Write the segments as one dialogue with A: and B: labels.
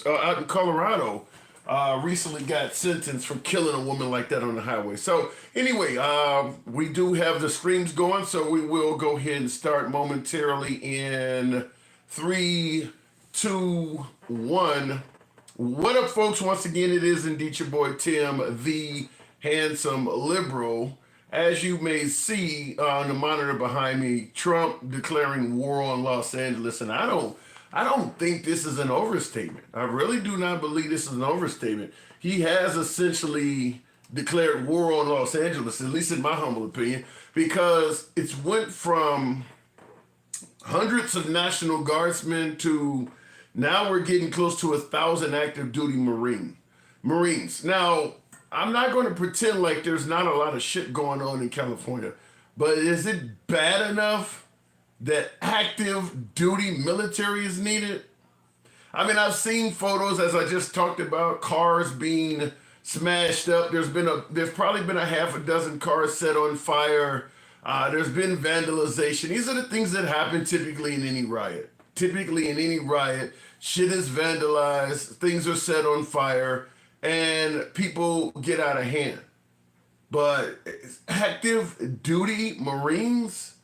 A: out in Colorado recently got sentenced for killing a woman like that on the highway. So anyway, we do have the streams going, so we will go ahead and start momentarily in three, two, one. What up, folks? Once again, it is indeed your boy Tim, the handsome liberal. As you may see on the monitor behind me, Trump declaring war on Los Angeles, and I don't think this is an overstatement. I really do not believe this is an overstatement. He has essentially declared war on Los Angeles, at least in my humble opinion, because it's went from hundreds of National Guardsmen to now we're getting close to 1,000 active duty Marines. Now, I'm not going to pretend like there's not a lot of shit going on in California, but is it bad enough that active duty military is needed? I mean, I've seen photos, as I just talked about, cars being smashed up. There's probably been a half a dozen cars set on fire. There's been vandalization. These are the things that happen typically in any riot. Typically in any riot, shit is vandalized, things are set on fire, and people get out of hand. But active duty Marines?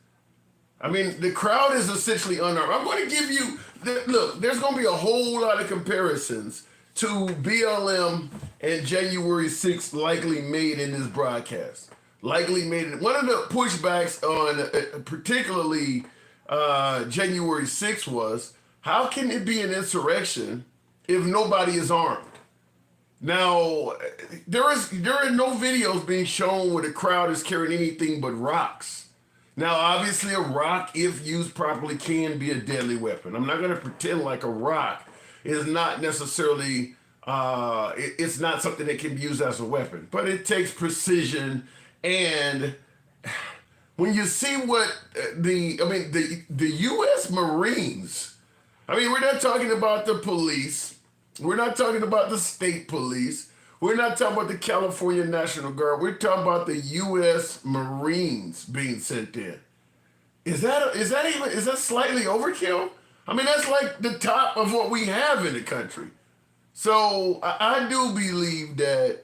A: I mean, the crowd is essentially unarmed. I'm going to give you, look, there's going to be a whole lot of comparisons to BLM and January 6th likely made in this broadcast. Likely made it. One of the pushbacks on particularly January 6th was, how can it be an insurrection if nobody is armed? Now, there are no videos being shown where the crowd is carrying anything but rocks. Now, obviously, a rock, if used properly, can be a deadly weapon. I'm not going to pretend like a rock is not necessarily, it's not something that can be used as a weapon. But it takes precision, and when you see what the U.S. Marines, I mean, we're not talking about the police. We're not talking about the state police. We're not talking about the California National Guard. We're talking about the U.S. Marines being sent in. Is that slightly overkill? I mean, that's like the top of what we have in the country. So I do believe that,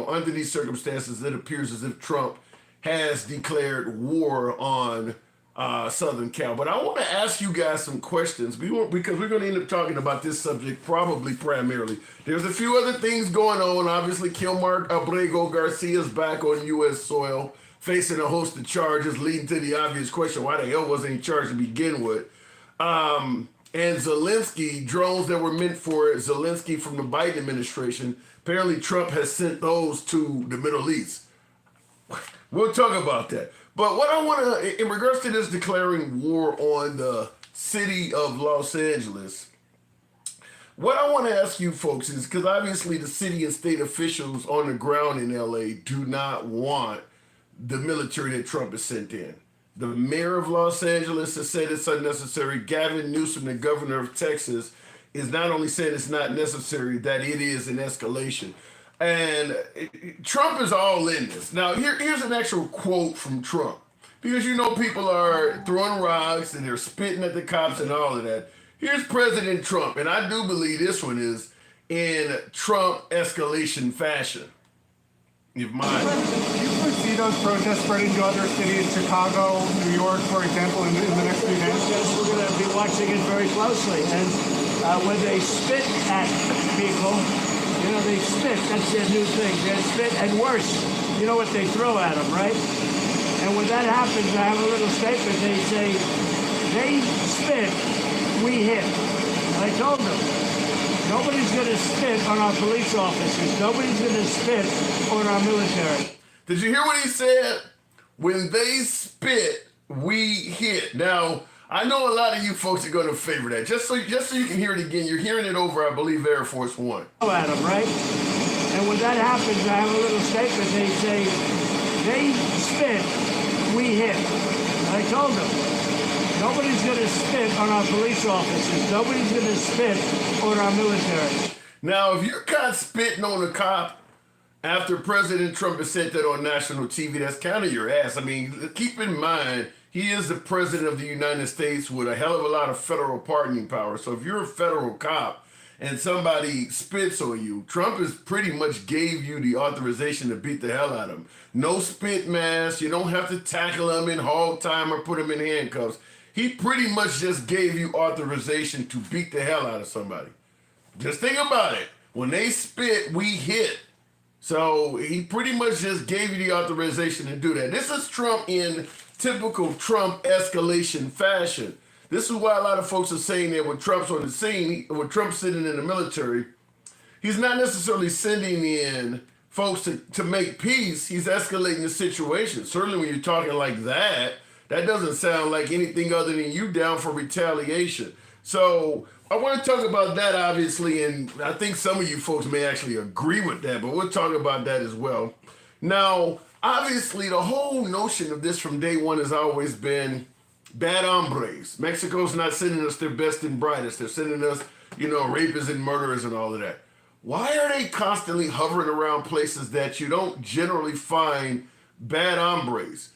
A: under these circumstances, it appears as if Trump has declared war on Southern Cal. But I want to ask you guys some questions because we're going to end up talking about this subject probably primarily. There's a few other things going on. Obviously, Kilmar Abrego Garcia is back on U.S. soil, facing a host of charges, leading to the obvious question, why the hell wasn't he charged to begin with? And Zelensky, drones that were meant for Zelensky from the Biden administration, apparently Trump has sent those to the Middle East. We'll talk about that. But what I want to, in regards to this declaring war on the city of Los Angeles, what I want to ask you folks is, because obviously the city and state officials on the ground in LA do not want the military that Trump has sent in. The mayor of Los Angeles has said it's unnecessary. Gavin Newsom, the governor of Texas, is not only saying it's not necessary, that it is an escalation. And Trump is all in this. Now, here's an actual quote from Trump. Because people are throwing rocks and they're spitting at the cops and all of that. Here's President Trump, and I do believe this one is in Trump escalation fashion. If mine.
B: Do you foresee those protests spreading to other cities, Chicago, New York, for example, in the next few days?
C: Yes, we're going to be watching it very closely. And when they spit at people, they spit. That's their new thing. They spit, and worse, you know what they throw at them, right? And when that happens, I have a little statement. They say, they spit, we hit. And I told them, nobody's going to spit on our police officers. Nobody's going to spit on our military.
A: Did you hear what he said? When they spit, we hit. Now, I know a lot of you folks are going to favor that. Just so you can hear it again, you're hearing it over, I believe, Air Force One.
C: At them, right? And when that happens, I have a little statement. They say, they spit, we hit. And I told them, nobody's going to spit on our police officers. Nobody's going to spit on our military.
A: Now, if you're caught spitting on a cop after President Trump has said that on national TV, that's kind of your ass. I mean, keep in mind, he is the president of the United States with a hell of a lot of federal pardoning power. So if you're a federal cop and somebody spits on you, Trump has pretty much gave you the authorization to beat the hell out of him. No spit mask. You don't have to tackle him in hog time or put him in handcuffs. He pretty much just gave you authorization to beat the hell out of somebody. Just think about it. When they spit, we hit. So he pretty much just gave you the authorization to do that. This is Trump in typical Trump escalation fashion. This is why a lot of folks are saying that when Trump's on the scene, when Trump's sitting in the military, he's not necessarily sending in folks to make peace. He's escalating the situation. Certainly when you're talking like that, that doesn't sound like anything other than you down for retaliation. So I want to talk about that, obviously, and I think some of you folks may actually agree with that, but we'll talk about that as well. Now, obviously, the whole notion of this from day one has always been bad hombres. Mexico's not sending us their best and brightest. They're sending us, rapists and murderers and all of that. Why are they constantly hovering around places that you don't generally find bad hombres?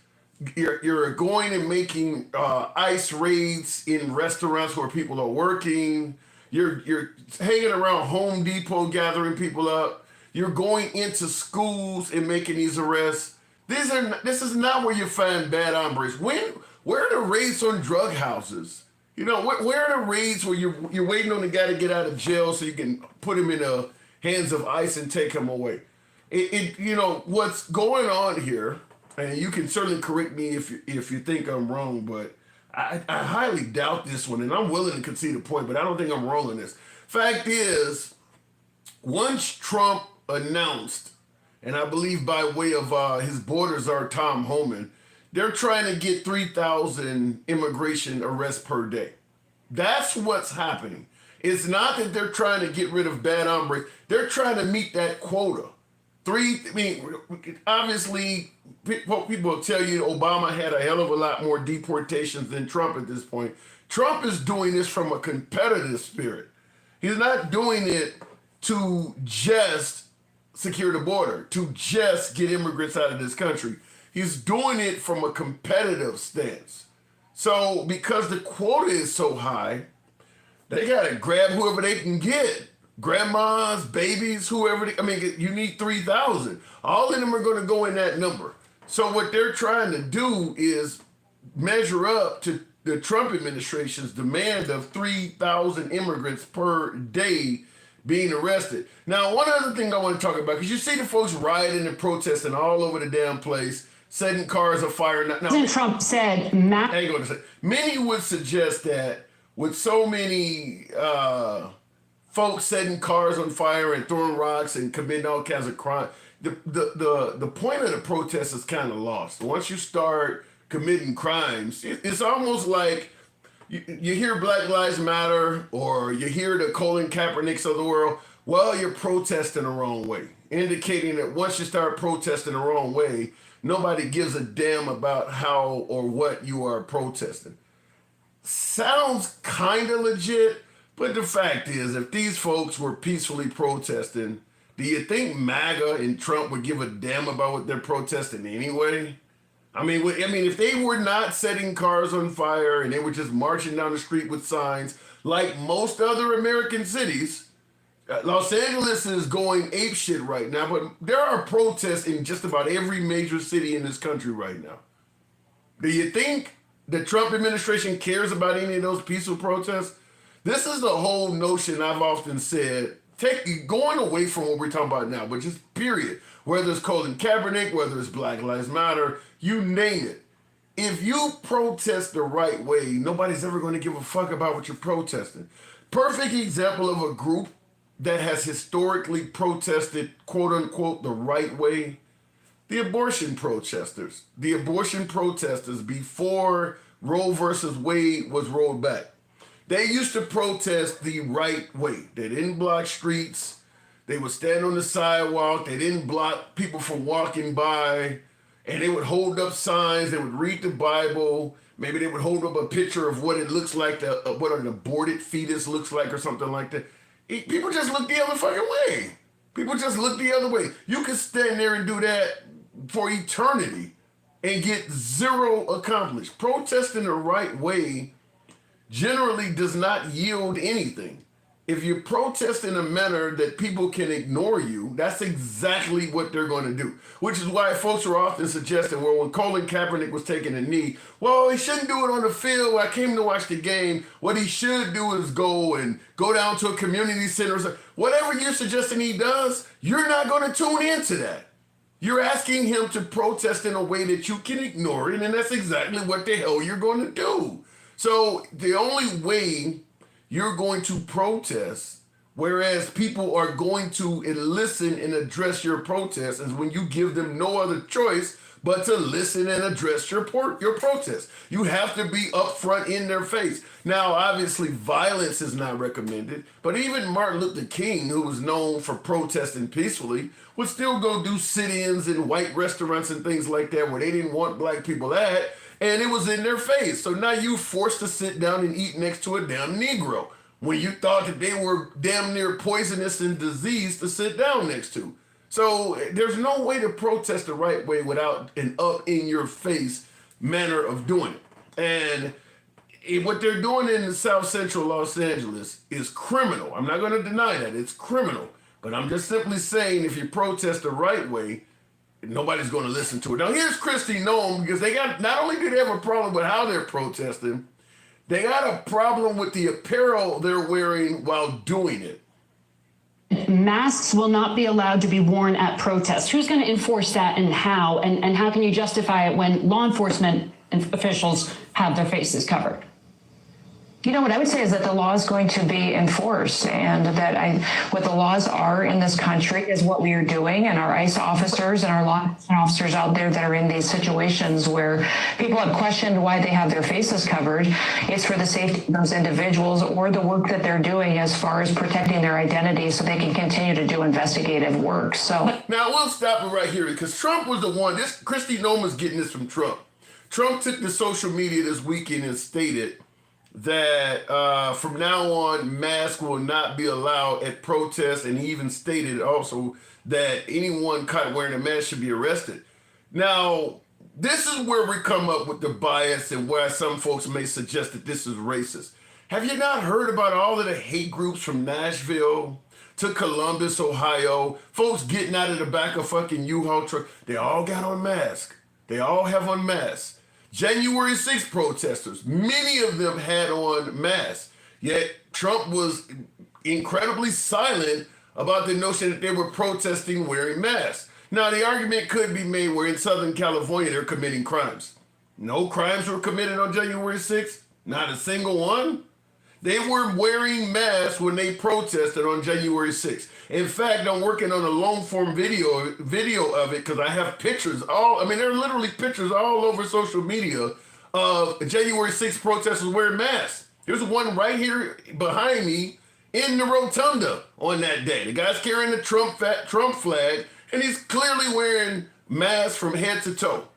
A: You're going and making ICE raids in restaurants where people are working. You're hanging around Home Depot gathering people up. You're going into schools and making these arrests. This is not where you find bad hombres. Where are the raids on drug houses? Where are the raids where you're waiting on the guy to get out of jail so you can put him in the hands of ICE and take him away? What's going on here, and you can certainly correct me if you think I'm wrong, but I highly doubt this one, and I'm willing to concede a point, but I don't think I'm wrong on this. Fact is, once Trump announced, and I believe by way of his borders are Tom Homan, they're trying to get 3,000 immigration arrests per day. That's what's happening. It's not that they're trying to get rid of bad hombres. They're trying to meet that quota. Obviously, people will tell you Obama had a hell of a lot more deportations than Trump at this point. Trump is doing this from a competitive spirit. He's not doing it to just secure the border, to just get immigrants out of this country. He's doing it from a competitive stance. So because the quota is so high, they got to grab whoever they can get. Grandmas, babies, whoever. You need 3,000. All of them are going to go in that number. So what they're trying to do is measure up to the Trump administration's demand of 3,000 immigrants per day being arrested. Now, one other thing I want to talk about, because you see the folks rioting and protesting all over the damn place, setting cars afire. Now,
D: President Trump said,
A: hang on a second. Many would suggest that with so many folks setting cars on fire and throwing rocks and committing all kinds of crime, the point of the protest is kind of lost. Once you start committing crimes, it's almost like you hear Black Lives Matter or you hear the Colin Kaepernicks of the world. Well, you're protesting the wrong way, indicating that once you start protesting the wrong way, nobody gives a damn about how or what you are protesting. Sounds kind of legit, but the fact is, if these folks were peacefully protesting, do you think MAGA and Trump would give a damn about what they're protesting anyway? If they were not setting cars on fire and they were just marching down the street with signs like most other American cities, Los Angeles is going apeshit right now, but there are protests in just about every major city in this country right now. Do you think the Trump administration cares about any of those peaceful protests? This is the whole notion I've often said, going away from what we're talking about now, but just period. Whether it's Colin Kaepernick, whether it's Black Lives Matter, you name it. If you protest the right way, nobody's ever going to give a fuck about what you're protesting. Perfect example of a group that has historically protested, quote unquote, the right way. The abortion protesters. The abortion protesters before Roe versus Wade was rolled back. They used to protest the right way. They didn't block streets. They would stand on the sidewalk. They didn't block people from walking by. And they would hold up signs. They would read the Bible. Maybe they would hold up a picture of what it looks like, what an aborted fetus looks like or something like that. People just look the other fucking way. People just look the other way. You can stand there and do that for eternity and get zero accomplished. Protesting the right way generally does not yield anything. if you protest in a manner that people can ignore you, that's exactly what they're going to do. Which is why folks are often suggesting, well, when Colin Kaepernick was taking a knee, well, he shouldn't do it on the field. I came to watch the game. What he should do is go down to a community center. Whatever you're suggesting he does, you're not going to tune into that. You're asking him to protest in a way that you can ignore it, and that's exactly what the hell you're going to do. So the only way you're going to protest, whereas people are going to listen and address your protest, is when you give them no other choice but to listen and address your protest. You have to be upfront in their face. Now, obviously, violence is not recommended, but even Martin Luther King, who was known for protesting peacefully, would still go do sit-ins in white restaurants and things like that where they didn't want black people at, and it was in their face. So now you're forced to sit down and eat next to a damn Negro when you thought that they were damn near poisonous and diseased to sit down next to. So there's no way to protest the right way without an up-in-your-face manner of doing it. And what they're doing in South Central Los Angeles is criminal. I'm not going to deny that. It's criminal. But I'm just simply saying if you protest the right way, nobody's going to listen to it. Now, here's Christy Nome, because they got, not only do they have a problem with how they're protesting, they got a problem with the apparel they're wearing while doing it.
D: Masks will not be allowed to be worn at protests. Who's going to enforce that and how? And how can you justify it when law enforcement officials have their faces covered?
E: You know, what I would say is that the law is going to be enforced, and that what the laws are in this country is what we are doing, and our ICE officers and our law enforcement officers out there that are in these situations where people have questioned why they have their faces covered. It's for the safety of those individuals or the work that they're doing as far as protecting their identity so they can continue to do investigative work. So
A: now we'll stop it right here because Trump was the one. This Christy Nome is getting this from Trump. Trump took to social media this weekend and stated that from now on, masks will not be allowed at protests, and he even stated also that anyone caught wearing a mask should be arrested. Now, this is where we come up with the bias and why some folks may suggest that this is racist. Have you not heard about all of the hate groups from Nashville to Columbus, Ohio? Folks getting out of the back of fucking U-Haul truck. They all got on masks. They all have on masks. January 6th protesters, many of them had on masks, yet Trump was incredibly silent about the notion that they were protesting wearing masks. Now, the argument could be made where in Southern California they're committing crimes. No crimes were committed on January 6th, not a single one. They were wearing masks when they protested on January 6th. In fact, I'm working on a long form video of it because I have pictures. There are literally pictures all over social media of January 6th protesters wearing masks. There's one right here behind me in the rotunda on that day. The guy's carrying the Trump flag, and he's clearly wearing masks from head to toe.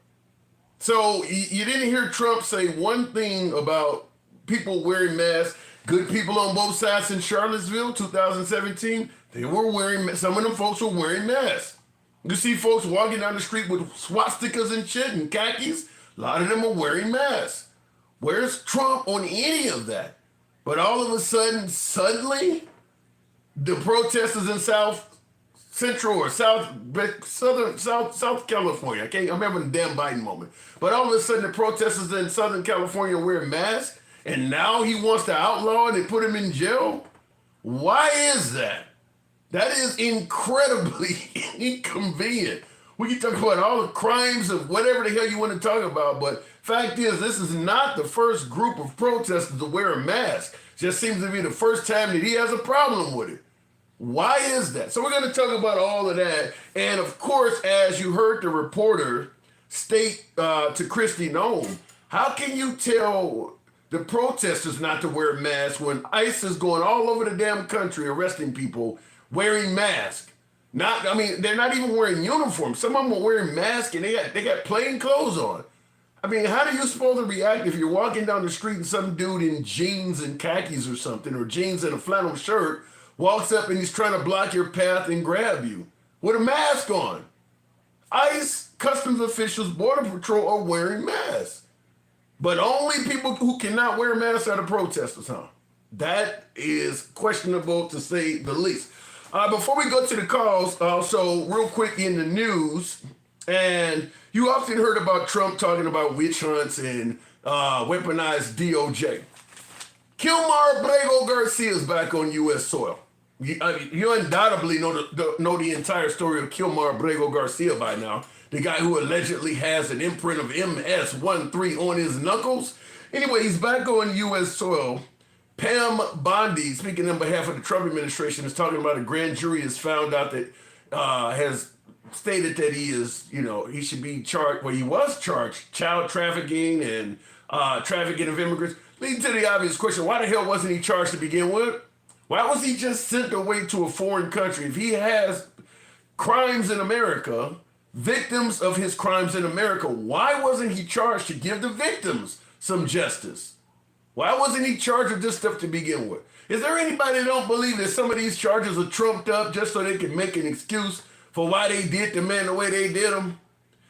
A: So you didn't hear Trump say one thing about people wearing masks. Good people on both sides in Charlottesville, 2017, some of them folks were wearing masks. You see folks walking down the street with swastikas and shit and khakis. A lot of them are wearing masks. Where's Trump on any of that? But all of a sudden, suddenly, the protesters in South Central or South California, I'm having a damn Biden moment. But all of a sudden, the protesters in Southern California wear masks, and now he wants to outlaw it and put him in jail? Why is that? That is incredibly inconvenient. We can talk about all the crimes of whatever the hell you want to talk about, but fact is, this is not the first group of protesters to wear a mask. Just seems to be the first time that he has a problem with it. Why is that? So we're going to talk about all of that. And of course, as you heard the reporter state to Christy Nome, how can you tell the protesters not to wear masks when ICE is going all over the damn country arresting people wearing masks? They're not even wearing uniforms. Some of them are wearing masks and they got plain clothes on. How are you supposed to react if you're walking down the street and some dude in jeans and khakis or something, or jeans and a flannel shirt, walks up and he's trying to block your path and grab you with a mask on? ICE, customs officials, Border Patrol are wearing masks. But only people who cannot wear masks are the protesters, huh? That is questionable to say the least. Before we go to the calls, also real quick in the news, and you often heard about Trump talking about witch hunts and weaponized DOJ. Kilmar Abrego Garcia is back on U.S. soil. You undoubtedly know the entire story of Kilmar Abrego Garcia by now. The guy who allegedly has an imprint of MS-13 on his knuckles. Anyway, he's back on U.S. soil. Pam Bondi, speaking on behalf of the Trump administration, is talking about a grand jury has found out that has stated that he is, he should be charged, well, he was charged, child trafficking and trafficking of immigrants. Leading to the obvious question, why the hell wasn't he charged to begin with? Why was he just sent away to a foreign country? If he has crimes in America, victims of his crimes in America, why wasn't he charged to give the victims some justice? Why wasn't he charged with this stuff to begin with? Is there anybody that don't believe that some of these charges are trumped up just so they can make an excuse for why they did the man the way they did him?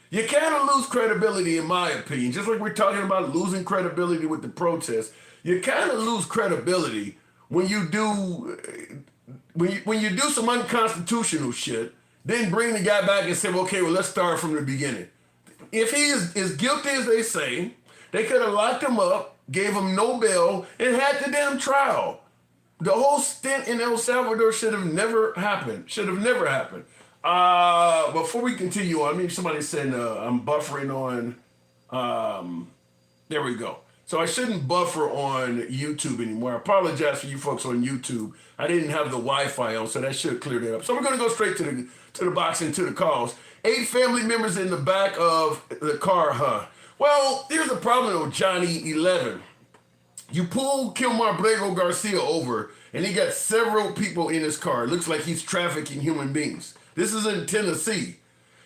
A: You kind of lose credibility, in my opinion. Just like we're talking about losing credibility with the protests, you kind of lose credibility when you do some unconstitutional shit, then bring the guy back and say, okay, well, let's start from the beginning. If he is as guilty as they say, they could have locked him up, gave him no bail, and had the damn trial. The whole stint in El Salvador should have never happened. Before we continue on, somebody said I'm buffering on, there we go. So I shouldn't buffer on YouTube anymore. I apologize for you folks on YouTube. I didn't have the Wi-Fi on, so that should clear that up. So we're gonna go straight to the box and to the calls. 8 family members in the back of the car, huh? Well, here's the problem with Johnny 11. You pull Kilmar Abrego Garcia over, and he got several people in his car. It looks like he's trafficking human beings. This is in Tennessee.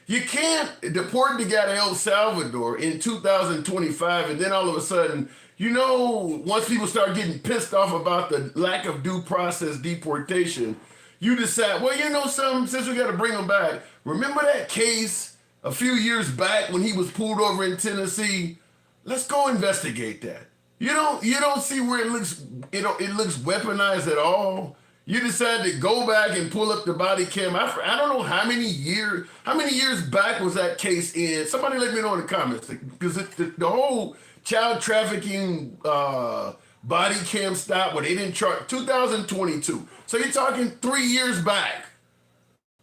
A: You can't deport the guy to El Salvador in 2025, and then all of a sudden, once people start getting pissed off about the lack of due process deportation, you decide, well, something, since we got to bring him back. Remember that case a few years back when he was pulled over in Tennessee? Let's go investigate that. You don't see where it looks weaponized at all. You decide to go back and pull up the body cam. I don't know how many years back was that case in. Somebody let me know in the comments, because the whole child trafficking body cam stop where they didn't charge 2022. So you're talking 3 years back.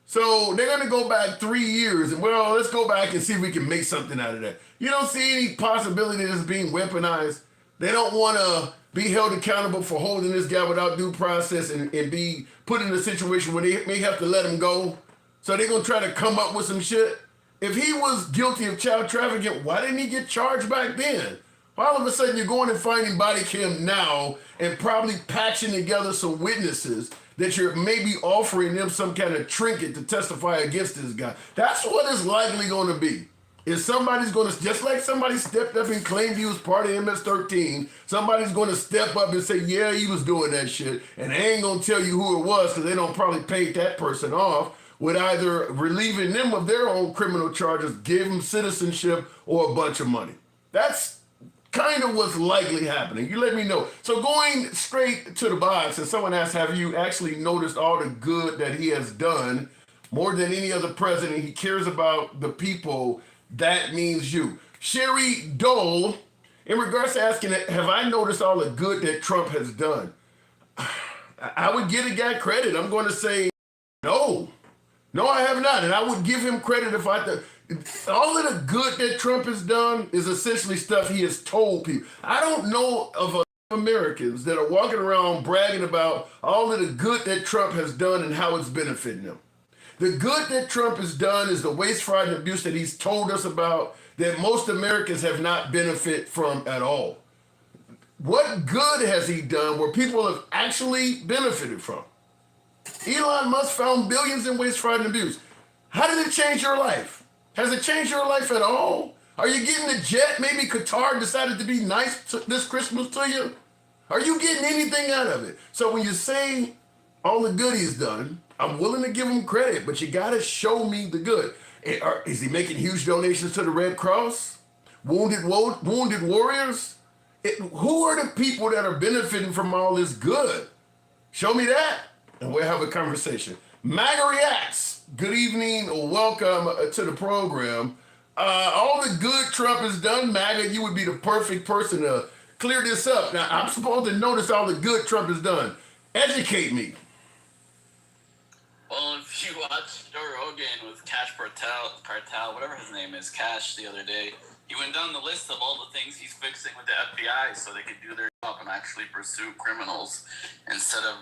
A: So they're gonna go back 3 years and let's go back and see if we can make something out of that. You don't see any possibility of this being weaponized. They don't want to be held accountable for holding this guy without due process and be put in a situation where they may have to let him go. So they're going to try to come up with some shit. If he was guilty of child trafficking, why didn't he get charged back then? All of a sudden you're going and finding body cam now and probably patching together some witnesses that you're maybe offering them some kind of trinket to testify against this guy. That's what it's likely going to be. If somebody's going to, just like somebody stepped up and claimed he was part of MS-13, somebody's going to step up and say, yeah, he was doing that shit, and they ain't going to tell you who it was because they don't probably pay that person off with either relieving them of their own criminal charges, give them citizenship, or a bunch of money. That's kind of what's likely happening. You let me know. So going straight to the box, and someone asked, have you actually noticed all the good that he has done? More than any other president, he cares about the people. That means you. Sherry Dole, in regards to asking, have I noticed all the good that Trump has done? I would give the guy credit. I'm going to say, no, I have not. And I would give him credit if all of the good that Trump has done is essentially stuff he has told people. I don't know of Americans that are walking around bragging about all of the good that Trump has done and how it's benefiting them. The good that Trump has done is the waste, fraud, and abuse that he's told us about that most Americans have not benefited from at all. What good has he done where people have actually benefited from? Elon Musk found billions in waste, fraud, and abuse. How did it change your life? Has it changed your life at all? Are you getting a jet? Maybe Qatar decided to be nice this Christmas to you? Are you getting anything out of it? So when you say all the good he's done, I'm willing to give him credit, but you got to show me the good. Is he making huge donations to the Red Cross? Wounded warriors? Who are the people that are benefiting from all this good? Show me that, and we'll have a conversation. MAGA Reacts. Good evening, welcome to the program. All the good Trump has done, MAGA, you would be the perfect person to clear this up. Now, I'm supposed to notice all the good Trump has done. Educate me.
F: Well, if you watched Joe Rogan with Cash Partel, whatever his name is, Cash, the other day, he went down the list of all the things he's fixing with the FBI so they could do their job and actually pursue criminals instead of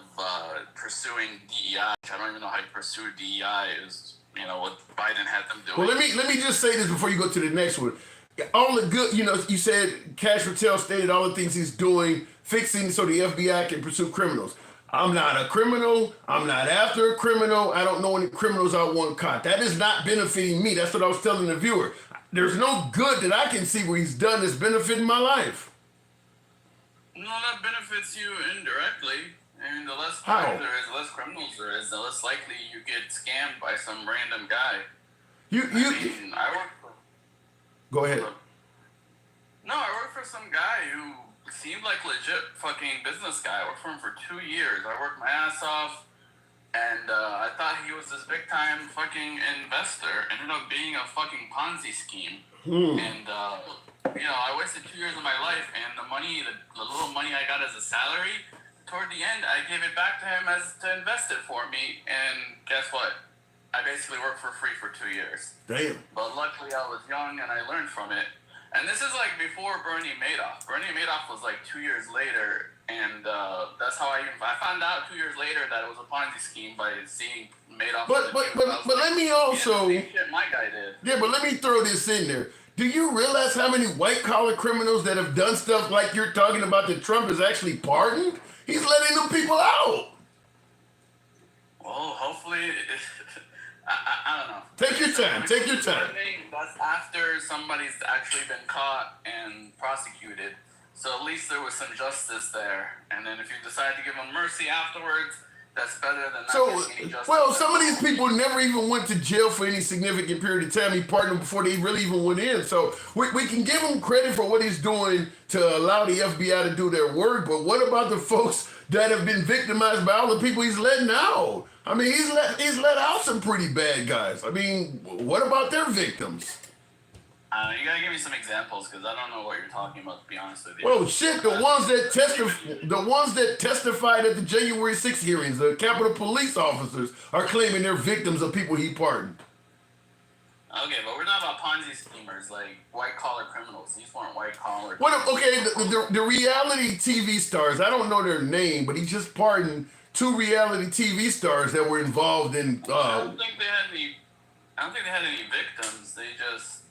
F: pursuing DEI. I don't even know how you pursue DEI. It was, what Biden had them doing.
A: Well, let me just say this before you go to the next one. All the good, you said Cash Patel stated all the things he's doing, fixing so the FBI can pursue criminals. I'm not a criminal. I'm not after a criminal. I don't know any criminals I want caught. That is not benefiting me. That's what I was telling the viewer. There's no good that I can see where he's done that's benefiting my life.
F: No, that benefits you indirectly. And the less
A: How?
F: crime there is, the less criminals there is, the less likely you get scammed by some random guy. I work for...
A: Go ahead.
F: No, I work for some guy who seemed like legit fucking business guy. I worked for him for 2 years. I worked my ass off, and I thought he was this big time fucking investor. Ended up being a fucking Ponzi scheme. And I wasted 2 years of my life, and the little money I got as a salary, toward the end I gave it back to him as to invest it for me. And guess what? I basically worked for free for 2 years.
A: Damn.
F: But luckily I was young and I learned from it. And this is like before Bernie Madoff. Bernie Madoff was like 2 years later, and that's how I found out 2 years later that it was a Ponzi scheme by seeing Madoff.
A: But let me also...
F: Shit my guy did.
A: Yeah, but let me throw this in there. Do you realize how many white-collar criminals that have done stuff like you're talking about that Trump has actually pardoned? He's letting them people out.
F: Well, hopefully... I don't know.
A: Take your time. Take your time.
F: That's after somebody's actually been caught and prosecuted. So at least there was some justice there. And then if you decide to give them mercy afterwards, that's better than not getting any justice.
A: Well, some of these people never even went to jail for any significant period of time. He pardoned them before they really even went in. So we can give him credit for what he's doing to allow the FBI to do their work. But what about the folks that have been victimized by all the people he's letting out? I mean, he's let out some pretty bad guys. I mean, what about their victims?
F: You gotta give me some examples because I don't know what you're talking about. To be honest with you.
A: Well, shit, the ones that testified at the January 6th hearings, the Capitol Police officers are claiming they're victims of people he pardoned.
F: Okay, but we're talking about Ponzi schemers, like white-collar criminals. These weren't white-collar.
A: The reality TV stars, I don't know their name, but he just pardoned 2 reality TV stars that were involved in...
F: I don't think they had any victims. They just,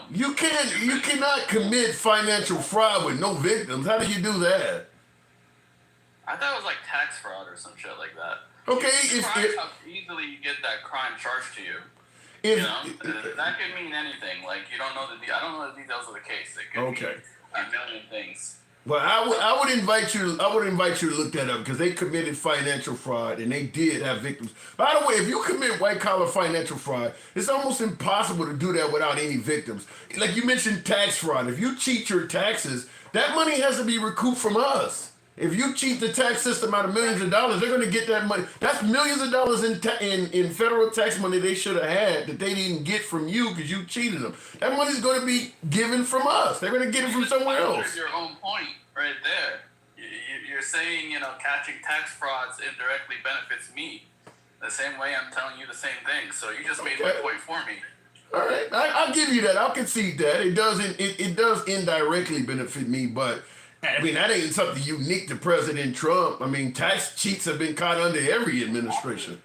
A: You cannot commit financial fraud with no victims. How do you do that?
F: I thought it was like tax fraud or some shit like that.
A: Okay,
F: How easily you get that crime charged to you. That could mean anything. Like I don't know the details of the case. It could mean a million things.
A: Well, I would invite you to look that up because they committed financial fraud and they did have victims. By the way, if you commit white collar financial fraud, it's almost impossible to do that without any victims. Like you mentioned tax fraud. If you cheat your taxes, that money has to be recouped from us. If you cheat the tax system out of millions of dollars, they're going to get that money. That's millions of dollars in federal tax money they should have had that they didn't get from you because you cheated them. That money's going to be given from us. They're going to get it from somewhere else.
F: There's your own point right there. You're saying, catching tax frauds indirectly benefits me. The same way I'm telling you the same thing. So you just made my point for me.
A: All right, I'll give you that. I'll concede that. It does indirectly benefit me, but... I mean, that ain't something unique to President Trump. I mean, tax cheats have been caught under every administration.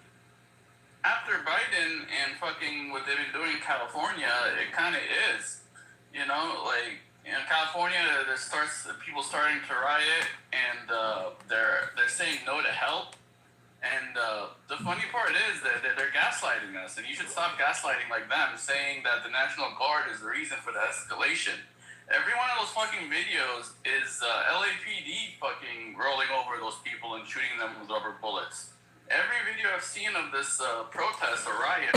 F: After Biden and fucking what they've been doing in California, it kind of is. California, people starting to riot, and they're saying no to help. And the funny part is that they're gaslighting us, and you should stop gaslighting like them, saying that the National Guard is the reason for the escalation. Every one of those fucking videos is LAPD fucking rolling over those people and shooting them with rubber bullets. Every video I've seen of this protest or riot,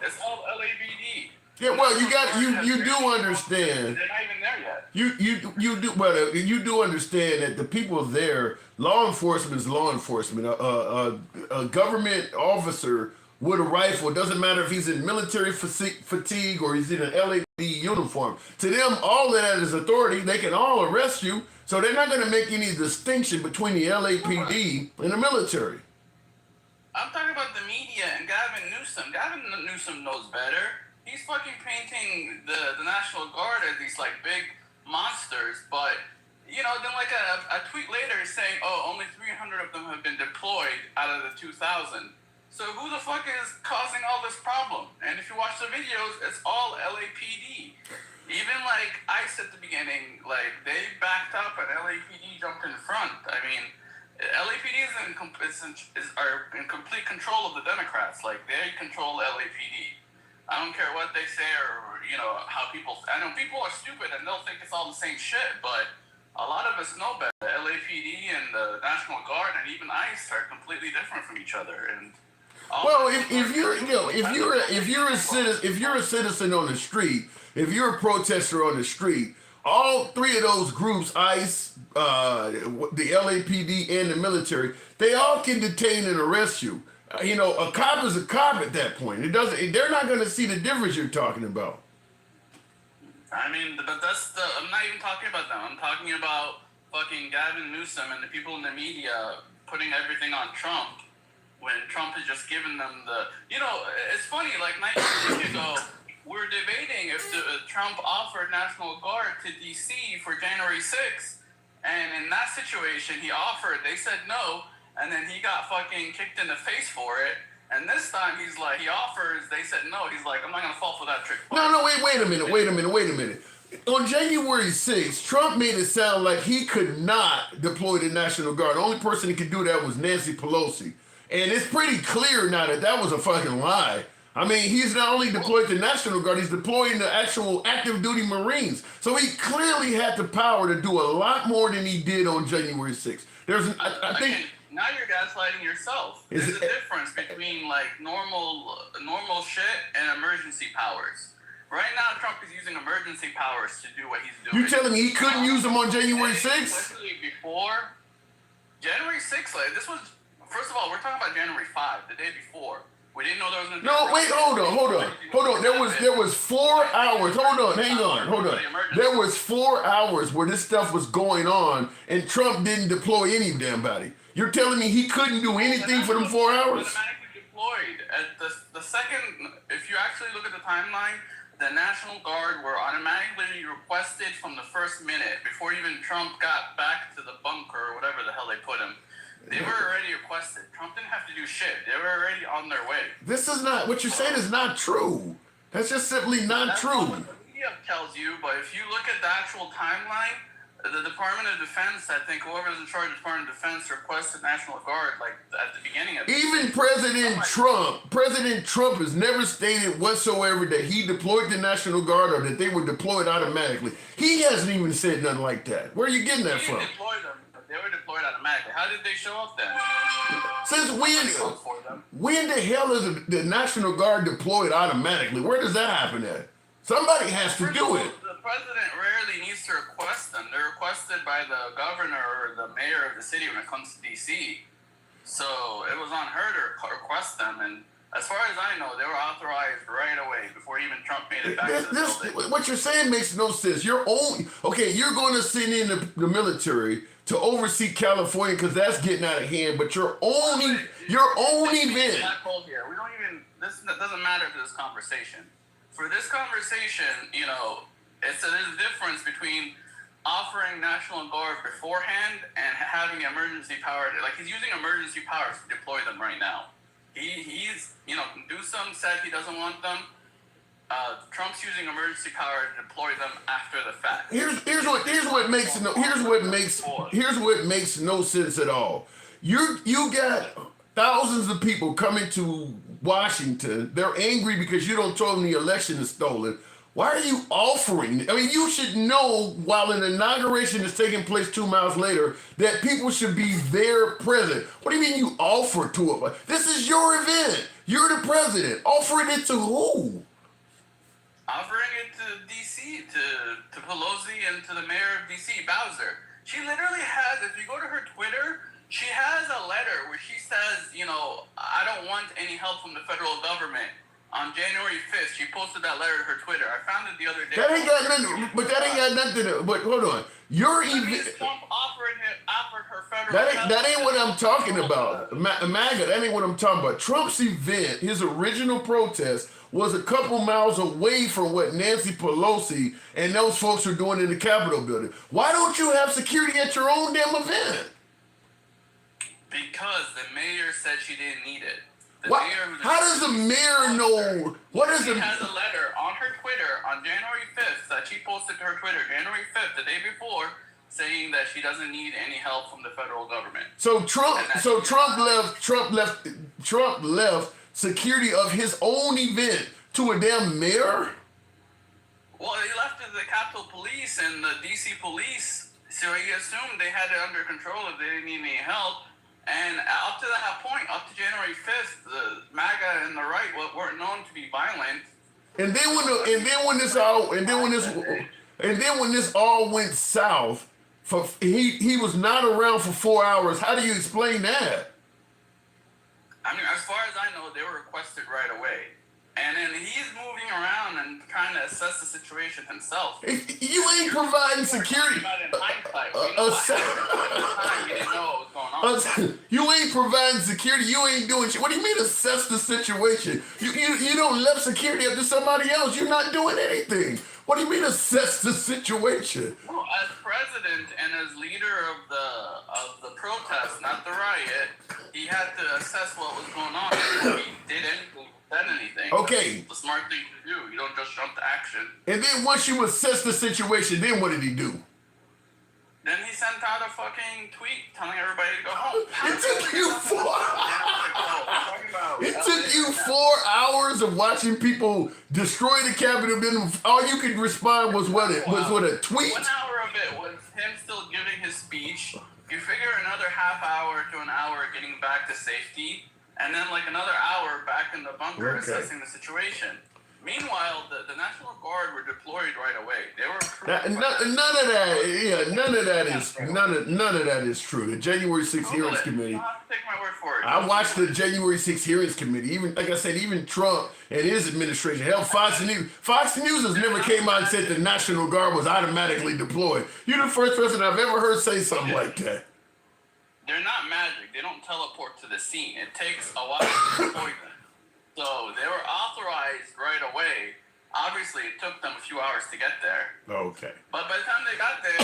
F: it's all LAPD.
A: Yeah, well, you do understand.
F: They're not even there yet.
A: You do understand that the people there, law enforcement is law enforcement. A government officer with a rifle, it doesn't matter if he's in military fatigue or he's in an LAPD uniform. To them, all of that is authority. They can all arrest you, so they're not going to make any distinction between the LAPD and the military.
F: I'm talking about the media and Gavin Newsom. Gavin Newsom knows better. He's fucking painting the National Guard as these like big monsters, but then like a tweet later is saying, oh, only 300 of them have been deployed out of the 2,000. So who the fuck is causing all this problem? And if you watch the videos, it's all LAPD. Even like ICE at the beginning, like they backed up and LAPD jumped in front. I mean, LAPD are in complete control of the Democrats. Like they control LAPD. I don't care what they say or how people. I know people are stupid and they'll think it's all the same shit, but a lot of us know better. The LAPD and the National Guard and even ICE are completely different from each other. And
A: well, if you're a citizen on the street, if you're a protester on the street, all three of those groups, ICE, the LAPD, and the military, they all can detain and arrest you. A cop is a cop at that point. They're not going to see the difference you're talking about.
F: I mean, but I'm not even talking about them. I'm talking about fucking Gavin Newsom and the people in the media putting everything on Trump when Trump has just given them it's funny, like 9 years ago, we were debating if Trump offered National Guard to DC for January 6th, and in that situation, he offered, they said no, and then he got fucking kicked in the face for it. And this time he's like, he offers, they said no. He's like, I'm not going to fall for that trick.
A: No, wait a minute. On January 6th, Trump made it sound like he could not deploy the National Guard. The only person who could do that was Nancy Pelosi. And it's pretty clear now that was a fucking lie. I mean, he's not only deployed the National Guard, he's deploying the actual active duty Marines. So he clearly had the power to do a lot more than he did on January 6th. I think...
F: Now you're gaslighting yourself. There's a difference between like normal shit and emergency powers. Right now, Trump is using emergency powers to do what he's doing.
A: You telling me he couldn't use them on January 6th?
F: Especially before January 6th. Like, this was, first of all, we're talking about January 5, the day before. We didn't know there was going to be.
A: No, wait, hold on. There was 4 hours. Hang on. There was 4 hours where this stuff was going on, and Trump didn't deploy any damn body. You're telling me he couldn't do anything for them 4 hours?
F: Automatically deployed. At the second, if you actually look at the timeline, the National Guard were automatically requested from the first minute before even Trump got back to the bunker or whatever the hell they put him. They were already requested. Trump didn't have to do shit. They were already on their way.
A: This is not, what you're saying is not true. That's just simply not true.
F: That's what the media tells you, but if you look at the actual timeline, the Department of Defense, I think whoever's in charge of the Department of Defense requested National Guard like at the beginning of it.
A: Even President Trump has never stated whatsoever that he deployed the National Guard or that they were deployed automatically. He hasn't even said nothing like that. Where are you getting that from?
F: Deploy them. They were deployed automatically. How did they show up then?
A: Since when the hell is the National Guard deployed automatically? Where does that happen at? Somebody has to do it.
F: The president rarely needs to request them. They're requested by the governor or the mayor of the city when it comes to D.C. So it was on her to request them. And as far as I know, they were authorized right away before even Trump made it back to the building.
A: What you're saying makes no sense. You're going to send in the military to oversee California because that's getting out of hand. But your own event.
F: We don't even. This doesn't matter to this conversation. For this conversation, there's a difference between offering National Guard beforehand and having emergency power. Like, he's using emergency powers to deploy them right now. He's Newsom said he doesn't want them. Trump's using emergency power to deploy them after the fact.
A: Here's what makes no sense at all. You got thousands of people coming to Washington. They're angry because you don't tell them the election is stolen. Why are you offering? I mean, you should know while an inauguration is taking place 2 miles later that people should be there present. What do you mean you offer to it? This is your event. You're the president. Offering it to who?
F: offering it to DC, to Pelosi and to the mayor of DC, Bowser. She literally has, if you go to her Twitter, she has a letter where she says, you know, I don't want any help from the federal government. On January 5th, she posted that letter to her Twitter. I found it the other day.
A: That ain't got nothing. But that ain't got nothing to. But hold on, your event.
F: Trump offered her federal.
A: That ain't what I'm talking about. MAGA. That ain't what I'm talking about. Trump's event, his original protest, was a couple miles away from what Nancy Pelosi and those folks are doing in the Capitol building. Why don't you have security at your own damn event?
F: Because the mayor said she didn't need it.
A: What? How does the mayor know? What is
F: She
A: it?
F: has a letter on her Twitter on January 5th that she posted to her Twitter January 5th, the day before, saying that she doesn't need any help from the federal government.
A: So Trump left security of his own event to a damn mayor?
F: Well, he left it to the Capitol Police and the DC Police, so he assumed they had it under control if they didn't need any help. And up to that point, up to January 5th, the MAGA and the right weren't known to be violent.
A: And then when this all went south, he was not around for 4 hours. How do you explain that?
F: I mean, as far as I know, they were requested right away. And then he's moving around and trying to assess the situation himself.
A: You ain't providing security. You ain't providing security. You ain't doing shit. What do you mean assess the situation? You don't left security up to somebody else. You're not doing anything. What do you mean assess the situation?
F: Well, as president and as leader of the protest, not the riot, he had to assess what was going on before he did anything. Anything.
A: Okay.
F: That's the smart thing to do. You don't just jump to action.
A: And then once you assess the situation, then what did he do?
F: Then he sent out a fucking tweet telling everybody to go home.
A: It took you 4 hours of watching people destroy the Capitol. Then all you could respond was what a tweet.
F: 1 hour of it was him still giving his speech. You figure another half hour to an hour getting back to safety. And then like another hour back in the bunker assessing the situation. Meanwhile, the National Guard were deployed right away. They were
A: none of that is true. The January 6th hearings committee.
F: You have to take my word for it.
A: I watched the January 6th hearings committee. Even like I said, even Trump and his administration. Hell, Fox News has never came out and said the National Guard was automatically deployed. You're the first person I've ever heard say something like that.
F: They're not magic. They don't teleport to the scene. It takes a while to deploy them. So they were authorized right away. Obviously, it took them a few hours to get there.
A: Okay.
F: But by the time they got there,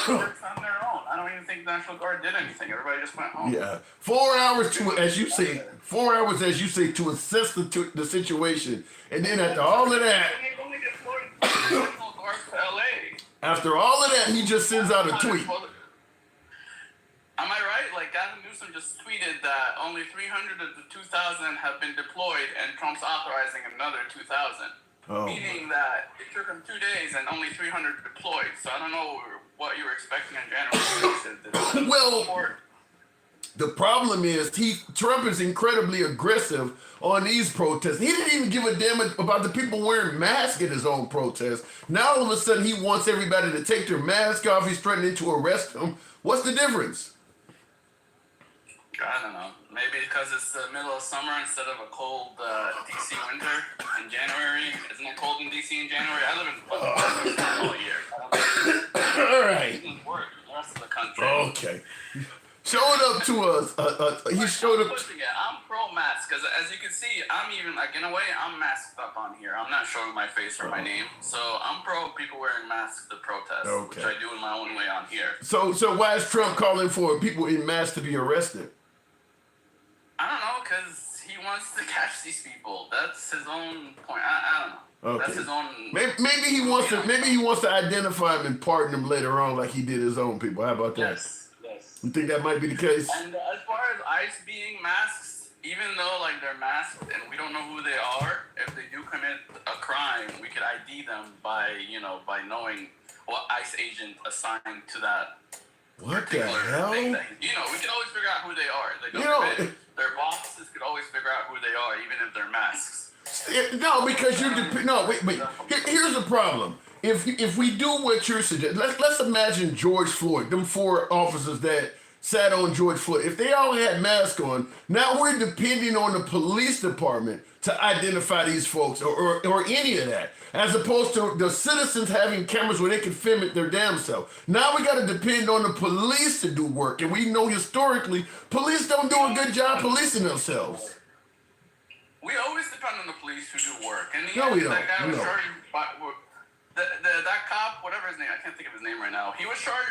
F: they were on their own. I don't even think the National Guard did anything. Everybody just went home.
A: Yeah. 4 hours as you say, to assess the situation. And then after all of that,
F: They only deployed the National Guard to LA.
A: after all of that, he just sends out a tweet.
F: Am I right? Like, Gavin Newsom just tweeted that only 300 of the 2,000 have been deployed, and Trump's authorizing another 2,000. Meaning that it took him 2 days and only 300 deployed. So I don't know what you were expecting in January.
A: Well, the problem is Trump is incredibly aggressive on these protests. He didn't even give a damn about the people wearing masks at his own protest. Now all of a sudden he wants everybody to take their mask off. He's threatening to arrest them. What's the difference?
F: I don't know. Maybe because it's the middle of summer instead of a cold DC winter in January. Isn't it cold in DC in January? I live in all year.
A: All right.
F: It doesn't work in the rest of the country.
A: Okay. Showing up to us. He showed up.
F: I'm pro-mask because as you can see, I'm even like in a way I'm masked up on here. I'm not showing my face or my name, so I'm pro people wearing masks to protest, which I do in my own way on here.
A: So why is Trump calling for people in masks to be arrested?
F: I don't know, because he wants to catch these people. That's his own point. I don't know.
A: Okay.
F: That's his own.
A: Maybe he wants to. Maybe he wants to identify them and pardon them later on, like he did his own people. How about that?
F: Yes.
A: You think that might be the case?
F: And as far as ICE being masks, even though like they're masked and we don't know who they are, if they do commit a crime, we could ID them by knowing what ICE agent assigned to that.
A: What the hell?
F: We can always figure out who they are. Their bosses could always figure out who they are, even if they're masks.
A: No, because you no. Wait. Here's the problem. If we do what you're suggesting, let's imagine George Floyd, them 4 officers that sat on George Floyd. If they all had masks on, now we're depending on the police department to identify these folks or any of that, as opposed to the citizens having cameras where they can film it their damn self. Now we got to depend on the police to do work, and we know historically police don't do a good job policing themselves.
F: We always depend on the police who do work. And
A: No, we don't.
F: That guy was
A: No.
F: charged by that cop, whatever his name, I can't think of his name right now. He was charged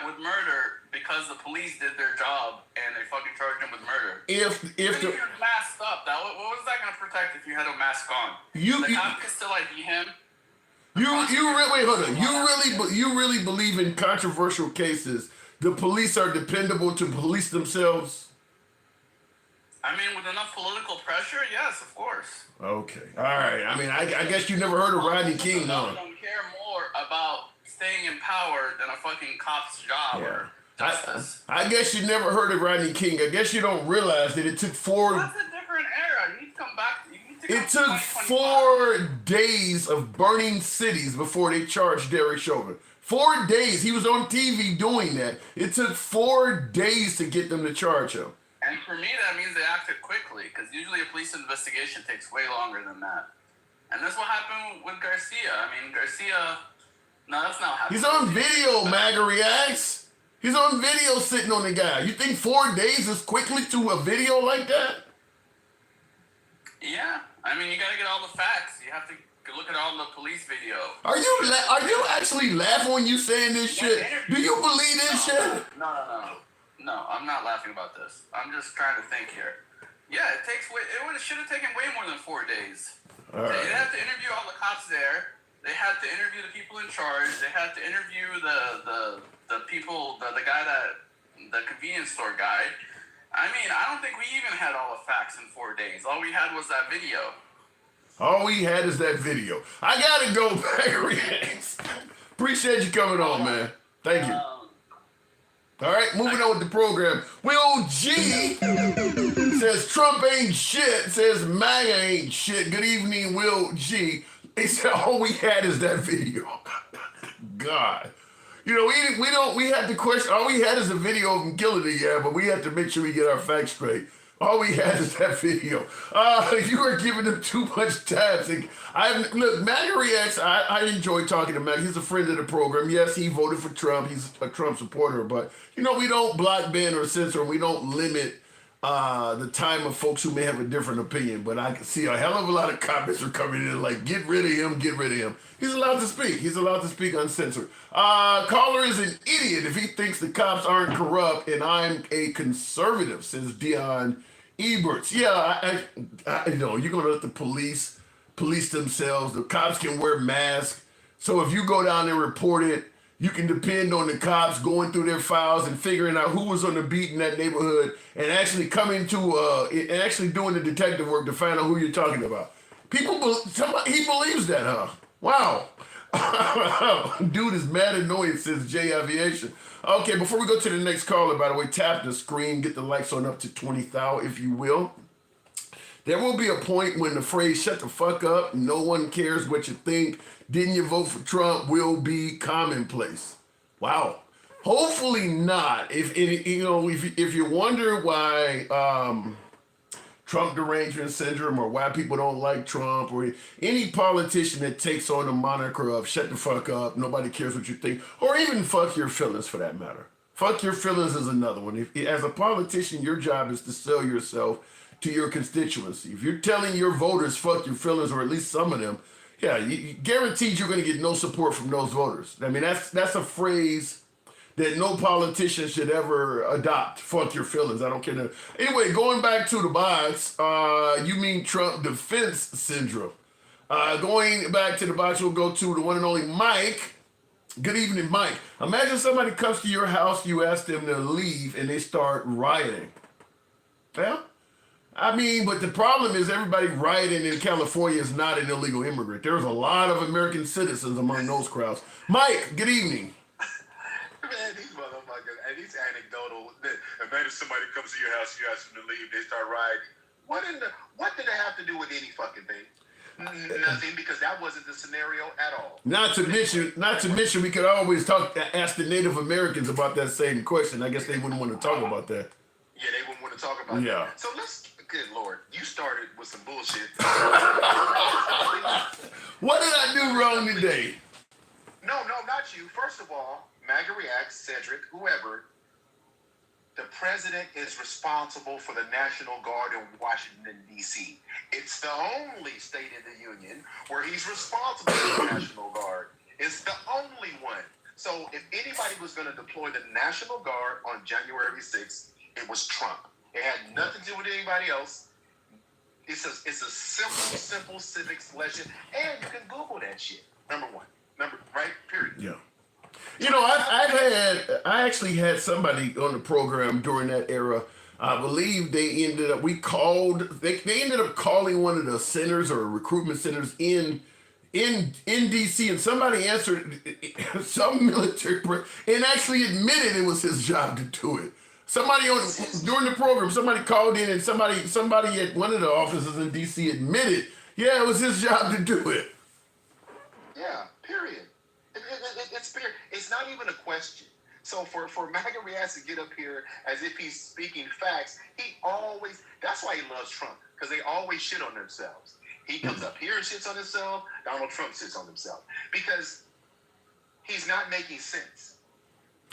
F: with murder because the police did their job and they fucking charged him with murder.
A: If
F: you're masked up, what was that gonna protect if you had a mask on? The cop could still ID him.
A: Wait, hold on. You really believe in controversial cases the police are dependable to police themselves?
F: I mean, with enough political pressure, yes, of course.
A: Okay, all right. I mean, I guess you never heard of Rodney King, no?
F: I don't care more about staying in power than a fucking cop's job or justice.
A: I guess you never heard of Rodney King. I guess you don't realize that it took 4...
F: That's a different era. You need to come back.
A: It took 4 days of burning cities before they charged Derek Chauvin. 4 days. He was on TV doing that. It took 4 days to get them to charge him.
F: And for me, that means they acted quickly, because usually a police investigation takes way longer than that. And that's what happened with Garcia. I mean, Garcia... No, that's not happening.
A: He's on video, MAGA reacts. He's on video sitting on the guy. You think 4 days is quickly to a video like that?
F: Yeah. I mean, you got to get all the facts. You have to look at all the police video.
A: Are you actually laughing when you saying this shit? Do you believe this shit?
F: No, I'm not laughing about this. I'm just trying to think here. Yeah, it should have taken way more than 4 days.
A: Right.
F: They had to interview all the cops there. They had to interview the people in charge. They had to interview the people, the guy the convenience store guy. I mean, I don't think we even had all the facts in 4 days. All we had was that video.
A: All we had is that video. I gotta go back. Appreciate you coming on, man. Thank you. All right, moving on with the program. Will G says Trump ain't shit, says MAGA ain't shit. Good evening, Will G. They said all we had is that video. God. You know, we had to question, all we had is a video of him killing it, yeah, but we had to make sure we get our facts straight. All we had is that video. You are giving him too much time. Look, MAGA reacts. I enjoy talking to MAGA. He's a friend of the program. Yes, he voted for Trump. He's a Trump supporter. But, we don't block, ban, or censor. We don't limit the time of folks who may have a different opinion. But I can see a hell of a lot of comments are coming in like, get rid of him, get rid of him. He's allowed to speak. He's allowed to speak uncensored. Caller is an idiot if he thinks the cops aren't corrupt and I'm a conservative, says Dion Eberts. Yeah, I know. You're going to let the police themselves. The cops can wear masks. So if you go down there and report it, you can depend on the cops going through their files and figuring out who was on the beat in that neighborhood and actually coming to, and actually doing the detective work to find out who you're talking about. He believes that, huh? Wow. Dude is mad annoying, says J Aviation. Okay, before we go to the next caller, by the way, tap the screen, get the likes on up to 20,000, if you will. There will be a point when the phrase "shut the fuck up, no one cares what you think, didn't you vote for Trump" will be commonplace. Wow. Hopefully not. If you wonder why Trump derangement syndrome or why people don't like Trump or any politician that takes on the moniker of "shut the fuck up, nobody cares what you think," or even "fuck your feelings" for that matter. Fuck your feelings is another one. As a politician, your job is to sell yourself to your constituency. If you're telling your voters "fuck your feelings," or at least some of them, yeah, you guaranteed you're going to get no support from those voters. I mean, that's a phrase that no politician should ever adopt. Fuck your feelings. I don't care. Anyway, going back to the box, you mean Trump defense syndrome. Going back to the box, we'll go to the one and only Mike. Good evening, Mike. Imagine somebody comes to your house, you ask them to leave, and they start rioting. Yeah? I mean, but the problem is everybody rioting in California is not an illegal immigrant. There's a lot of American citizens among those crowds. Mike, good evening.
G: Man, these motherfuckers, and these anecdotal. Imagine somebody comes to your house, you ask them to leave, they start rioting. what did it have to do with any fucking thing? Nothing, because that wasn't the scenario at all.
A: Not to mention, we could always ask the Native Americans about that same question. I guess they wouldn't want to talk about that.
G: Yeah, they wouldn't want to talk about that. So good Lord, you started with some bullshit.
A: What did I do wrong today?
G: No, not you. First of all, MAGA Reacts, Cedric, whoever, the president is responsible for the National Guard in Washington, D.C. It's the only state in the union where he's responsible for the National Guard. It's the only one. So if anybody was going to deploy the National Guard on January 6th, it was Trump. It had nothing to do with anybody else. It's a simple civics lesson, and you can Google that shit. Right? Period.
A: Yeah. You know, I actually had somebody on the program during that era. I believe they ended up calling one of the centers or recruitment centers in DC, and somebody answered, some military and actually admitted it was his job to do it. During the program, somebody called in, and somebody at one of the offices in DC admitted, yeah, it was his job to do it.
G: Yeah, period. It's period. It's not even a question. So for MAGA Reacts to get up here as if he's speaking facts, that's why he loves Trump, because they always shit on themselves. He comes up here and shits on himself, Donald Trump shits on himself, because he's not making sense.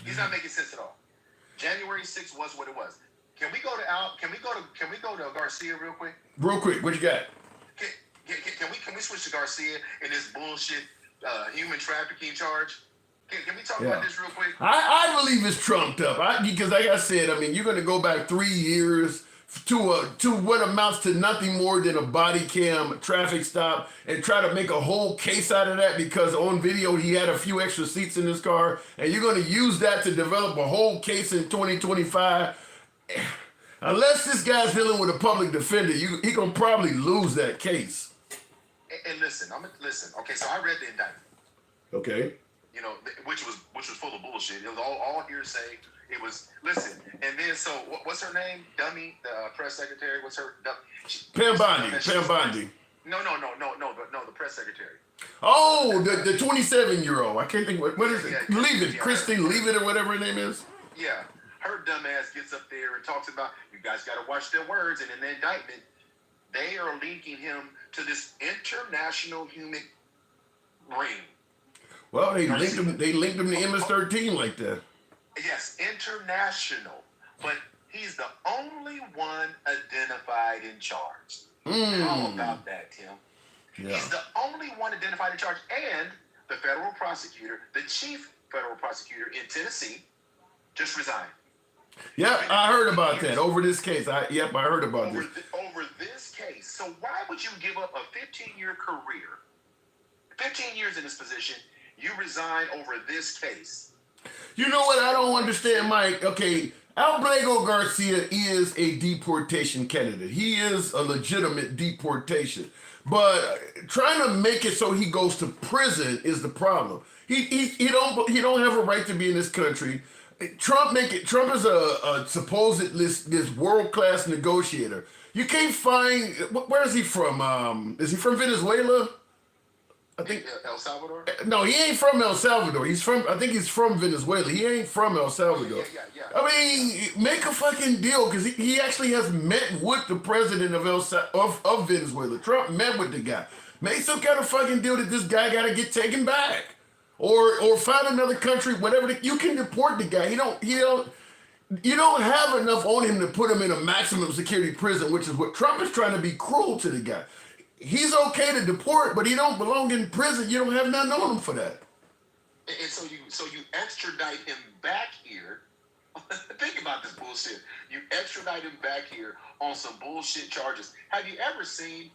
G: He's not making sense at all. January 6th was what it was. Can we go to Garcia real quick?
A: Real quick, what you got?
G: Can we switch to Garcia and this bullshit human trafficking charge? Can we talk about this real quick?
A: I believe it's trumped up. Because like I said, I mean, you're going to go back 3 years to what amounts to nothing more than a body cam traffic stop and try to make a whole case out of that because on video he had a few extra seats in his car, and you're going to use that to develop a whole case in 2025. Unless this guy's dealing with a public defender, he going to probably lose that case.
G: And listen. Okay, so I read the indictment.
A: Okay.
G: You know, which was full of bullshit. It was all hearsay. It was and then so what's her name? Dummy, the press secretary. What's her?
A: Pam Bondi.
G: No, the press secretary.
A: Oh, the 27-year-old. I can't think what is it?
G: Yeah,
A: Leave it, Christine. Leave it or whatever her name is.
G: Yeah, her dumb ass gets up there and talks about you guys got to watch their words, and in the indictment, they are linking him to this international human ring.
A: Well, they linked him to MS-13 like that.
G: Yes, international. But he's the only one identified in charge. How about that, Tim? Yeah. He's the only one identified in charge. And the federal prosecutor, the chief federal prosecutor in Tennessee, just resigned.
A: Yeah, I heard about that over this case. I heard about this.
G: Over this case. So why would you give up a 15-year career, 15 years in this position, you resign over this case?
A: You know what? I don't understand, Mike. Okay, Abrego Garcia is a deportation candidate. He is a legitimate deportation. But trying to make it so he goes to prison is the problem. He don't have a right to be in this country. Trump is a supposed this world-class negotiator. You can't find, where is he from? Is he from Venezuela? I think
G: El Salvador.
A: No, he ain't from El Salvador. I think he's from Venezuela. He ain't from El Salvador.
G: Yeah.
A: I mean, make a fucking deal, because he actually has met with the president of Venezuela. Trump met with the guy. Make some kind of fucking deal that this guy got to get taken back, or find another country, whatever. You can deport the guy. You don't have enough on him to put him in a maximum security prison, which is what Trump is trying to be cruel to the guy. He's okay to deport, but he don't belong in prison. You don't have nothing on him for that.
G: And so you extradite him back here. Think about this bullshit. You extradite him back here on some bullshit charges. Have you ever seen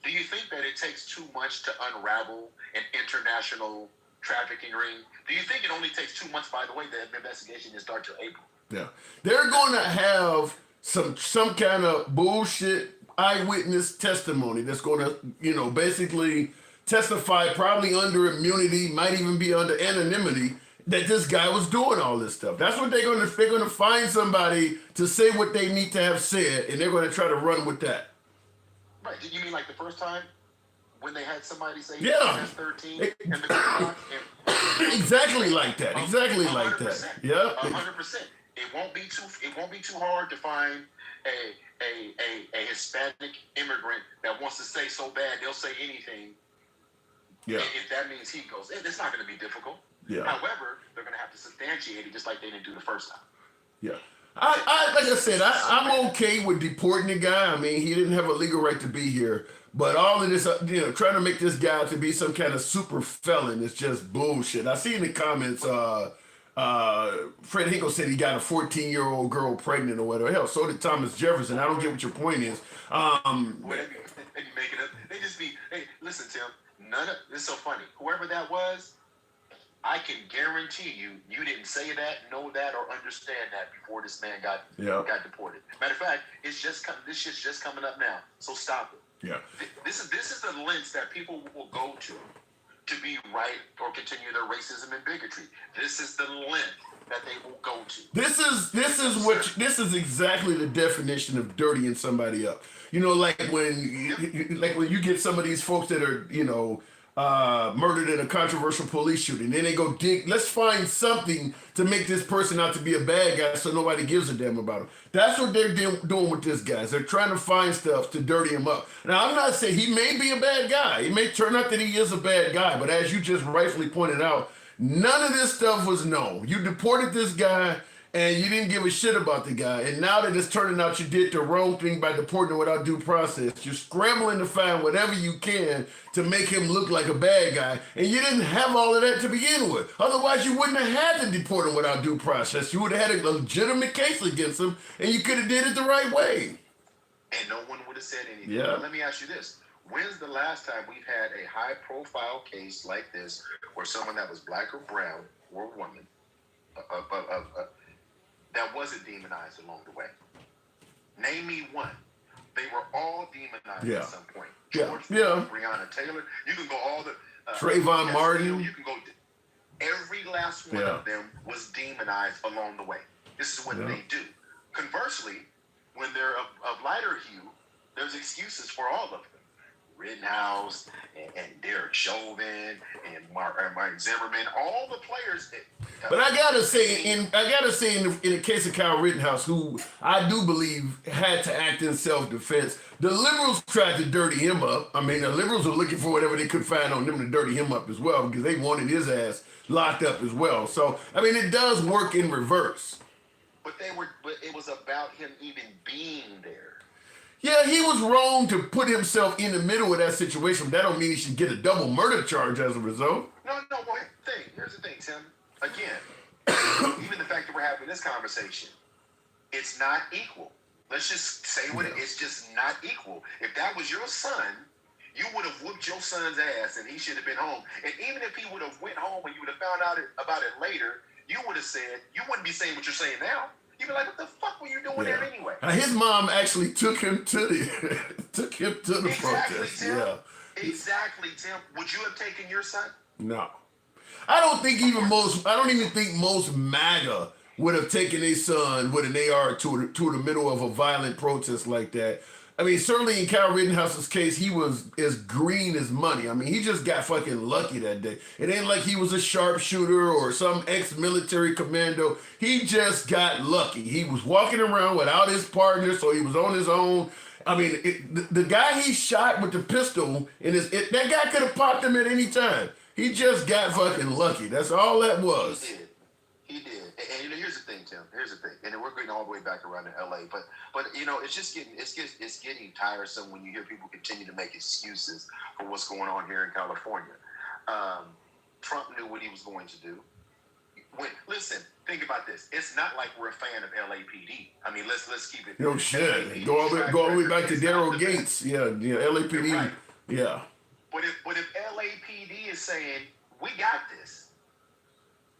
G: do you think that it takes too much to unravel an international trafficking ring? Do you think it only takes 2 months, by the way, the investigation didn't start till April?
A: Yeah. They're going to have some kind of bullshit eyewitness testimony that's going to, basically testify probably under immunity, might even be under anonymity, that this guy was doing all this stuff. That's what they're gonna find somebody to say what they need to have said, and they're gonna try to run with that.
G: Right. Did you mean like the first time when they had somebody say
A: Yeah.
G: MS-13 and the clock?
A: Exactly like that. Exactly like that.
G: 100%.
A: Yeah.
G: 100%. It won't be too hard to find a Hispanic immigrant that wants to say so bad they'll say anything.
A: Yeah.
G: If that means he goes, it's not going to be difficult.
A: Yeah.
G: However, they're going to have to substantiate it just like they didn't do the first time.
A: Yeah. Like I said, I'm okay with deporting the guy. I mean, he didn't have a legal right to be here. But all of this, trying to make this guy to be some kind of super felon is just bullshit. I see in the comments, Fred Hinkle said he got a 14-year-old girl pregnant or whatever. Hell, so did Thomas Jefferson. I don't get what your point is.
G: Well, they be making up. They just be, hey, listen, Tim, this is so funny. Whoever that was, I can guarantee you didn't say that, know that, or understand that before this man got deported. Matter of fact, this shit's just coming up now. So stop it.
A: Yeah.
G: This is the lens that people will go to be right or continue their racism and bigotry. This is the lens that they will go to.
A: This is exactly the definition of dirtying somebody up. Like when you get some of these folks that are, murdered in a controversial police shooting. Then they go dig, let's find something to make this person out to be a bad guy so nobody gives a damn about him. That's what they're doing with this guy. They're trying to find stuff to dirty him up. Now, I'm not saying he may be a bad guy. It may turn out that he is a bad guy, but as you just rightfully pointed out, none of this stuff was known. You deported this guy and you didn't give a shit about the guy. And now that it's turning out you did the wrong thing by deporting him without due process, you're scrambling to find whatever you can to make him look like a bad guy. And you didn't have all of that to begin with. Otherwise, you wouldn't have had to deport him without due process. You would have had a legitimate case against him, and you could have did it the right way.
G: And no one would have said anything.
A: Yeah.
G: But let me ask you this. When's the last time we've had a high-profile case like this where someone that was black or brown or woman that wasn't demonized along the way? Name me one. They were all demonized at some point. George Floyd, Breonna Taylor. You can go all the...
A: Trayvon Martin.
G: You can go... Every last one of them was demonized along the way. This is what they do. Conversely, when they're of lighter hue, there's excuses for all of them. Rittenhouse and Derek Chauvin and Martin Zimmerman, all the players.
A: But I gotta say, in the case of Kyle Rittenhouse, who I do believe had to act in self-defense, the liberals tried to dirty him up. I mean, the liberals were looking for whatever they could find on him to dirty him up as well, because they wanted his ass locked up as well. So, I mean, it does work in reverse.
G: But it was about him even being there.
A: Yeah, he was wrong to put himself in the middle of that situation, but that don't mean he should get a double murder charge as a result.
G: No, well, here's the thing, Tim. Again, even the fact that we're having this conversation, it's not equal. Let's just say it's just not equal. If that was your son, you would have whooped your son's ass and he should have been home. And even if he would have went home and you would have found out about it later, you would have said, you wouldn't be saying what you're saying now. You'd be like, what the fuck were you doing there anyway?
A: His mom actually took him to the protest.
G: Tim.
A: Yeah.
G: Exactly, Tim. Would you have taken your son?
A: No. I don't even think most MAGA would have taken a son with an AR to the middle of a violent protest like that. I mean, certainly in Kyle Rittenhouse's case, he was as green as money. I mean, he just got fucking lucky that day. It ain't like he was a sharpshooter or some ex-military commando. He just got lucky. He was walking around without his partner, so he was on his own. I mean, the guy he shot with the pistol, that guy could have popped him at any time. He just got fucking lucky. That's all that was.
G: He did. And here's the thing, Tim. Here's the thing. And we're getting all the way back around to LA, but it's getting tiresome when you hear people continue to make excuses for what's going on here in California. Trump knew what he was going to do. Listen, think about this. It's not like we're a fan of LAPD. I mean, let's keep it.
A: No shit. Go all the way back to Daryl Gates. Yeah, LAPD. Right. Yeah.
G: But if LAPD is saying we got this.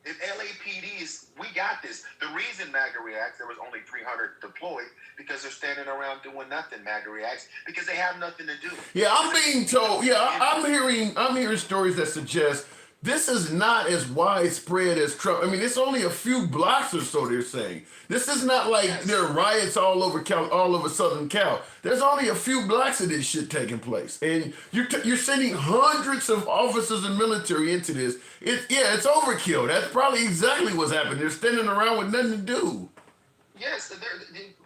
G: If LAPD is, we got this. The reason MAGA reacts, there was only 300 deployed because they're standing around doing nothing. MAGA reacts because they have nothing to do.
A: Yeah, I'm being told. Yeah, I'm hearing stories that suggest this is not as widespread as Trump. I mean, it's only a few blocks or so, they're saying. This is not like there are riots all over Southern Cal. There's only a few blocks of this shit taking place. And you're sending hundreds of officers and military into this. It's overkill. That's probably exactly what's happening. They're standing around with nothing to do.
G: Yes, they're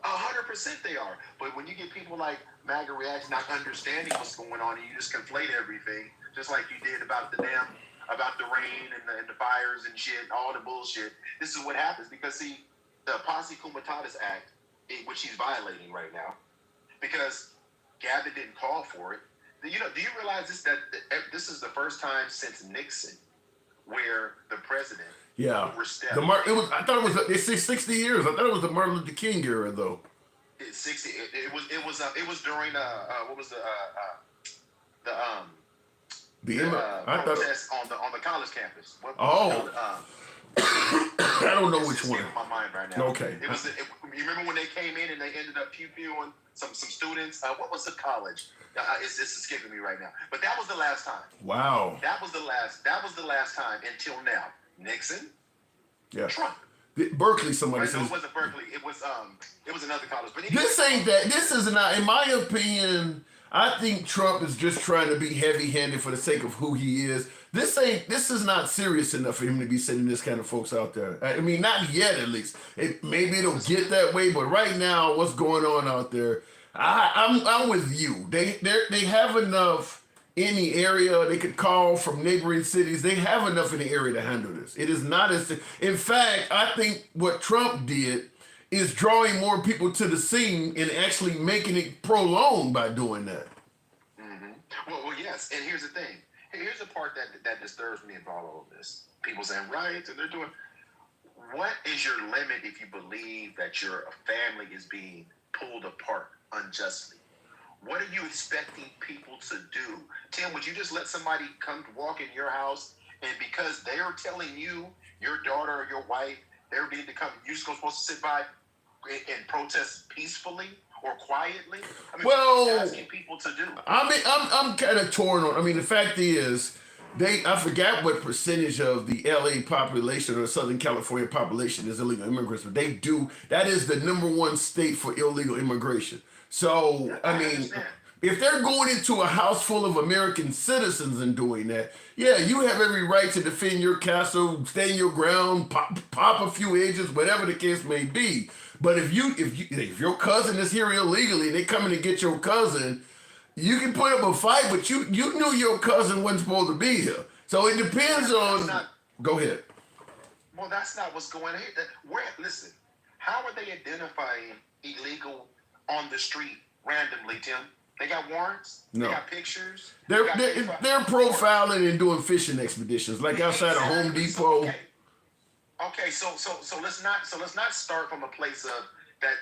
G: 100% they are. But when you get people like MAGA Reacts not understanding what's going on, and you just conflate everything, just like you did about the rain and the fires and shit, all the bullshit. This is what happens because see, the Posse Comitatus Act, which he's violating right now, because Gavin didn't call for it. Do you realize that this is the first time since Nixon where the president overstepped?
A: I thought it was. They say 60 years. I thought it was the Martin Luther King era, though.
G: It's 60. It was during what was the protest on the college campus.
A: I don't know which one.
G: My mind right now.
A: Okay.
G: You remember when they came in and they ended up pew-pewing some students? What was the college? It's escaping me right now. But that was the last time.
A: Wow.
G: That was the last time until now. Nixon.
A: Yeah.
G: Trump.
A: Berkeley, somebody
G: Right,
A: says.
G: no, it wasn't Berkeley. It was another college. But
A: This ain't that. This is not, in my opinion. I think Trump is just trying to be heavy-handed for the sake of who he is. This is not serious enough for him to be sending this kind of folks out there. I mean, not yet, at least. Maybe it'll get that way, but right now, what's going on out there? I'm with you. They have enough in the area. They could call from neighboring cities. They have enough in the area to handle this. It is not as. In fact, I think what Trump did is drawing more people to the scene and actually making it prolonged by doing that.
G: Mm-hmm. Well, yes. And here's the thing. Here's the part that disturbs me about all of this. People saying riots and they're doing. What is your limit if you believe that your family is being pulled apart unjustly? What are you expecting people to do? Tim, would you just let somebody come walk in your house and because they're telling you, your daughter or your wife, they need to come, you're supposed to sit by and protest peacefully or quietly? I mean, what are you asking people to do?
A: I'm kind of torn on. I mean, the fact is, I forgot what percentage of the LA population or Southern California population is illegal immigrants, but they do. That is the #1 state for illegal immigration. So, I mean, if they're going into a house full of American citizens and doing that, yeah, you have every right to defend your castle, stand your ground, pop a few edges, whatever the case may be. But if your cousin is here illegally, they coming to get your cousin, you can put up a fight, but you knew your cousin wasn't supposed to be here. So it depends on. Go ahead.
G: Well, that's not what's going on here. Listen, how are they identifying illegal on the street randomly, Tim? They got warrants. No. They got pictures.
A: They're profiling and doing fishing expeditions, like outside of Home Depot.
G: Okay, so let's not start from a place of that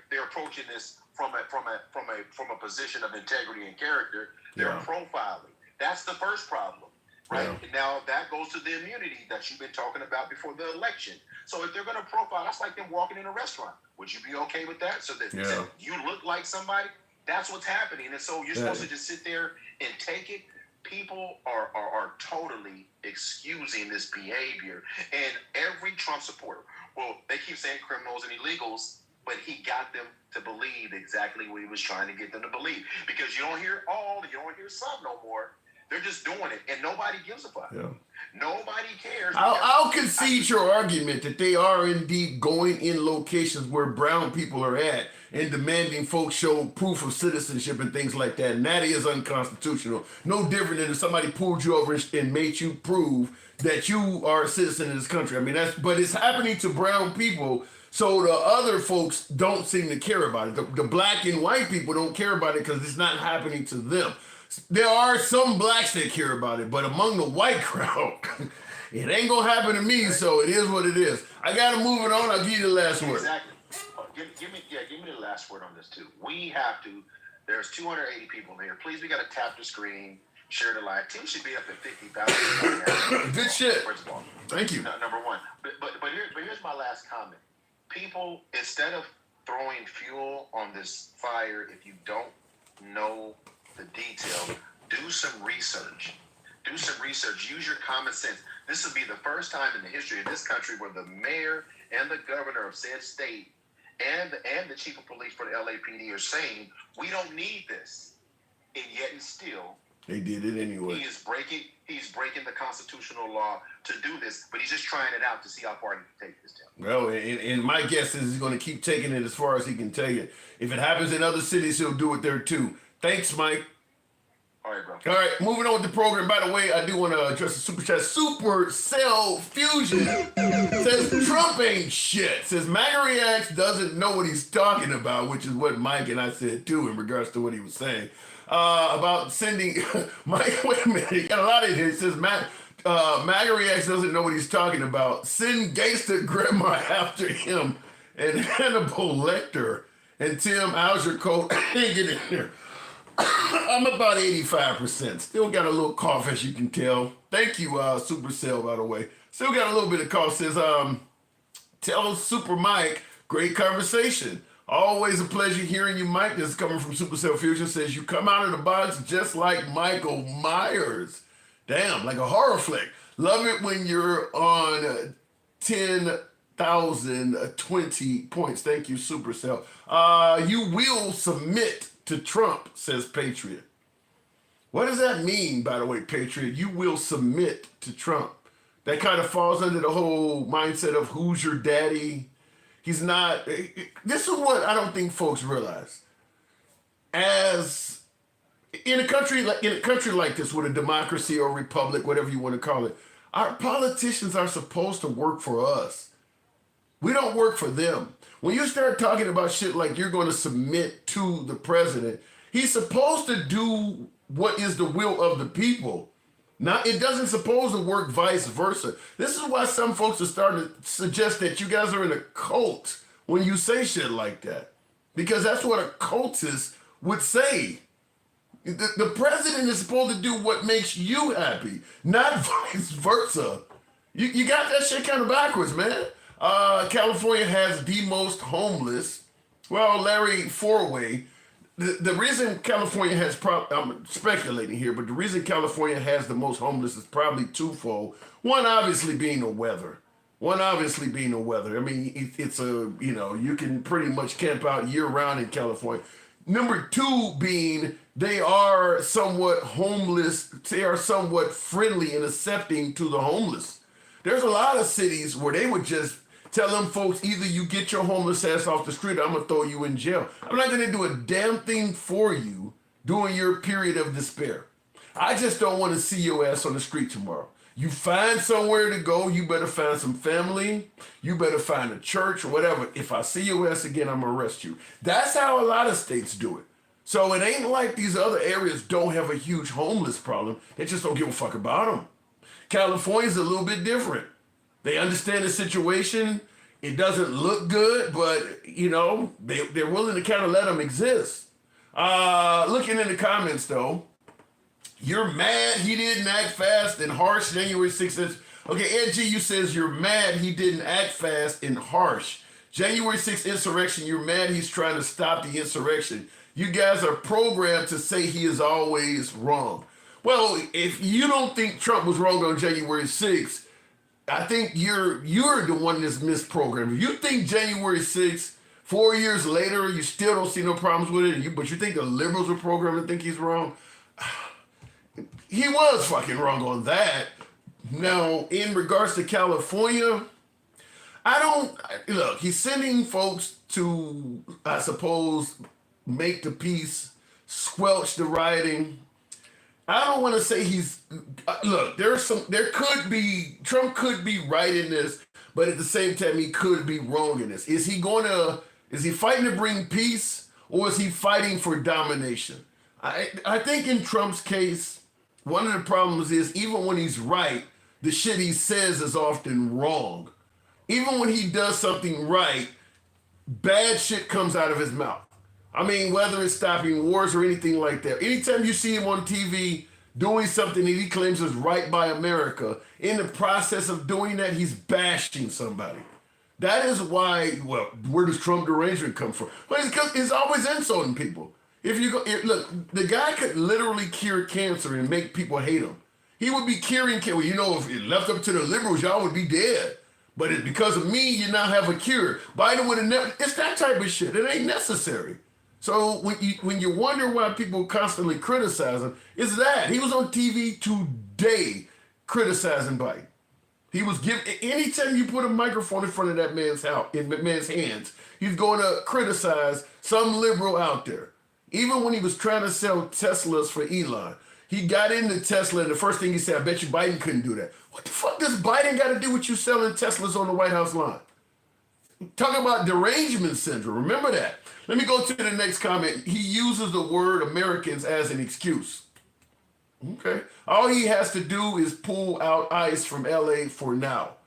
G: they're approaching this from a position of integrity and character. They're profiling. That's the first problem, right? Yeah. Now that goes to the immunity that you've been talking about before the election. So if they're going to profile, that's like them walking in a restaurant. Would you be okay with that? So that you look like somebody. That's what's happening, and so you're supposed to just sit there and take it. People are totally excusing this behavior, and every Trump supporter. Well, they keep saying criminals and illegals, but he got them to believe exactly what he was trying to get them to believe. Because you don't hear some no more. They're just doing it, and nobody gives a fuck. Yeah. Nobody cares.
A: I'll concede your argument that they are indeed going in locations where brown people are at and demanding folks show proof of citizenship and things like that, and that is unconstitutional. No different than if somebody pulled you over and made you prove that you are a citizen of this country. I mean, but it's happening to brown people, so the other folks don't seem to care about it. The black and white people don't care about it because it's not happening to them. There are some blacks that care about it, but among the white crowd, it ain't gonna happen to me. So it is what it is. I gotta move it on. I'll give you the last word.
G: Exactly. Give me the last word on this too. We have to. There's 280 people here. Please, we gotta tap the screen, share the live. Tim should be up at 50,000.
A: Good shit.
G: First of all,
A: thank you.
G: Number one. But here's my last comment. People, instead of throwing fuel on this fire, if you don't know the detail, do some research. Do some research. Use your common sense. This will be the first time in the history of this country where the mayor and the governor of said state and the chief of police for the LAPD are saying we don't need this, and yet and still
A: they did it anyway.
G: He's breaking the constitutional law to do this, but he's just trying it out to see how far he can take this down.
A: Well, and my guess is he's going to keep taking it as far as he can take it. If it happens in other cities, he'll do it there too. Thanks, Mike.
G: All right, bro.
A: All right, moving on with the program. By the way, I do want to address the super chat. Supercell Fusion says Trump ain't shit. Says MAGA Reacts doesn't know what he's talking about, which is what Mike and I said too in regards to what he was saying about sending. Mike, wait a minute, he got a lot in here. He says MAGA Reacts doesn't know what he's talking about. Send gangster grandma after him and Hannibal Lecter and Tim Algercoat. Get in here. I'm about 85%. Still got a little cough, as you can tell. Thank you, Supercell, by the way. Still got a little bit of cough. Says, tell Super Mike, great conversation. Always a pleasure hearing you, Mike. This is coming from Supercell Fusion. Says, you come out of the box just like Michael Myers. Damn, like a horror flick. Love it when you're on 10,020 points. Thank you, Supercell. You will submit to Trump, says Patriot. What does that mean, by the way, Patriot? You will submit to Trump. That kind of falls under the whole mindset of who's your daddy. He's not. This is what I don't think folks realize. As in a country like this, with a democracy or republic, whatever you want to call it, our politicians are supposed to work for us. We don't work for them. When you start talking about shit like you're going to submit to the president, he's supposed to do what is the will of the people. Now, it doesn't supposed to work vice versa. This is why some folks are starting to suggest that you guys are in a cult when you say shit like that. Because that's what a cultist would say. The president is supposed to do what makes you happy, not vice versa. You got that shit kind of backwards, man. California has the most homeless. Well, Larry Forway, the reason California has, I'm speculating here, but the reason California has the most homeless is probably twofold. One obviously being the weather. I mean, it's you can pretty much camp out year round in California. Number two being they are somewhat homeless. They are somewhat friendly and accepting to the homeless. There's a lot of cities where they would just tell them folks, either you get your homeless ass off the street or I'm going to throw you in jail. I'm not going to do a damn thing for you during your period of despair. I just don't want to see your ass on the street tomorrow. You find somewhere to go, you better find some family, you better find a church or whatever. If I see your ass again, I'm going to arrest you. That's how a lot of states do it. So it ain't like these other areas don't have a huge homeless problem. They just don't give a fuck about them. California's a little bit different. They understand the situation. It doesn't look good, but, they're willing to kind of let them exist. Looking in the comments, though, you're mad he didn't act fast and harsh January 6th. Okay, Ed G, you says you're mad he didn't act fast and harsh. January 6th insurrection, you're mad he's trying to stop the insurrection. You guys are programmed to say he is always wrong. Well, if you don't think Trump was wrong on January 6th, I think you're the one that's misprogrammed. If you think January 6th, 4 years later, you still don't see no problems with it, but you think the liberals were programmed to think he's wrong, he was fucking wrong on that. Now, in regards to California, look, he's sending folks to, I suppose, make the peace, squelch the rioting. I don't want to say look, Trump could be right in this, but at the same time, he could be wrong in this. Is he fighting to bring peace, or is he fighting for domination? I think in Trump's case, one of the problems is even when he's right, the shit he says is often wrong. Even when he does something right, bad shit comes out of his mouth. I mean, whether it's stopping wars or anything like that. Anytime you see him on TV doing something that he claims is right by America, in the process of doing that, he's bashing somebody. That is why, where does Trump derangement come from? Well, it's because he's always insulting people. Look, the guy could literally cure cancer and make people hate him. He would be curing cancer. You know, if it left up to the liberals, y'all would be dead. But it's because of me, you now have a cure. Biden would have never. It's that type of shit. It ain't necessary. So when you wonder why people constantly criticize him, it's that he was on TV today criticizing Biden. He was giving, anytime you put a microphone in front of that man's house, in that man's hands, he's going to criticize some liberal out there. Even when he was trying to sell Teslas for Elon, he got into Tesla, and the first thing he said, I bet you Biden couldn't do that. What the fuck does Biden got to do with you selling Teslas on the White House lawn? Talking about derangement syndrome. Remember that. Let me go to the next comment. He uses the word Americans as an excuse. Okay. All he has to do is pull out ICE from LA for now.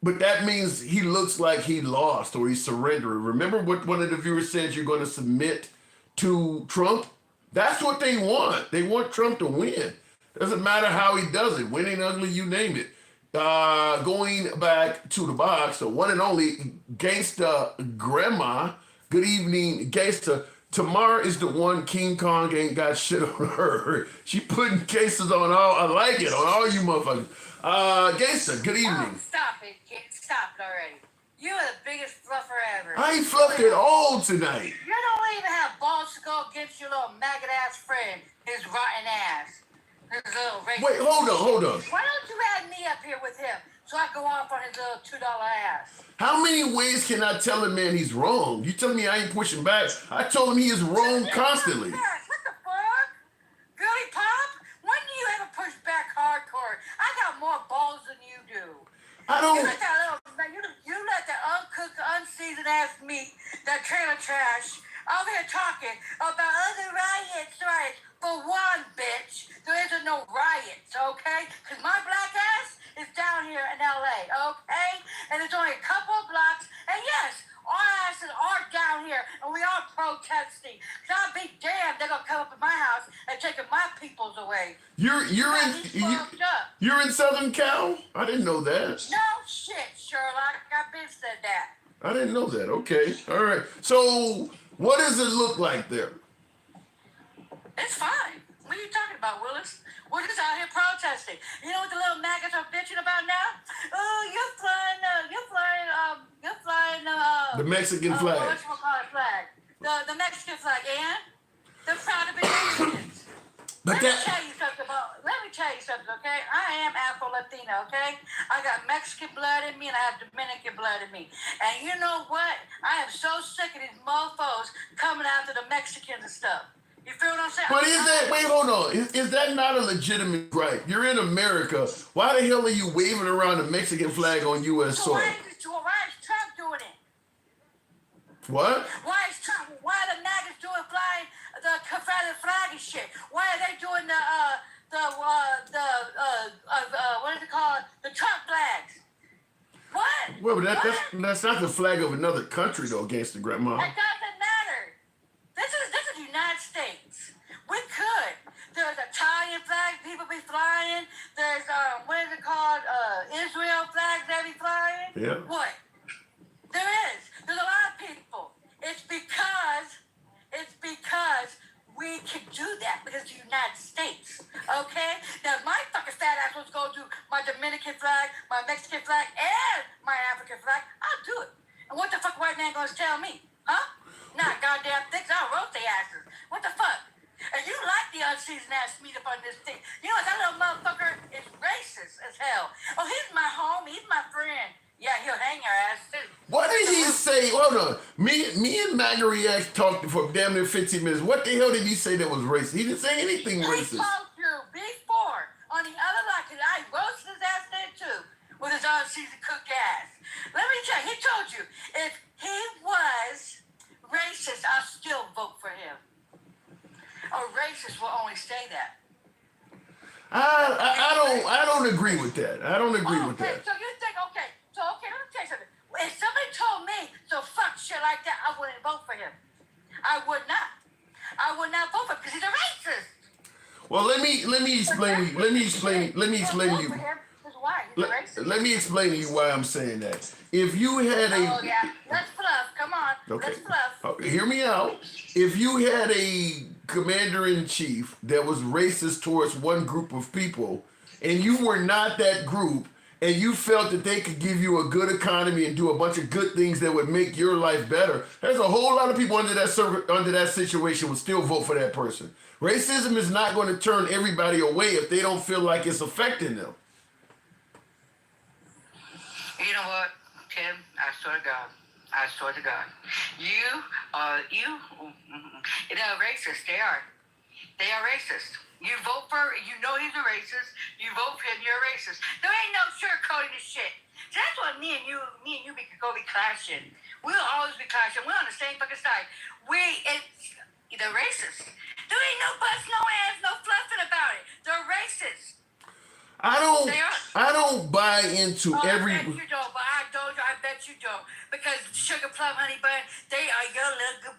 A: But that means he looks like he lost or he's surrendering. Remember what one of the viewers said, you're going to submit to Trump? That's what they want. They want Trump to win. Doesn't matter how he does it. Winning, ugly, you name it. Going back to the box, the one and only Gangsta Grandma. Good evening, Gangsta. Tamar is the one King Kong ain't got shit on her. She putting cases on all, I like it, on all you motherfuckers. Gangsta, good evening.
H: Oh, stop it, kid. Stop it already. You are the biggest fluffer ever.
A: I ain't fluffed at all tonight.
H: You don't even have balls to go against your little maggot-ass friend, his rotten ass. His little racist.
A: Wait, hold on.
H: Why don't you add me up here with him so I can go off on his little $2 ass?
A: How many ways can I tell a man he's wrong? You telling me I ain't pushing back? I told him he is wrong constantly.
H: What the fuck? Billy Pop? When do you ever push back hardcore? I got more balls than you do.
A: I don't.
H: You let that uncooked, unseasoned ass meat, that trailer trash, over here talking about other riots. For one, bitch, there isn't no riots, okay? Because my black ass is down here in LA, okay? And it's only a couple of blocks. And yes, our asses are down here, and we are protesting. So I'll be damned they're going to come up in my house and taking my peoples away.
A: You're in Southern Cal? I didn't know that.
H: No shit, Sherlock. I've been said that.
A: I didn't know that. Okay. All right. So what does it look like there?
H: It's fine. What are you talking about, Willis? We're just out here protesting. You know what the little maggots are bitching about now? Oh, you're flying
A: The Mexican flag.
H: Whatchamacallit flag? The Mexican flag, and they're proud to be Mexicans.
A: But
H: Let me tell you something, okay? I am Afro-Latina, okay? I got Mexican blood in me and I have Dominican blood in me. And you know what? I am so sick of these mofos coming after the Mexicans and stuff. You feel what I'm saying?
A: But wait, hold on. Is that not a legitimate gripe? You're in America. Why the hell are you waving around the Mexican flag on U.S. soil?
H: Why is Trump doing it?
A: What?
H: Why are the maggots flying the Confederate flag and shit? Why are they doing what is it called? The Trump flags. What?
A: Well, that's not the flag of another country though, Gangsta Grandma.
H: It doesn't matter. This is the United States. We could. There's Italian flags people be flying. There's what is it called? Israel flags they be flying.
A: Yeah.
H: What? There is. There's a lot of people. It's because we can do that because the United States. Okay? Now, if my fucking fat ass was going to do my Dominican flag, my Mexican flag, and my African flag, I'll do it. And what the fuck white man going to tell me? Huh? Nah, goddamn things. I'll roast their asses. What the fuck? And you like the unseasoned ass meat up on this thing. You know what? That little motherfucker is racist as hell. Oh, he's my homie. He's my friend. Yeah, he'll hang your ass too.
A: What did he say? Hold on. Me and Magariac talked for damn near 15 minutes. What the hell did he say that was racist? He didn't say anything racist.
H: He told you before on the other line, because I roasted his ass there too with his unseasoned cooked ass. Let me tell you, he told you if he was racist, I'll still vote for him. A racist will only say that.
A: I don't agree with that. I don't agree with that.
H: So you think, okay, let me tell you something. If somebody told me to fuck shit like that, I wouldn't vote for him. I would not. I would not vote for him because he's a racist.
A: Well, let me explain to you. Let me explain to you. Let me explain to you why I'm saying that. If you had a...
H: Oh, yeah. Let's fluff. Come on.
A: Okay.
H: Let's fluff.
A: Hear me out. If you had a commander-in-chief that was racist towards one group of people, and you were not that group, and you felt that they could give you a good economy and do a bunch of good things that would make your life better, there's a whole lot of people under that situation would still vote for that person. Racism is not going to turn everybody away if they don't feel like it's affecting them.
H: You know what, Tim? I swear to God. You know, racist. They are. They are racist. You vote for, you know he's a racist. You vote for him, you're a racist. There ain't no sugarcoating this shit. So that's what me and you be clashing. We'll always be clashing. We're on the same fucking side. They're racist. There ain't no buts, no ass, no fluffing about it. They're racist.
A: I don't buy into every.
H: I bet you don't, but I bet you don't. Because Sugar Plum Honey Bun, they are your little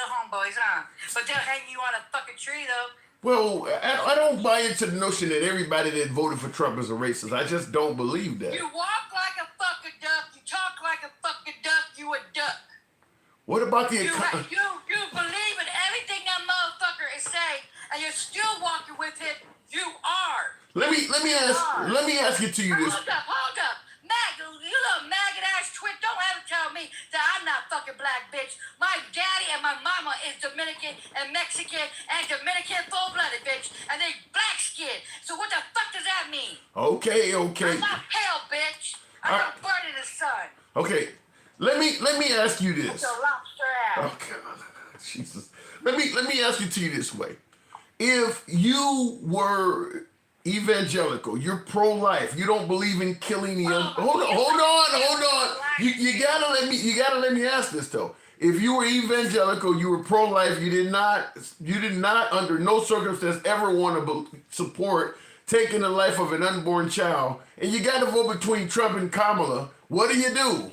H: homeboys, huh? But they'll hang you on a fucking tree, though.
A: Well, I don't buy into the notion that everybody that voted for Trump is a racist. I just don't believe that.
H: You walk like a fucking duck. You talk like a fucking duck. You a duck.
A: What about the
H: You believe in everything that motherfucker is saying, and you're still walking with him. You are.
A: Let me ask it to you this.
H: Hold up. You little maggot ass twit, don't ever tell me that I'm not fucking black, bitch. My daddy and my mama is Dominican and Mexican and Dominican full-blooded, bitch. And they black skin. So what the fuck does that mean?
A: Okay.
H: I'm not pale, bitch. I'm not born in the sun.
A: Okay. Let me ask you this.
H: It's a lobster ass.
A: Okay. Jesus. Let me ask it to you this way. If you were evangelical, you're pro-life, you don't believe in killing the hold on. You gotta let me ask this though. If you were evangelical, you were pro-life, you did not under no circumstance ever want to support taking the life of an unborn child, and you got to vote between Trump and Kamala, what do you do?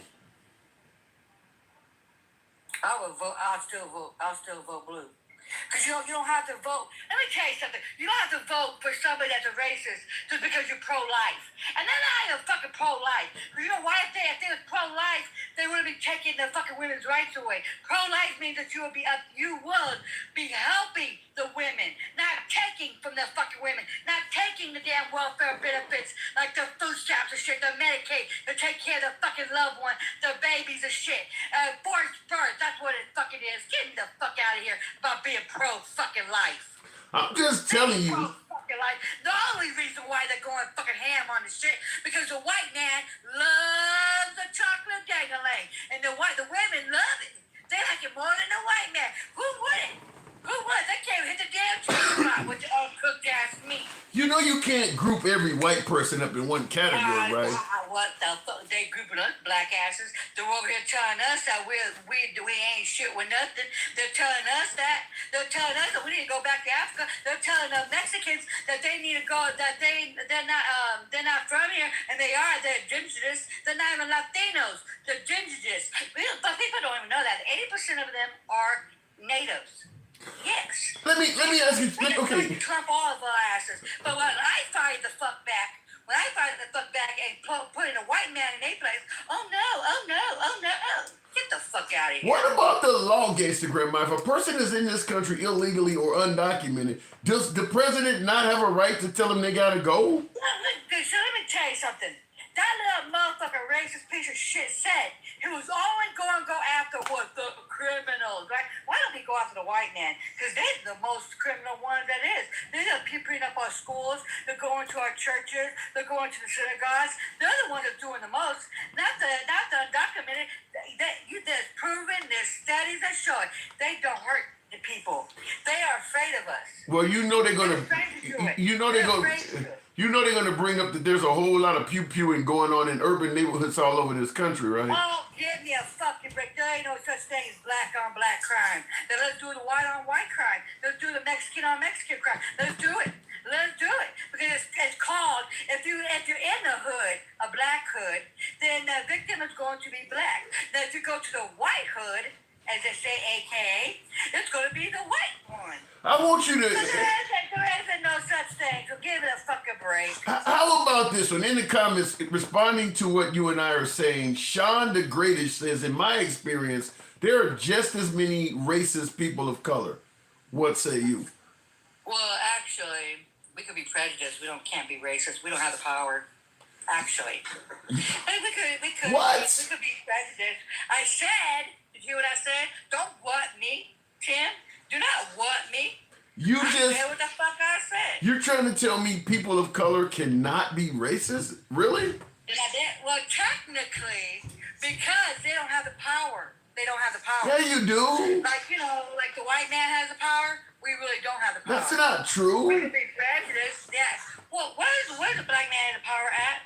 H: I would vote. I'll still vote blue. Because you don't have to vote. Let me tell you something. You don't have to vote for somebody that's a racist just because you're pro-life. And they're not even fucking pro-life. You know why? If they were pro-life, they wouldn't be taking the fucking women's rights away. Pro-life means that you would be helping the women, not taking from the fucking women, not taking the damn welfare benefits like the food stamps and shit, the Medicaid, to take care of the fucking loved one, the babies and shit. Forced birth, that's what it fucking is. Get the fuck out of here about being pro-fucking life.
A: I'm just telling you.
H: Life. The only reason why they're going fucking ham on the shit because the white man loves the chocolate dangling, and the women love it. They like it more than the white man. Who wouldn't? They can't hit the damn chicken pot with the uncooked ass meat.
A: You know you can't group every white person up in one category, right?
H: What the fuck? They grouping us black asses. They're over here telling us that we ain't shit with nothing. They're telling us that. They're telling us that we need to go back to Africa. They're telling the Mexicans that they need to go. That they're not from here, and they are. They're indigenous. They're not even Latinos. They're indigenous. But people don't even know that 80% of them are natives. Yes.
A: Let me ask you. Okay.
H: Trump all of our asses. But when I fired the fuck back, and put in a white man in a place, oh no. Get the fuck out of here.
A: What about the law, Gangster Grandma? If a person is in this country illegally or undocumented, does the president not have a right to tell them they gotta go?
H: So let me tell you something. That little motherfucker racist piece of shit said he was only going to go after what the criminals, right? Why don't he go after the white man? Because they're the most criminal one that is. They're putting up our schools. They're going to our churches. They're going to the synagogues. They're the ones that are doing the most. Not the undocumented. There's proven. There's studies that show it. They don't hurt the people. They are afraid of us.
A: Well, you know they're gonna. You know they're gonna bring up that there's a whole lot of pew-pewing going on in urban neighborhoods all over this country, right?
H: Oh, give me a fucking break. There ain't no such thing as black on black crime. Then let's do the white on white crime. Let's do the Mexican on Mexican crime. Let's do it. Because it's called, if you're in the hood, a black hood, then the victim is going to be black. Then if you go to the white hood, as they say, AKA, it's going to be the white one.
A: I want you to.
H: There isn't no such thing, so give it a fucking break.
A: How about this one? In the comments, responding to what you and I are saying, Sean the Greatest says, in my experience, there are just as many racist people of color. What say you?
H: Well, actually, We could be prejudiced. Can't be racist. We don't have the power. Actually, and we could
A: What?
H: We could be prejudiced. I said. Did you hear what I said? Don't what me, Tim. Do not what me. I said what the fuck I said.
A: You're trying to tell me people of color cannot be racist? Really?
H: Well, technically, because they don't have the power. They don't have the power.
A: Yeah, you do.
H: Like, like the white man has the power, we really don't have the power.
A: That's not true.
H: We could be prejudiced, yes. Well, where's the black man have the power at?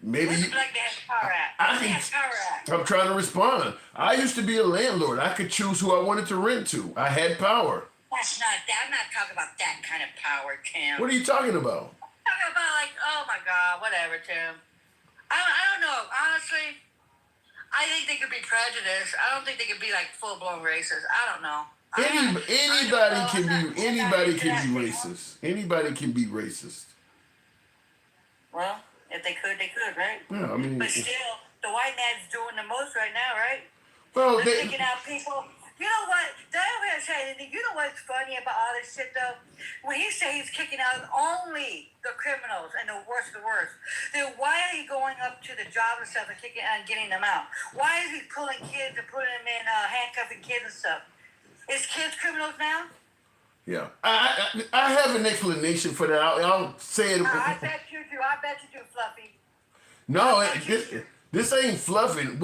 A: Maybe
H: Where's the black man have the power at? Where's he have the power at?
A: I'm trying to respond. I used to be a landlord. I could choose who I wanted to rent to. I had power.
H: That's not that. I'm not talking about that kind of power, Tim.
A: What are you talking about?
H: I'm talking about like, oh my God, whatever, Tim. I don't know. Honestly, I think they could be prejudiced. I don't think they could be like full-blown racist. I don't know.
A: Anybody can be racist. Anybody can be racist.
H: Well, if they could, right?
A: Yeah, I mean.
H: But still, the white man's doing the most right now, right?
A: Well,
H: They're picking out people. You know what? You know what's funny about all this shit though? When he says he's kicking out only the criminals and the worst of the worst, then why are he going up to the job and stuff and kicking and getting them out? Why is he pulling kids and putting them in handcuffing kids and stuff? Is kids criminals now?
A: Yeah, I have an explanation for that. I'll say it.
H: I bet you do. I bet you do, Fluffy.
A: No, this ain't fluffing.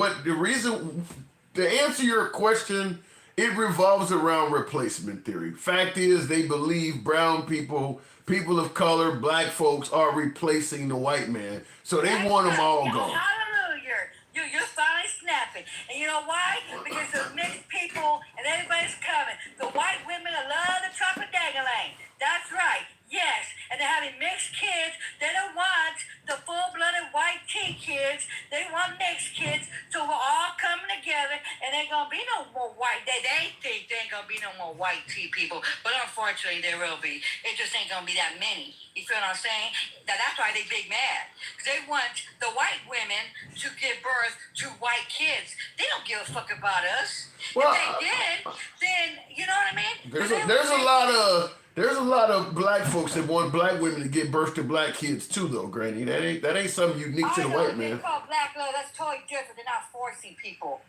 A: To answer your question, it revolves around replacement theory. Fact is, they believe brown people, people of color, black folks are replacing the white man. So they want them all gone.
H: Hallelujah. You're finally snapping. And you know why? Because the mixed people and everybody's coming. The white women love the chocolate dang-a-lang. That's right. Yes. And they're having mixed kids. They don't want the full-blooded white tea kids. They want mixed kids. So we're all coming together and ain't gonna be no more white. They think there ain't gonna be no more white tea people. But unfortunately there will be. It just ain't gonna be that many. You feel what I'm saying? That's why they big mad. Because they want the white women to give birth to white kids. They don't give a fuck about us.
A: Well,
H: if they did, then you know what I mean?
A: There's a lot of black folks that want black women to give birth to black kids too, though, Granny. That ain't something unique to the white man.
H: It's called black love. That's totally different. They're not forcing people.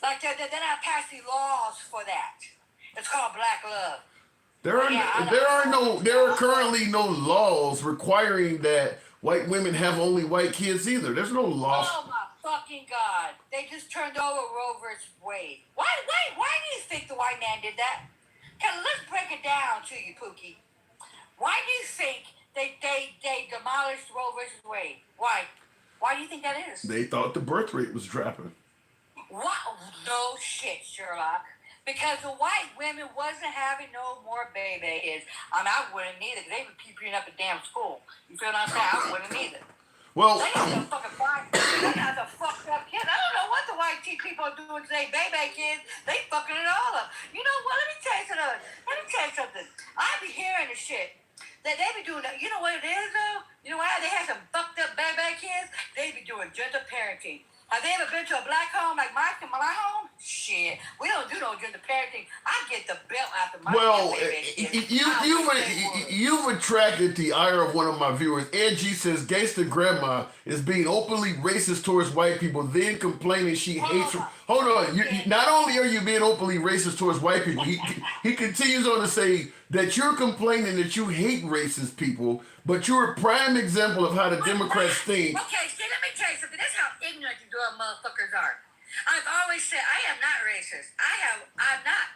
H: Like they're not passing laws for that. It's called black love.
A: There are currently no laws requiring that white women have only white kids either. There's no law.
H: Oh my fucking God! They just turned over Roe versus Wade. Why do you think the white man did that? Let's break it down to you, Pookie. Why do you think they demolished Roe versus Wade? Why? Why do you think that is?
A: They thought the birth rate was dropping.
H: What? No shit, Sherlock. Because the white women wasn't having no more baby kids. I mean, I wouldn't either. They would keep at the damn school. You feel what I'm saying? I wouldn't either.
A: Well,
H: they got the fucking white. They got the fucked up kids. I don't know what the white tea people are doing today. Baby kids, they fucking it all up. You know what? Let me tell you something. I be hearing the shit. They be doing that. You know what it is though? You know why they have some fucked up baby kids? They be doing gentle parenting. Have they ever been to a black home like my home? Shit, we don't do no gender parenting. I get the belt after my
A: you've attracted the ire of one of my viewers. Ed G says Gangsta Grandma is being openly racist towards white people, then complaining she hates. Hold on, not only are you being openly racist towards white people, he continues on to say that you're complaining that you hate racist people, but you're a prime example of how the Democrats think.
H: Okay, see, let me tell you something. That's how ignorant you motherfuckers are. I've always said I am not racist. I'm not.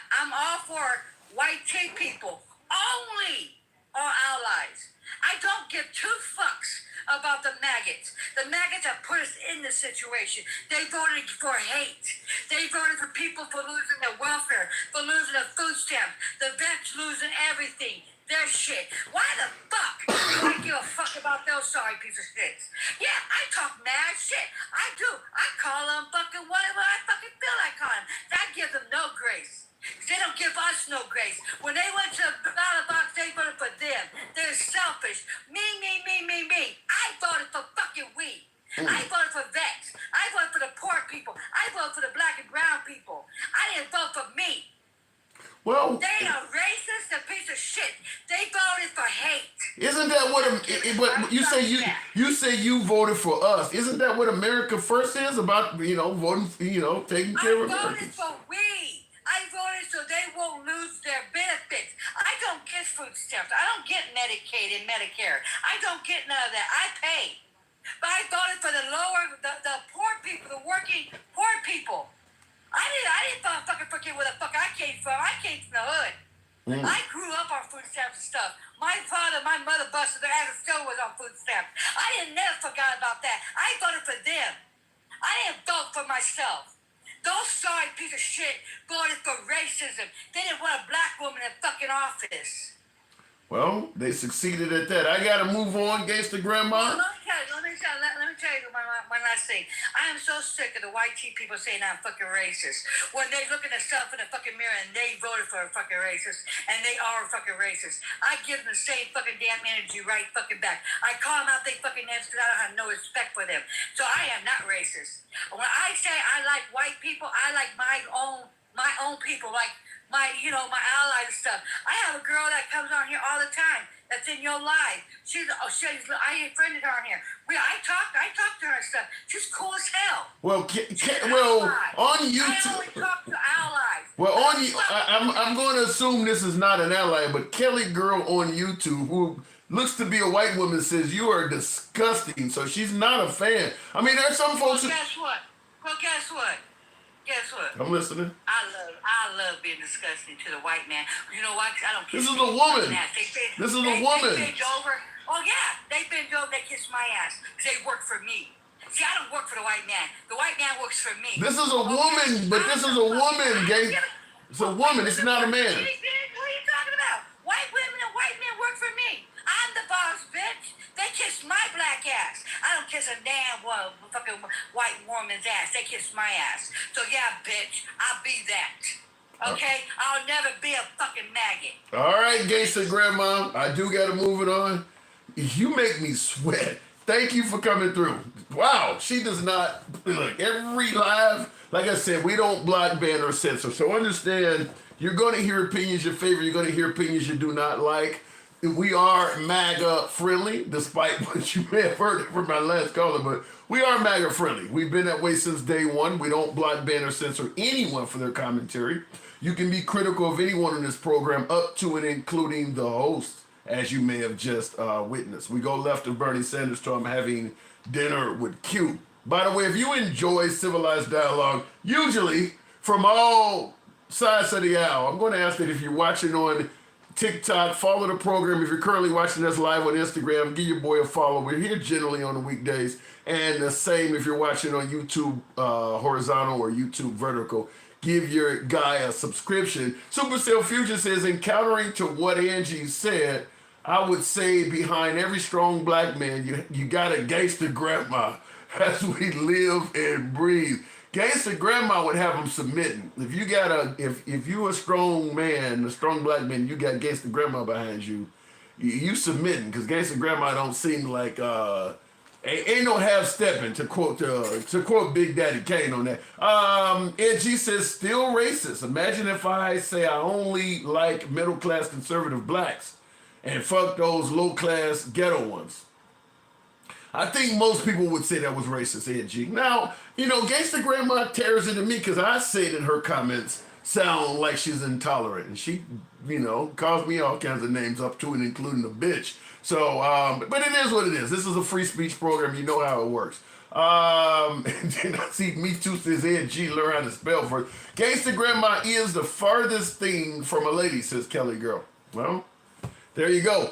H: I'm all for white tea people. Only our allies. I don't give two fucks about the maggots. The maggots have put us in this situation. They voted for hate. They voted for people for losing their welfare, for losing their food stamps, the vets losing everything. Their shit. Why the fuck do I give a fuck about those sorry pieces of shit? Yeah, I talk mad shit. I do. I call them fucking whatever I fucking feel like calling them. That gives them no grace. They don't give us no grace. When they went to the ballot box, they voted for them. They're selfish. Me. I voted for fucking we. I voted for vets. I voted for the poor people. I voted for the black and brown people. I didn't vote for me.
A: Well,
H: they are racist, a piece of shit. They voted for hate.
A: Isn't that what but you say you voted for us? Isn't that what America First is about? Voting, taking care of
H: I voted
A: Americans.
H: for we. I voted so they won't lose their benefits. I don't get food stamps. I don't get Medicaid and Medicare. I don't get none of that. I pay. But I voted for the poor people, the working poor people. I didn't fucking forget where the fuck I came from. I came from the hood. I grew up on food stamps and stuff. My father, my mother busted their ass and still was on food stamps. I never forgot about that. I voted for them. I didn't vote for myself. Those sorry piece of shit voted for racism. They didn't want a black woman in fucking office.
A: Well, they succeeded at that. I gotta move on, Gangsta Grandma.
H: Let me tell you one last thing. I am so sick of the white tea people saying I'm fucking racist. When they look at themselves in the fucking mirror and they voted for a fucking racist, and they are a fucking racist. I give them the same fucking damn energy right fucking back. I call them out they fucking names because I don't have no respect for them. So I am not racist. When I say I like white people, I like my own people, like my allies and stuff. I have a girl that comes on here all the time. That's in your life. I friended her on here. I talk to her and stuff. She's cool as hell.
A: Well, on YouTube.
H: I only talk to allies.
A: Well, I'm going to assume this is not an ally, but Kelly Girl on YouTube, who looks to be a white woman, says you are disgusting. So she's not a fan. I mean, there's some folks.
H: Guess what? Guess what?
A: I'm listening.
H: I love being disgusting to the white man. You know why? 'Cause I don't kiss
A: This is a woman. This is a woman.
H: They bend over. Oh yeah, they bend over. They kiss my ass because they work for me. See, I don't work for the white man. The white man works for me.
A: This is a woman, but this is a woman, gang. It's a woman. It's not a man.
H: What are you talking about? White women and white men work for me. I'm the boss, bitch. They kiss my black ass. I don't kiss a damn fucking white woman's ass. They kiss my ass. So yeah, bitch, I'll be that. Okay? I'll never be a fucking maggot.
A: All right, Gangsta Grandma. I do got to move it on. You make me sweat. Thank you for coming through. Wow, she does not look every live. Like I said, we don't block, ban, or censor. So understand, you're going to hear opinions you favor. You're going to hear opinions you do not like. We are MAGA friendly, despite what you may have heard from my last caller, but we are MAGA friendly. We've been that way since day one. We don't block, ban, or censor anyone for their commentary. You can be critical of anyone in this program, up to and including the host, as you may have just witnessed. We go left of Bernie Sanders to I'm having dinner with Q. By the way, if you enjoy civilized dialogue, usually from all sides of the aisle, I'm going to ask that if you're watching on TikTok, follow the program. If you're currently watching us live on Instagram, give your boy a follow. We're here generally on the weekdays. And the same if you're watching on YouTube horizontal or YouTube vertical. Give your guy a subscription. Supercell Future says, encountering to what Angie said, I would say behind every strong black man, you got a gangster grandma as we live and breathe. Gangsta Grandma would have them submitting. If you got if you a strong man, a strong black man, you got Gangsta Grandma behind you, you submitting, because Gangsta Grandma don't seem like ain't no half stepping, to quote Big Daddy Kane on that. Ed G says still racist. Imagine if I say I only like middle class conservative blacks and fuck those low class ghetto ones. I think most people would say that was racist, Ed G. Now, Gangsta Grandma tears into me because I say that her comments sound like she's intolerant. And she, calls me all kinds of names up to and including a bitch. So, but it is what it is. This is a free speech program. You know how it works. And then I see Me Too says Ed G, learn how to spell first. Gangsta Grandma is the farthest thing from a lady, says Kelly Girl. Well, there you go.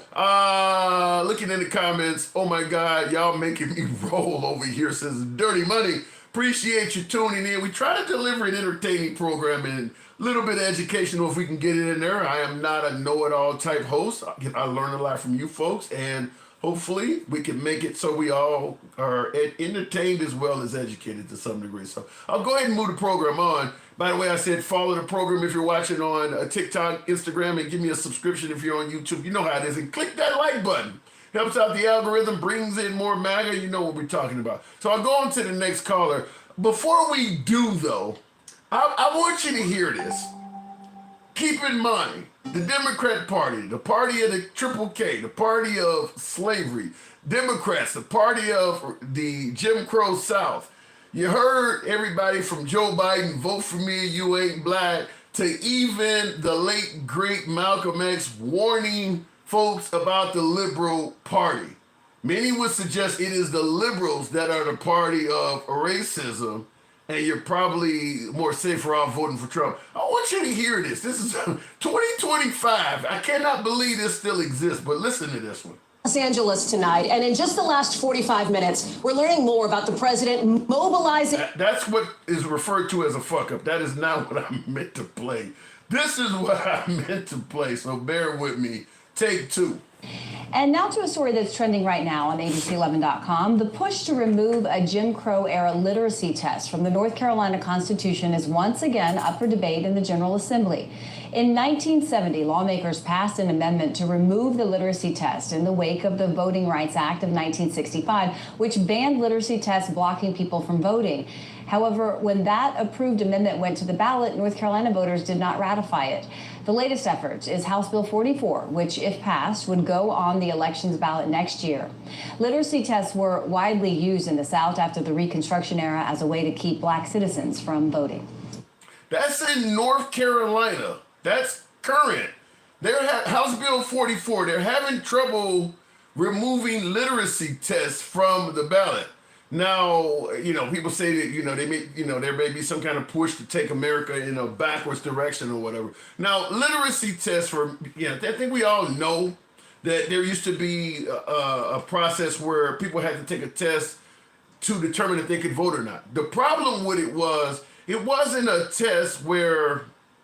A: Looking in the comments, oh my God, y'all making me roll over here, says Dirty Money. Appreciate you tuning in. We try to deliver an entertaining program and a little bit of educational if we can get it in there. I am not a know-it-all type host. I learn a lot from you folks, and hopefully we can make it so we all are entertained as well as educated to some degree. So I'll go ahead and move the program on. By the way, I said follow the program if you're watching on TikTok, Instagram, and give me a subscription if you're on YouTube. You know how it is. And click that like button. Helps out the algorithm, brings in more MAGA. You know what we're talking about. So I'll go on to the next caller. Before we do, though, I want you to hear this. keep in mind, the Democrat Party, the party of the Triple K, the party of slavery, Democrats, the party of the Jim Crow South. You heard everybody from Joe Biden, vote for me, you ain't black, to even the late, great Malcolm X warning folks about the liberal party. Many would suggest it is the liberals that are the party of racism, and you're probably more safer off voting for Trump. I want you to hear this. This is 2025. I cannot believe this still exists, but listen to this one.
I: Los Angeles tonight, and in just the last 45 minutes, we're learning more about the president mobilizing.
A: That's what is referred to as a fuck up. That is not what I meant to play. This is what I meant to play, so bear with me. Take two.
J: And now to a story that's trending right now on ABC11.com. The push to remove a Jim Crow era literacy test from the North Carolina Constitution is once again up for debate in the General Assembly. In 1970, lawmakers passed an amendment to remove the literacy test in the wake of the Voting Rights Act of 1965, which banned literacy tests blocking people from voting. However, when that approved amendment went to the ballot, North Carolina voters did not ratify it. The latest effort is House Bill 44, which, if passed, would go on the elections ballot next year. Literacy tests were widely used in the South after the Reconstruction era as a way to keep black citizens from voting.
A: That's in North Carolina. That's current. House Bill 44, they're having trouble removing literacy tests from the ballot. Now, people say that, there may be some kind of push to take America in a backwards direction or whatever. Now, literacy tests I think we all know that there used to be a process where people had to take a test to determine if they could vote or not. The problem with it wasn't a test where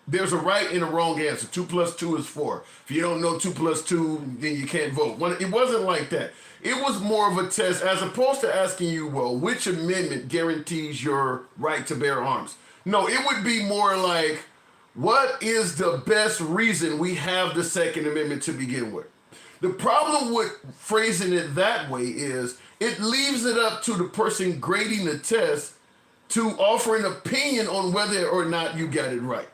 A: there's a right and a wrong answer. 2 + 2 is 4. If you don't know 2 + 2, then you can't vote. It wasn't like that. It was more of a test as opposed to asking you, well, which amendment guarantees your right to bear arms? No, it would be more like, what is the best reason we have the Second Amendment to begin with? The problem with phrasing it that way is it leaves it up to the person grading the test to offer an opinion on whether or not you got it right.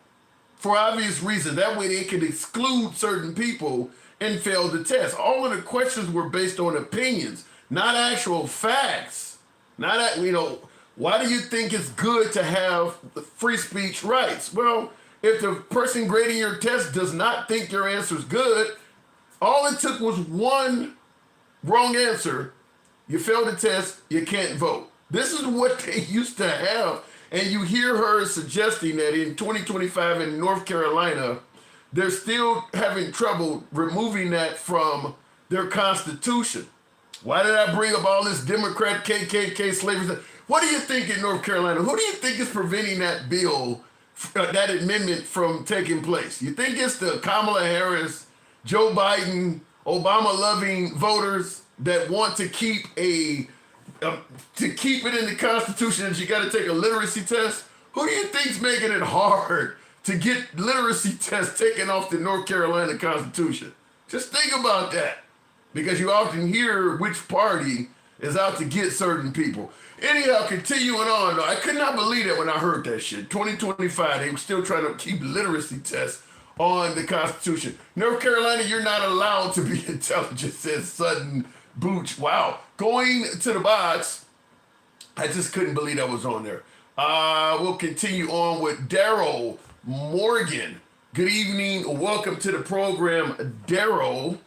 A: For obvious reasons. That way they can exclude certain people and fail the test. All of the questions were based on opinions, not actual facts. Why do you think it's good to have free speech rights? Well, if the person grading your test does not think your answer is good, all it took was one wrong answer. You failed the test, you can't vote. This is what they used to have. And you hear her suggesting that in 2025 in North Carolina, they're still having trouble removing that from their constitution. Why did I bring up all this Democrat, KKK, slavery? What do you think in North Carolina? Who do you think is preventing that bill, that amendment from taking place? You think it's the Kamala Harris, Joe Biden, Obama-loving voters that want to keep it in the Constitution that you got to take a literacy test? Who do you think's making it hard to get literacy tests taken off the North Carolina Constitution? Just think about that, because you often hear which party is out to get certain people. Anyhow, continuing on, I could not believe that when I heard that shit. 2025, they were still trying to keep literacy tests on the Constitution. North Carolina, you're not allowed to be intelligent, says Sutton Booch. Wow. Going to the box, I just couldn't believe that was on there. We'll continue on with Daryl Morgan. Good evening. Welcome to the program, Daryl.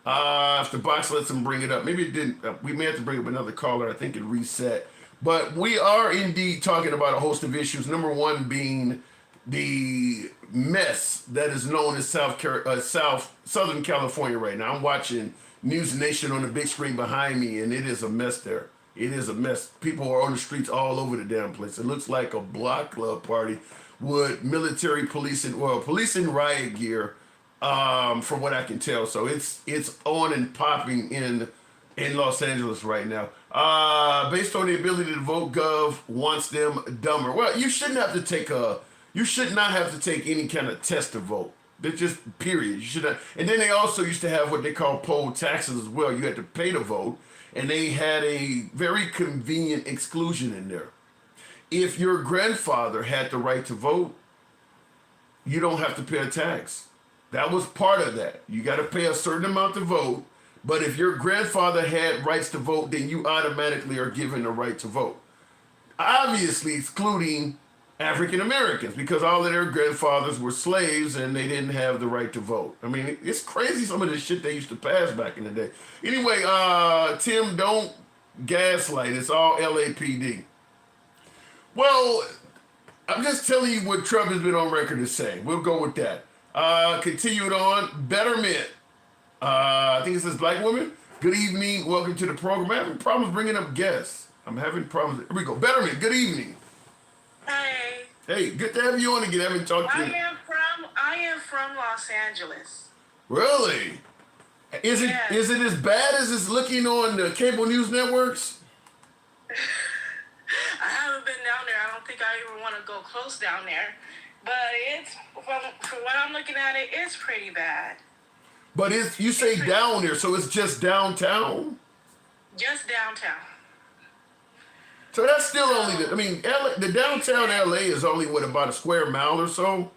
A: If the box lets him bring it up. Maybe it didn't. We may have to bring up another caller. I think it reset. But we are indeed talking about a host of issues. Number one being the mess that is known as Southern California right now. I'm watching News Nation on the big screen behind me, and it is a mess there. It is a mess. People are on the streets all over the damn place. It looks like a block club party with military police and riot gear, from what I can tell. So it's on and popping in Los Angeles right now. Based on the ability to vote, Gov wants them dumber. Well, you should not have to take any kind of test to vote. They're just period. You should not. And then they also used to have what they call poll taxes as well. You had to pay to vote, and they had a very convenient exclusion in there. If your grandfather had the right to vote, you don't have to pay a tax. That was part of that. You got to pay a certain amount to vote, but if your grandfather had rights to vote, then you automatically are given the right to vote. Obviously excluding African Americans, because all of their grandfathers were slaves and they didn't have the right to vote. I mean, it's crazy some of the shit they used to pass back in the day. Anyway, Tim, don't gaslight. It's all LAPD. Well, I'm just telling you what Trump has been on record to say. We'll go with that. Continued on. Betterment. I think it says black woman. Good evening. Welcome to the program. I'm having problems bringing up guests. I'm having problems. Here we go. Betterment. Good evening.
K: Hey.
A: Hey, good to have you on again. I haven't talked to you.
K: I am from Los Angeles.
A: Really? Is it as bad as it's looking on the cable news networks?
K: I haven't been down there. I don't think I even want to go close down there. But it's, from what I'm looking at it, it's pretty bad.
A: But you say down there, so it's just downtown?
K: Just downtown.
A: So that's still only, the downtown LA is only, about a square mile or so?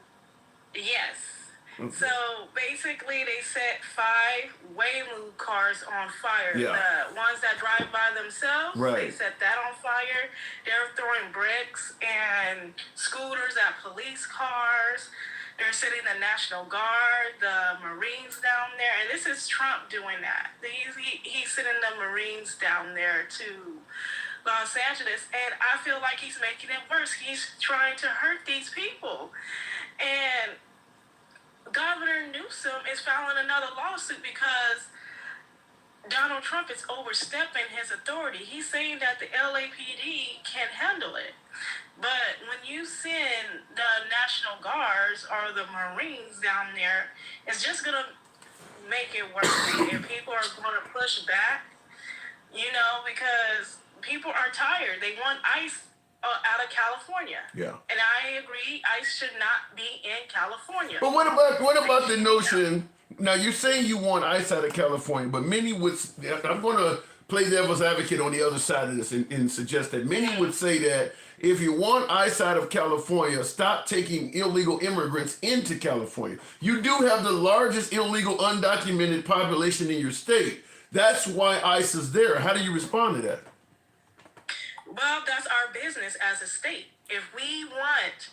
K: Yes.
A: Okay.
K: So basically they set 5 Waymo cars on fire.
A: Yeah.
K: The ones that drive by themselves,
A: Right.
K: They set that on fire. They're throwing bricks and scooters at police cars. They're sending the National Guard, the Marines down there. And this is Trump doing that. He's sending the Marines down there to Los Angeles. And I feel like he's making it worse. He's trying to hurt these people. And Governor Newsom is filing another lawsuit because Donald Trump is overstepping his authority. He's saying that the LAPD can handle it. But when you send the National Guards or the Marines down there, it's just going to make it worse. And people are going to push back, because people are tired. They want ICE out of California.
A: Yeah.
K: And I agree, ICE should not be in California.
A: But what about the notion, now you're saying you want ICE out of California, but many would, I'm going to play devil's advocate on the other side of this and suggest that many would say that if you want ICE out of California, stop taking illegal immigrants into California. You do have the largest illegal undocumented population in your state. That's why ICE is there. How do you respond to that?
K: Well, that's our business as a state. If we want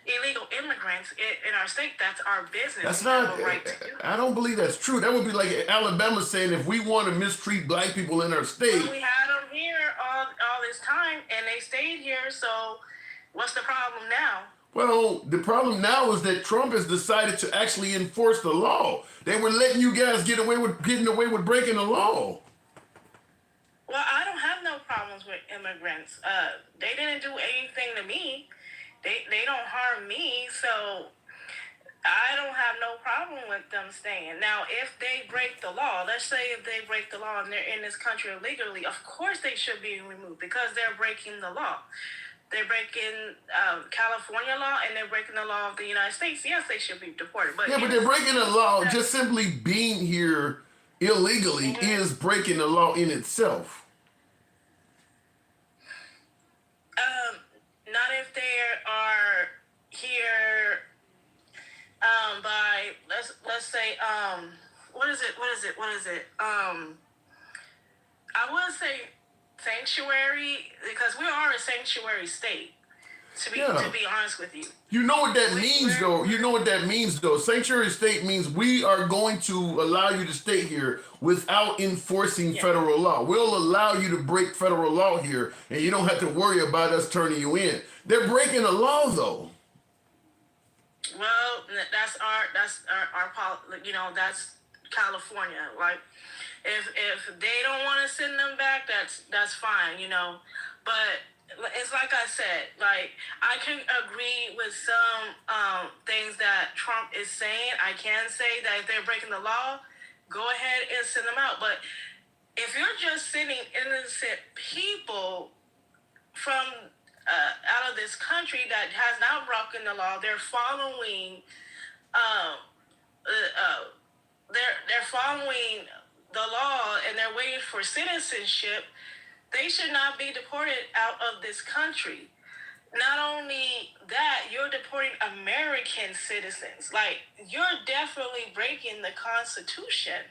K: illegal immigrants in our state, that's our business.
A: That's not,
K: right to do.
A: I don't believe that's true. That would be like Alabama saying if we want to mistreat black people in our state.
K: Well, we had them here all this time, and they stayed here, so what's the problem now?
A: Well, the problem now is that Trump has decided to actually enforce the law. They were letting you guys getting away with breaking the law.
K: Well, I don't have no problems with immigrants. They didn't do anything to me. They don't harm me, so I don't have no problem with them staying. Now, if they break the law, let's say if they break the law and they're in this country illegally, of course they should be removed because they're breaking the law. They're breaking California law and they're breaking the law of the United States. Yes, they should be deported. But
A: they're breaking the law. Just simply being here illegally is breaking the law in itself.
K: Not if they are here by let's say what is it? I would say sanctuary because we are a sanctuary state. To be honest with you.
A: You know what that means though. Sanctuary state means we are going to allow you to stay here without enforcing federal law. We'll allow you to break federal law here and you don't have to worry about us turning you in. They're breaking the law though.
K: Well, that's California. Like if they don't want to send them back, that's fine, But it's like I said, like I can agree with some things that Trump is saying. I can say that if they're breaking the law, go ahead and send them out. But if you're just sending innocent people from out of this country that has not broken the law, they're following they're following the law and they're waiting for citizenship. They should not be deported out of this country. Not only that, you're deporting American citizens. Like, you're definitely breaking the Constitution.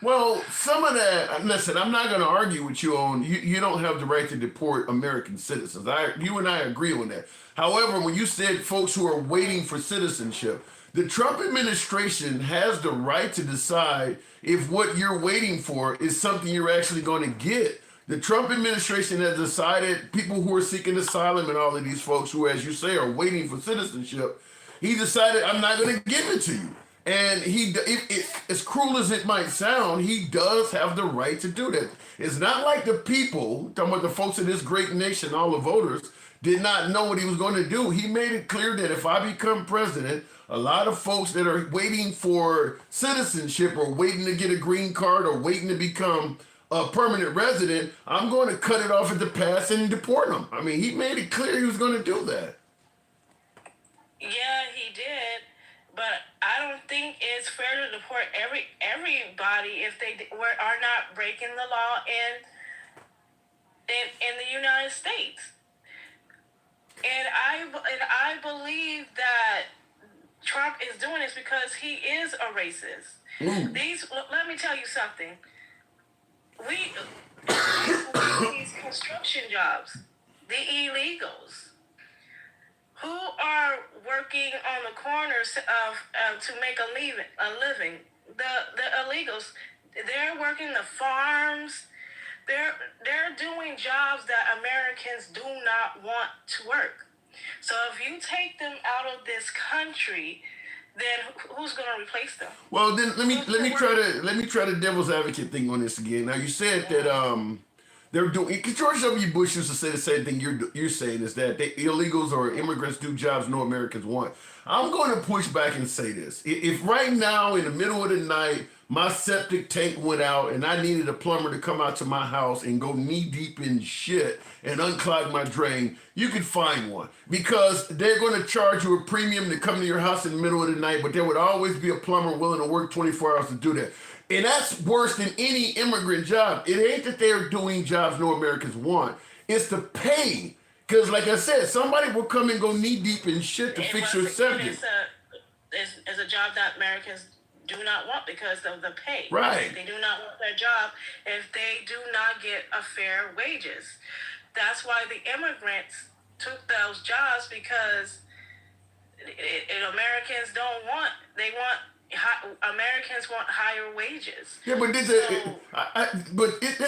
A: Well, some of that. Listen, I'm not going to argue with you on. You don't have the right to deport American citizens. You and I agree on that. However, when you said folks who are waiting for citizenship, the Trump administration has the right to decide if what you're waiting for is something you're actually going to get. The Trump administration has decided people who are seeking asylum and all of these folks who, as you say, are waiting for citizenship, he decided, I'm not going to give it to you. And as cruel as it might sound, he does have the right to do that. It's not like the people, talking about the folks of this great nation, all the voters, did not know what he was going to do. He made it clear that if I become president, a lot of folks that are waiting for citizenship or waiting to get a green card or waiting to become a permanent resident, I'm going to cut it off at the pass and deport them. I mean, he made it clear he was going to do that.
K: Yeah, he did. But I don't think it's fair to deport everybody if they are not breaking the law in the United States. And I believe that Trump is doing this because he is a racist. Let me tell you something. These construction jobs, the illegals, who are working on the corners to make a living, the illegals, they're working the farms. They're doing jobs that Americans do not want to work. So if you take them out of this country, then who's going to replace them?
A: Well, then let me try the devil's advocate thing on this again. Now you said that they're doing. George W. Bush used to say the same thing you're saying, is that illegals or immigrants do jobs no Americans want. I'm going to push back and say this: if right now in the middle of the night my septic tank went out and I needed a plumber to come out to my house and go knee deep in shit and unclog my drain, you could find one, because they're going to charge you a premium to come to your house in the middle of the night, but there would always be a plumber willing to work 24 hours to do that. And that's worse than any immigrant job. It ain't that they're doing jobs no Americans want. It's the pay. Because like I said, somebody will come and go knee deep in shit to fix your septic.
K: It's a job that Americans do not want because of the pay.
A: Right.
K: They do not want their job if they do not get a fair wages. That's why the immigrants took those jobs, because Americans don't want. Americans want higher wages.
A: Yeah, but this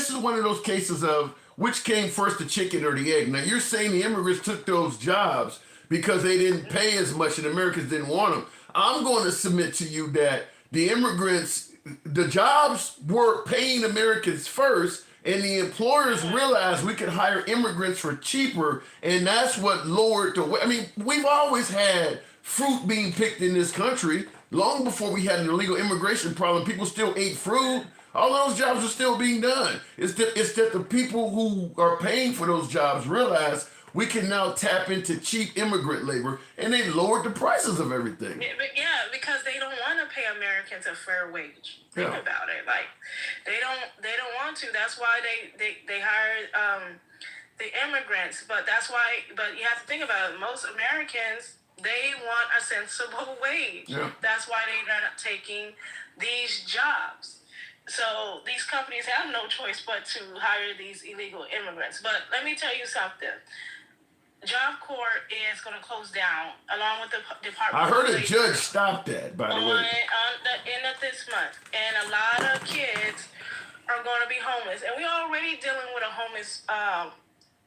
A: is one of those cases of which came first, the chicken or the egg. Now you're saying the immigrants took those jobs because they didn't pay as much and Americans didn't want them. I'm going to submit to you that the immigrants, the jobs were paying Americans first, and the employers realized we could hire immigrants for cheaper, and that's what lowered the. I mean, we've always had fruit being picked in this country. Long before we had an illegal immigration problem, people still ate fruit. All of those jobs are still being done. It's that the people who are paying for those jobs realize we can now tap into cheap immigrant labor, and they lowered the prices of everything.
K: Yeah, because they don't want to pay Americans a fair wage. Think about it. Like they don't want to. That's why they hired the immigrants. But you have to think about it. Most Americans, they want a sensible wage. Yeah. That's why they're not taking these jobs. So these companies have no choice but to hire these illegal immigrants. But let me tell you something. Job Corps is going to close down along with the Department.
A: I heard a judge stopped that, by the way.
K: On the end of this month. And a lot of kids are going to be homeless. And we're already dealing with a homeless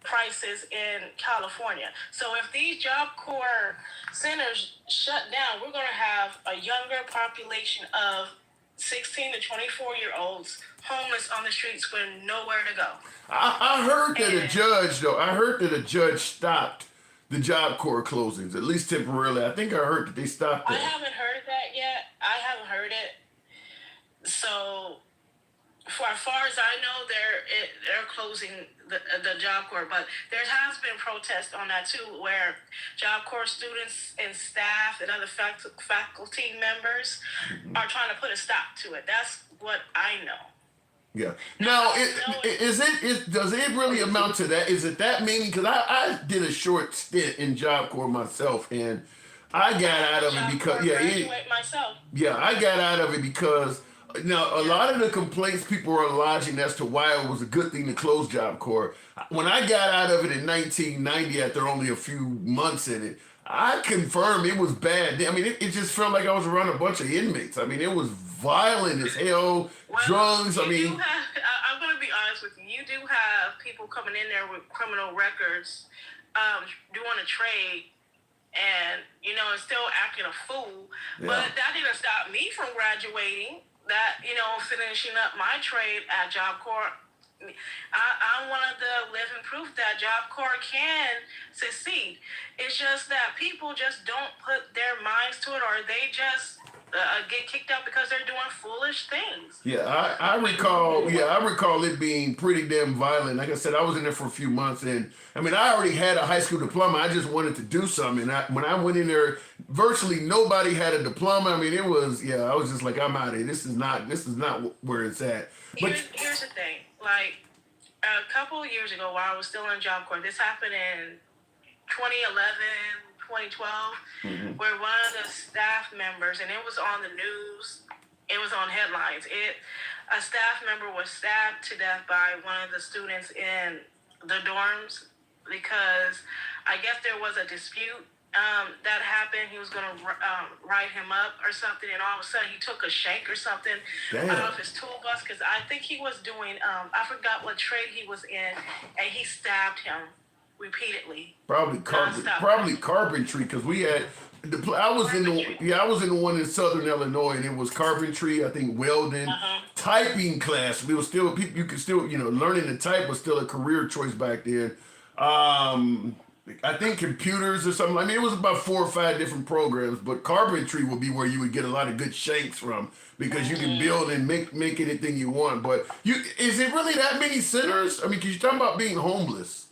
K: crisis in California. So if these Job Corps centers shut down, we're going to have a younger population of 16 to 24-year-olds homeless on the streets with nowhere to go.
A: I heard that a judge stopped the Job Corps closings, at least temporarily. I think I heard that they stopped that.
K: I haven't heard that yet. I haven't heard it. So, for as far as I know, they're closing the Job Corps, but there has been protests on that too, where Job Corps students and staff and other faculty members are trying to put a stop to it. That's what I know.
A: Yeah. Now, does it really amount to that? Is it that many? Because I did a short stint in Job Corps myself, and I got out of it because
K: myself.
A: yeah, I got out of it because now a lot of the complaints people are lodging as to why it was a good thing to close Job Corps. When I got out of it in 1990, after only a few months in it, I confirm it was bad. I mean, it just felt like I was around a bunch of inmates. I mean, it was violent as hell, drugs. I mean,
K: I'm going to be honest with you. You do have people coming in there with criminal records, doing a trade, and and still acting a fool.
A: Yeah.
K: But that didn't stop me from graduating. That finishing up my trade at Job Corps. I'm one of the living proof that Job Corps can succeed. It's just that people just don't put their minds to it, or they just get kicked out because they're doing foolish things.
A: Yeah, I recall. Yeah, I recall it being pretty damn violent. Like I said, I was in there for a few months, and I mean, I already had a high school diploma. I just wanted to do something. And when I went in there, virtually nobody had a diploma. I mean, it was I was just like, I'm out of here. This is not where it's at. But
K: here's the thing. Like a couple of years ago, while I was still in Job Corps, this happened in 2011, 2012, where one of the staff members, and it was on the news, it was on headlines. A staff member was stabbed to death by one of the students in the dorms because I guess there was a dispute that happened. He was going to write him up or something, and all of a sudden he took a shank or something out of his tool bus, because I think he was doing, I forgot what trade he was in, and he stabbed him repeatedly.
A: Probably carpentry, because we had I was in the one in Southern Illinois, and it was carpentry, I think welding, typing class. We were still you could still learning to type was still a career choice back then. I think computers or something. I mean, it was about 4 or 5 different programs, but carpentry would be where you would get a lot of good shanks from, because you can build and make anything you want. But is it really that many sinners? I mean, because you're talking about being homeless.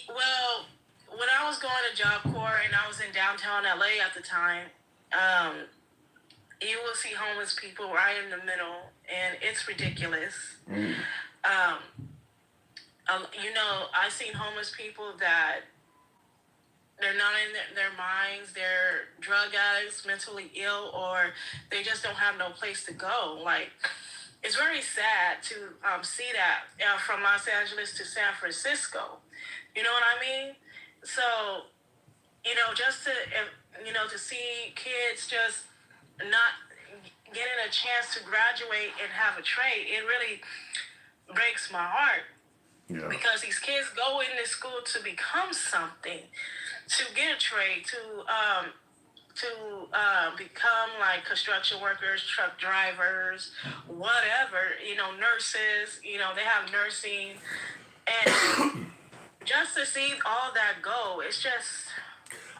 K: Well, when I was going to Job Corps and I was in downtown LA at the time, you will see homeless people right in the middle, and it's ridiculous. I've seen homeless people that they're not in their minds, they're drug addicts, mentally ill, or they just don't have no place to go. Like, it's very sad to see that from Los Angeles to San Francisco. You know what I mean? So, just to see kids just not getting a chance to graduate and have a trade, it really breaks my heart. Yeah. Because these kids go into school to become something, to get a trade, to become like construction workers, truck drivers, whatever, nurses, they have nursing, and just to see all that go, it's just.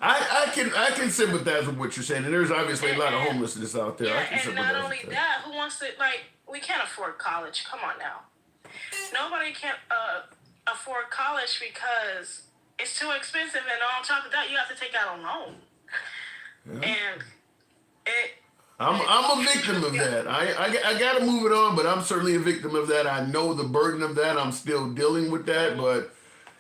A: I can sympathize with what you're saying, and there's obviously a lot of homelessness out there.
K: Yeah, and not only that, who wants to, we can't afford college. Come on now. Nobody can afford college because it's too expensive, and on top of that, you have to take out a loan. Yeah. And
A: I'm a victim of that. I got to move it on, but I'm certainly a victim of that. I know the burden of that. I'm still dealing with that, but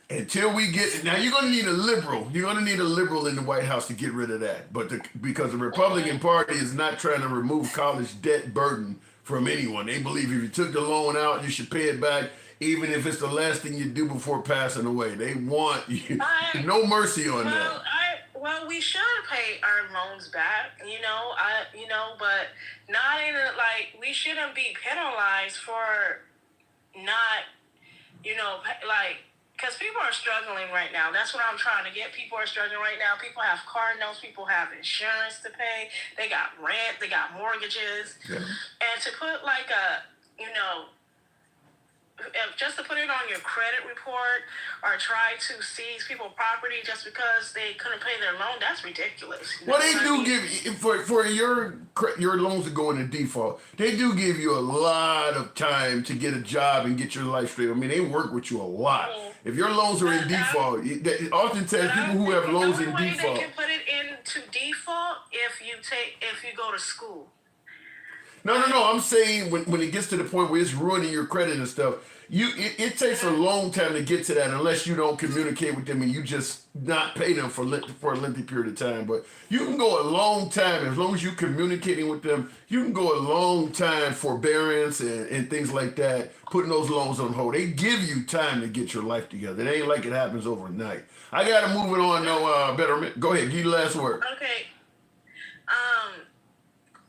A: until we get now, you're going to need a liberal. You're going to need a liberal in the White House to get rid of that. But because the Republican Party is not trying to remove college debt burden from anyone. They believe if you took the loan out, you should pay it back, even if it's the last thing you do before passing away. They want you, no mercy on that.
K: Well, we should pay our loans back, but not in we shouldn't be penalized for not, because people are struggling right now. That's what I'm trying to get. People are struggling right now. People have car notes. People have insurance to pay. They got rent. They got mortgages. Yeah. And to put just to put it on your credit report or try to seize people's property just because they couldn't pay their loan, that's ridiculous.
A: Well, they do give you, for your loans to go into default, they do give you a lot of time to get a job and get your life straight. I mean, they work with you a lot. If your loans are in default, oftentimes people who have loans in default.
K: They can put it into default if you go to school.
A: No. I'm saying when it gets to the point where it's ruining your credit and stuff, it takes a long time to get to that unless you don't communicate with them and you just not pay them for a lengthy period of time. But you can go a long time as long as you communicating with them. You can go a long time forbearance and things like that, putting those loans on hold. They give you time to get your life together. It ain't like it happens overnight. I gotta move it on. No, Betterment. Go ahead. Give you the last word.
K: Okay.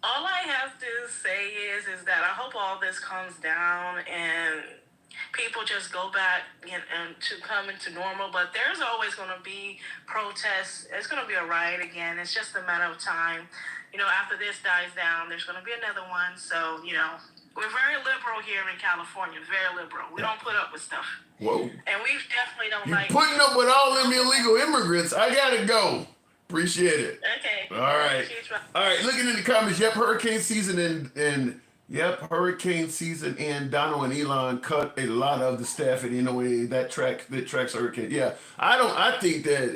K: All I have to say is that I hope all this calms down and people just go back and to come into normal. But there's always going to be protests. It's going to be a riot again. It's just a matter of time. After this dies down, there's going to be another one. So, we're very liberal here in California. Very liberal. We don't put up with stuff.
A: Whoa.
K: And we definitely don't like
A: putting up with all them illegal immigrants. I gotta go. Appreciate it.
K: Okay.
A: All right. All right. Looking in the comments. Yep. Hurricane season and Donald and Elon cut a lot of the staff at NOA that tracks hurricane. Yeah. I think that,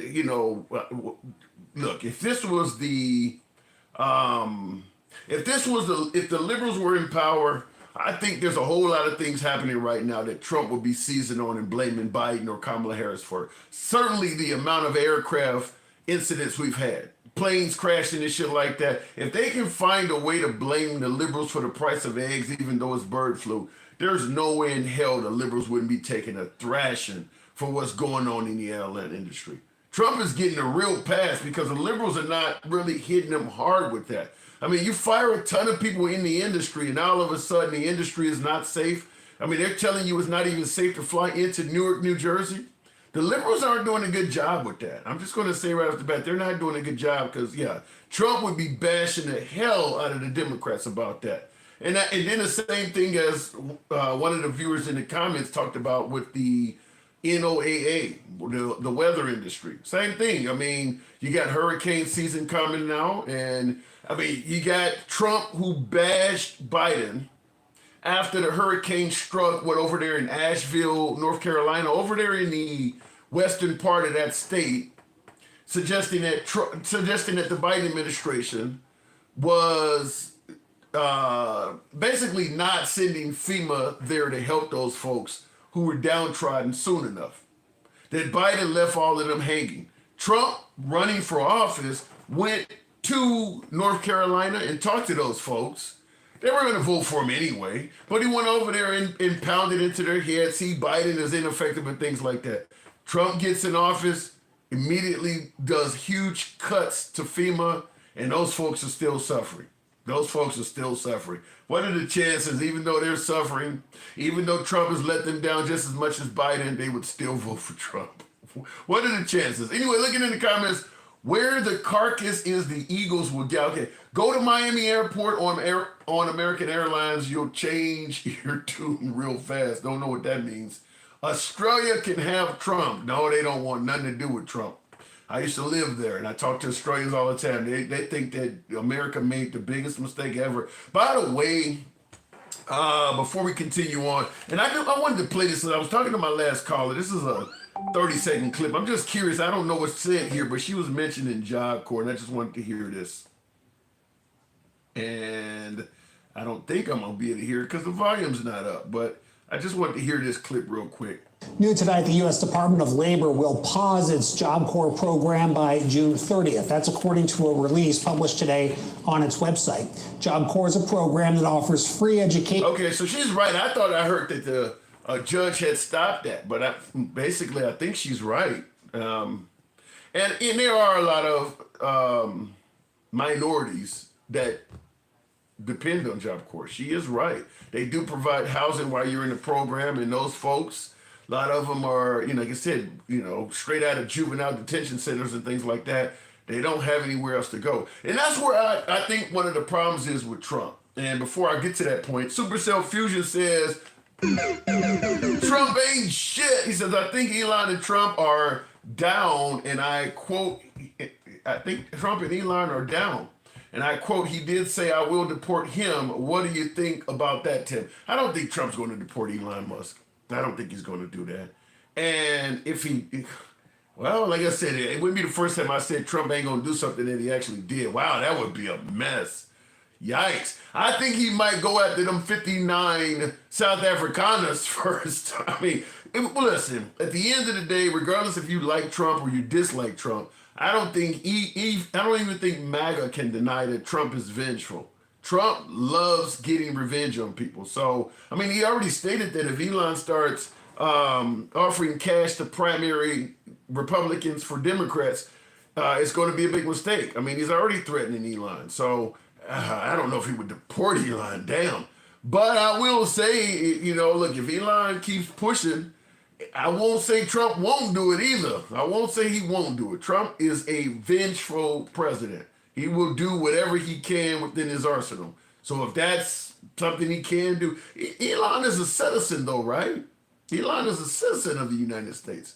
A: look, if the liberals were in power, I think there's a whole lot of things happening right now that Trump would be seizing on and blaming Biden or Kamala Harris for. Certainly the amount of aircraft incidents we've had, planes crashing and shit like that. If they can find a way to blame the liberals for the price of eggs, even though it's bird flu, there's no way in hell the liberals wouldn't be taking a thrashing for what's going on in the airline industry. Trump is getting a real pass because the liberals are not really hitting them hard with that. I mean, you fire a ton of people in the industry and all of a sudden the industry is not safe. I mean, they're telling you it's not even safe to fly into Newark, New Jersey. The liberals aren't doing a good job with that. I'm just going to say right off the bat, they're not doing a good job because, Trump would be bashing the hell out of the Democrats about that. And then the same thing as one of the viewers in the comments talked about with the NOAA, the weather industry. Same thing. I mean, you got hurricane season coming now. And, I mean, you got Trump who bashed Biden after the hurricane struck, over there in Asheville, North Carolina, over there in the western part of that state, suggesting that the Biden administration was basically not sending FEMA there to help those folks who were downtrodden soon enough. That Biden left all of them hanging. Trump, running for office, went to North Carolina and talked to those folks. They were going to vote for him anyway, but he went over there and pounded into their heads. See, Biden is ineffective and things like that. Trump gets in office, immediately does huge cuts to FEMA, and those folks are still suffering. What are the chances, even though they're suffering, even though Trump has let them down just as much as Biden, they would still vote for Trump? What are the chances? Anyway, looking in the comments, where the carcass is, the Eagles will get. Okay, go to Miami Airport on American Airlines. You'll change your tune real fast. Don't know what that means. Australia can have Trump. No, they don't want nothing to do with Trump. I used to live there, and I talk to Australians all the time. They think that America made the biggest mistake ever. By the way, before we continue on, and I wanted to play this. I was talking to my last caller. This is a 30-second clip. I'm just curious. I don't know what's said here, but she was mentioned in Job Corps, and I just wanted to hear this. And I don't think I'm going to be able to hear it because the volume's not up, but I just wanted to hear this clip real quick.
L: New tonight, the U.S. Department of Labor will pause its Job Corps program by June 30th. That's according to a release published today on its website. Job Corps is a program that offers free education.
A: Okay, so she's right. I thought I heard that the judge had stopped that, but I think she's right. And there are a lot of minorities that depend on Job Corps. She is right. They do provide housing while you're in the program, and those folks, a lot of them are, like I said, straight out of juvenile detention centers and things like that. They don't have anywhere else to go. And that's where I think one of the problems is with Trump. And before I get to that point, Supercell Fusion says, Trump ain't shit. He says, I think Elon and Trump are down, and I quote, I think Trump and Elon are down. And I quote, he did say, I will deport him. What do you think about that, Tim? I don't think Trump's going to deport Elon Musk. I don't think he's going to do that. And if he, well, like I said, it wouldn't be the first time I said Trump ain't going to do something that he actually did. Wow, that would be a mess. Yikes. I think he might go after them 59 South Afrikaners first. I mean, well, listen, at the end of the day, regardless if you like Trump or you dislike Trump, I don't think I don't even think MAGA can deny that Trump is vengeful. Trump loves getting revenge on people. So, I mean, he already stated that if Elon starts offering cash to primary Republicans for Democrats, it's going to be a big mistake. I mean, he's already threatening Elon. So, I don't know if he would deport Elon. Damn. But I will say, look, if Elon keeps pushing, I won't say Trump won't do it either. I won't say he won't do it. Trump is a vengeful president. He will do whatever he can within his arsenal. So if that's something he can do, Elon is a citizen though, right? Elon is a citizen of the United States.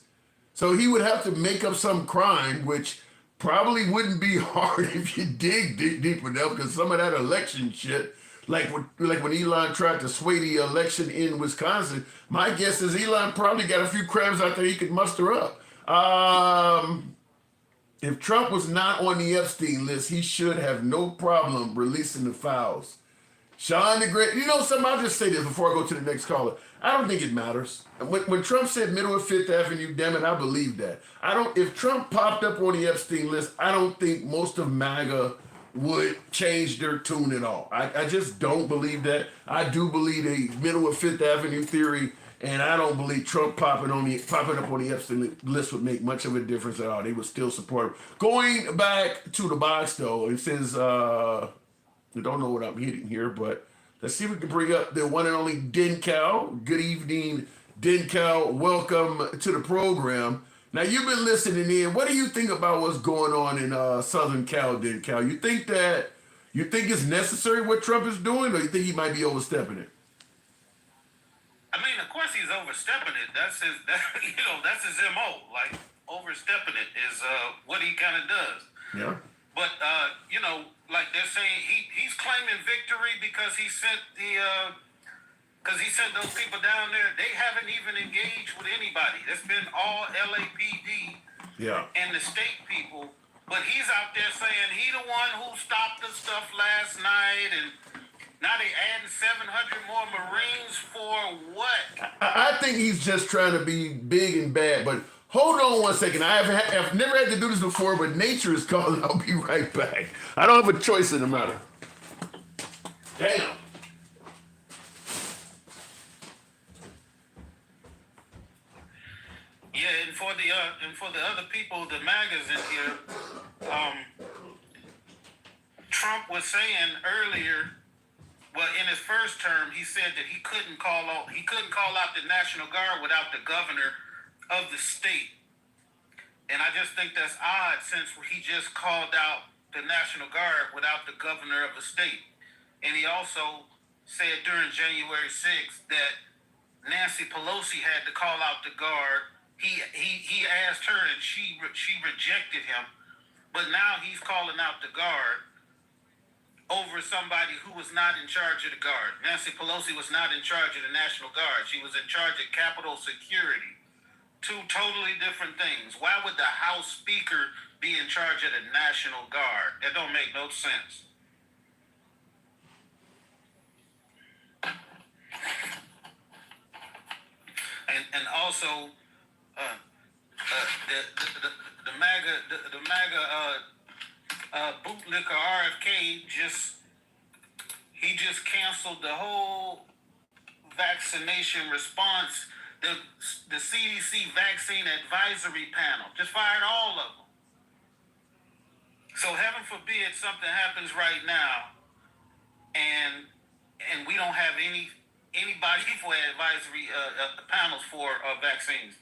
A: So he would have to make up some crime, which probably wouldn't be hard if you dig deep enough, because some of that election shit, like when Elon tried to sway the election in Wisconsin, my guess is Elon probably got a few crimes out there he could muster up. If Trump was not on the Epstein list, he should have no problem releasing the files. Sean the Great, something, I'll just say this before I go to the next caller. I don't think it matters. When Trump said middle of Fifth Avenue, damn it, I believe that. If Trump popped up on the Epstein list, I don't think most of MAGA would change their tune at all. I just don't believe that. I do believe a middle of Fifth Avenue theory, and I don't believe Trump popping up on the Epstein list would make much of a difference at all. They would still support him. Going back to the box, though, it says, I don't know what I'm hitting here, but let's see if we can bring up the one and only Dencal. Good evening, Dencal. Welcome to the program. Now, you've been listening in. What do you think about what's going on in Southern Cal, Dencal? You think it's necessary what Trump is doing, or you think he might be overstepping it?
M: I mean, of course he's overstepping it. That's his MO. Like, overstepping it is what he kind of does.
A: Yeah.
M: But like they're saying, he's claiming victory because he sent those people down there. They haven't even engaged with anybody. It's been all LAPD and the state people. But he's out there saying he the one who stopped the stuff last night, and now they adding 700 more Marines for what?
A: I think he's just trying to be big and bad, but hold on one second. I've never had to do this before, but nature is calling. I'll be right back. I don't have a choice in the matter. Damn.
M: Yeah, and for the other people, the MAGAs in here, Trump was saying earlier, well, in his first term, he said that he couldn't call out the National Guard without the governor of the state. And I just think that's odd, since he just called out the National Guard without the governor of the state. And he also said during January 6th that Nancy Pelosi had to call out the Guard. He asked her and she rejected him. But now he's calling out the Guard over somebody who was not in charge of the Guard. Nancy Pelosi was not in charge of the National Guard. She was in charge of Capitol Security. Two totally different things. Why would the House Speaker be in charge of the National Guard? That don't make no sense. And also, the MAGA bootlicker RFK just canceled the whole vaccination response. The CDC vaccine advisory panel just fired all of them. So heaven forbid something happens right now, and we don't have anybody for advisory panels for vaccines.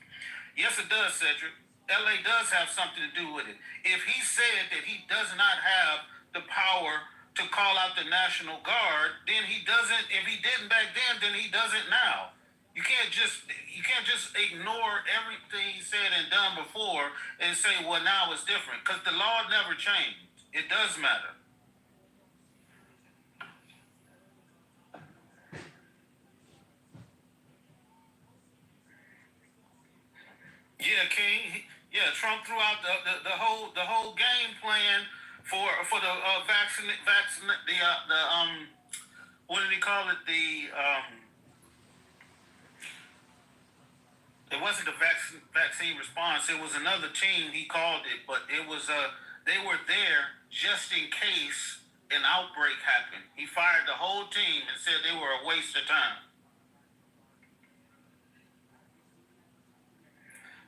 M: Yes, it does, Cedric. LA does have something to do with it. If he said that he does not have the power to call out the National Guard, then he doesn't. If he didn't back then he doesn't now. You can't just ignore everything he said and done before and say, well, now it's different, because the law never changed. It does matter. Yeah, King. Yeah, Trump threw out the whole game plan for the what did he call it? It wasn't the vaccine response. It was another team. He called it, but it was they were there just in case an outbreak happened. He fired the whole team and said they were a waste of time.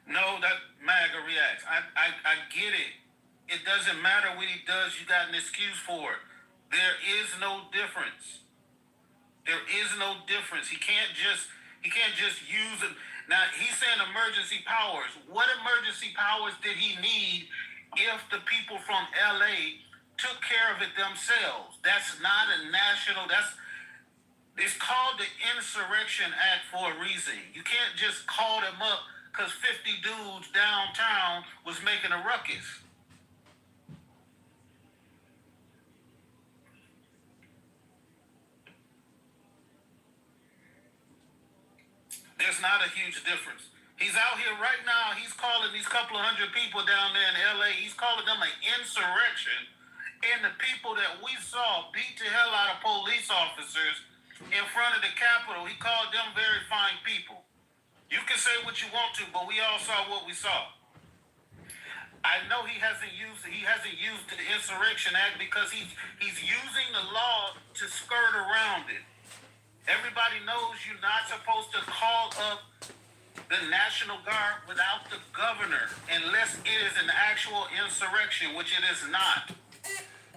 M: No, that MAGA reacts. I get it. It doesn't matter what he does. You got an excuse for it. There is no difference. There is no difference. He can't just use it. Now he's saying emergency powers. What emergency powers did he need if the people from LA took care of it themselves? That's not a national. It's called the Insurrection Act for a reason. You can't just call them up because 50 dudes downtown was making a ruckus. There's not a huge difference. He's out here right now. He's calling these couple of hundred people down there in LA. He's calling them an insurrection. And the people that we saw beat the hell out of police officers in front of the Capitol, he called them very fine people. You can say what you want to, but we all saw what we saw. I know he hasn't used the Insurrection Act because he's using the law to skirt around it. Everybody knows you're not supposed to call up the National Guard without the governor unless it is an actual insurrection, which it is not.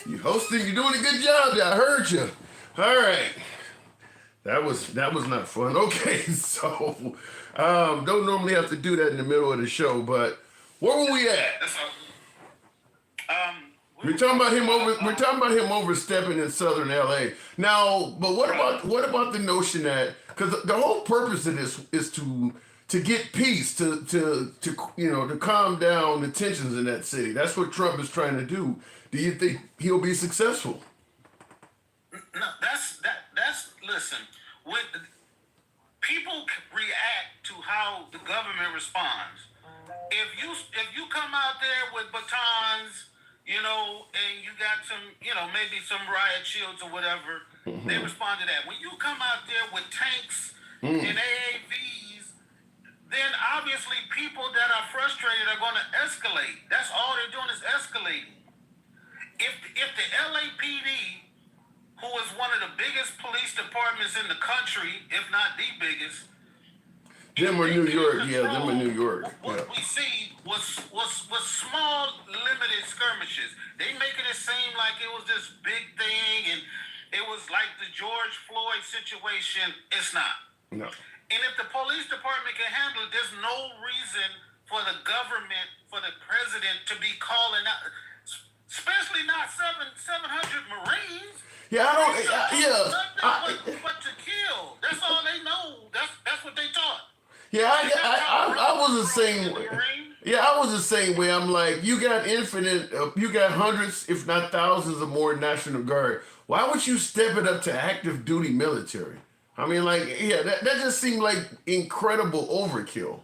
A: You hosting, you're doing a good job there. I heard you. All right. That was not fun. Okay, so don't normally have to do that in the middle of the show, but where were we at? We're talking about him overstepping in Southern LA. Now, but what about the notion that, because the whole purpose of this is to get peace, to calm down the tensions in that city. That's what Trump is trying to do. Do you think he'll be successful?
M: No, that's listen. When people react to how the government responds. If you come out there with batons, and you got some, maybe some riot shields or whatever, they respond to that. When you come out there with tanks and AAVs, then obviously people that are frustrated are going to escalate. That's all they're doing is escalating. If the LAPD, who is one of the biggest police departments in the country, if not the biggest,
A: them are New York, them are New York.
M: What we see was small, limited skirmishes. They make it seem like it was this big thing, and it was like the George Floyd situation. It's not.
A: No.
M: And if the police department can handle it, there's no reason for the government, for the president to be calling out, especially not 700 Marines.
A: Yeah,
M: But to kill. That's all they know. That's what they taught.
A: Yeah, I was the same way. Yeah, I was the same way. I'm like, you got hundreds, if not thousands of more National Guard. Why would you step it up to active duty military? I mean, that just seemed like incredible overkill.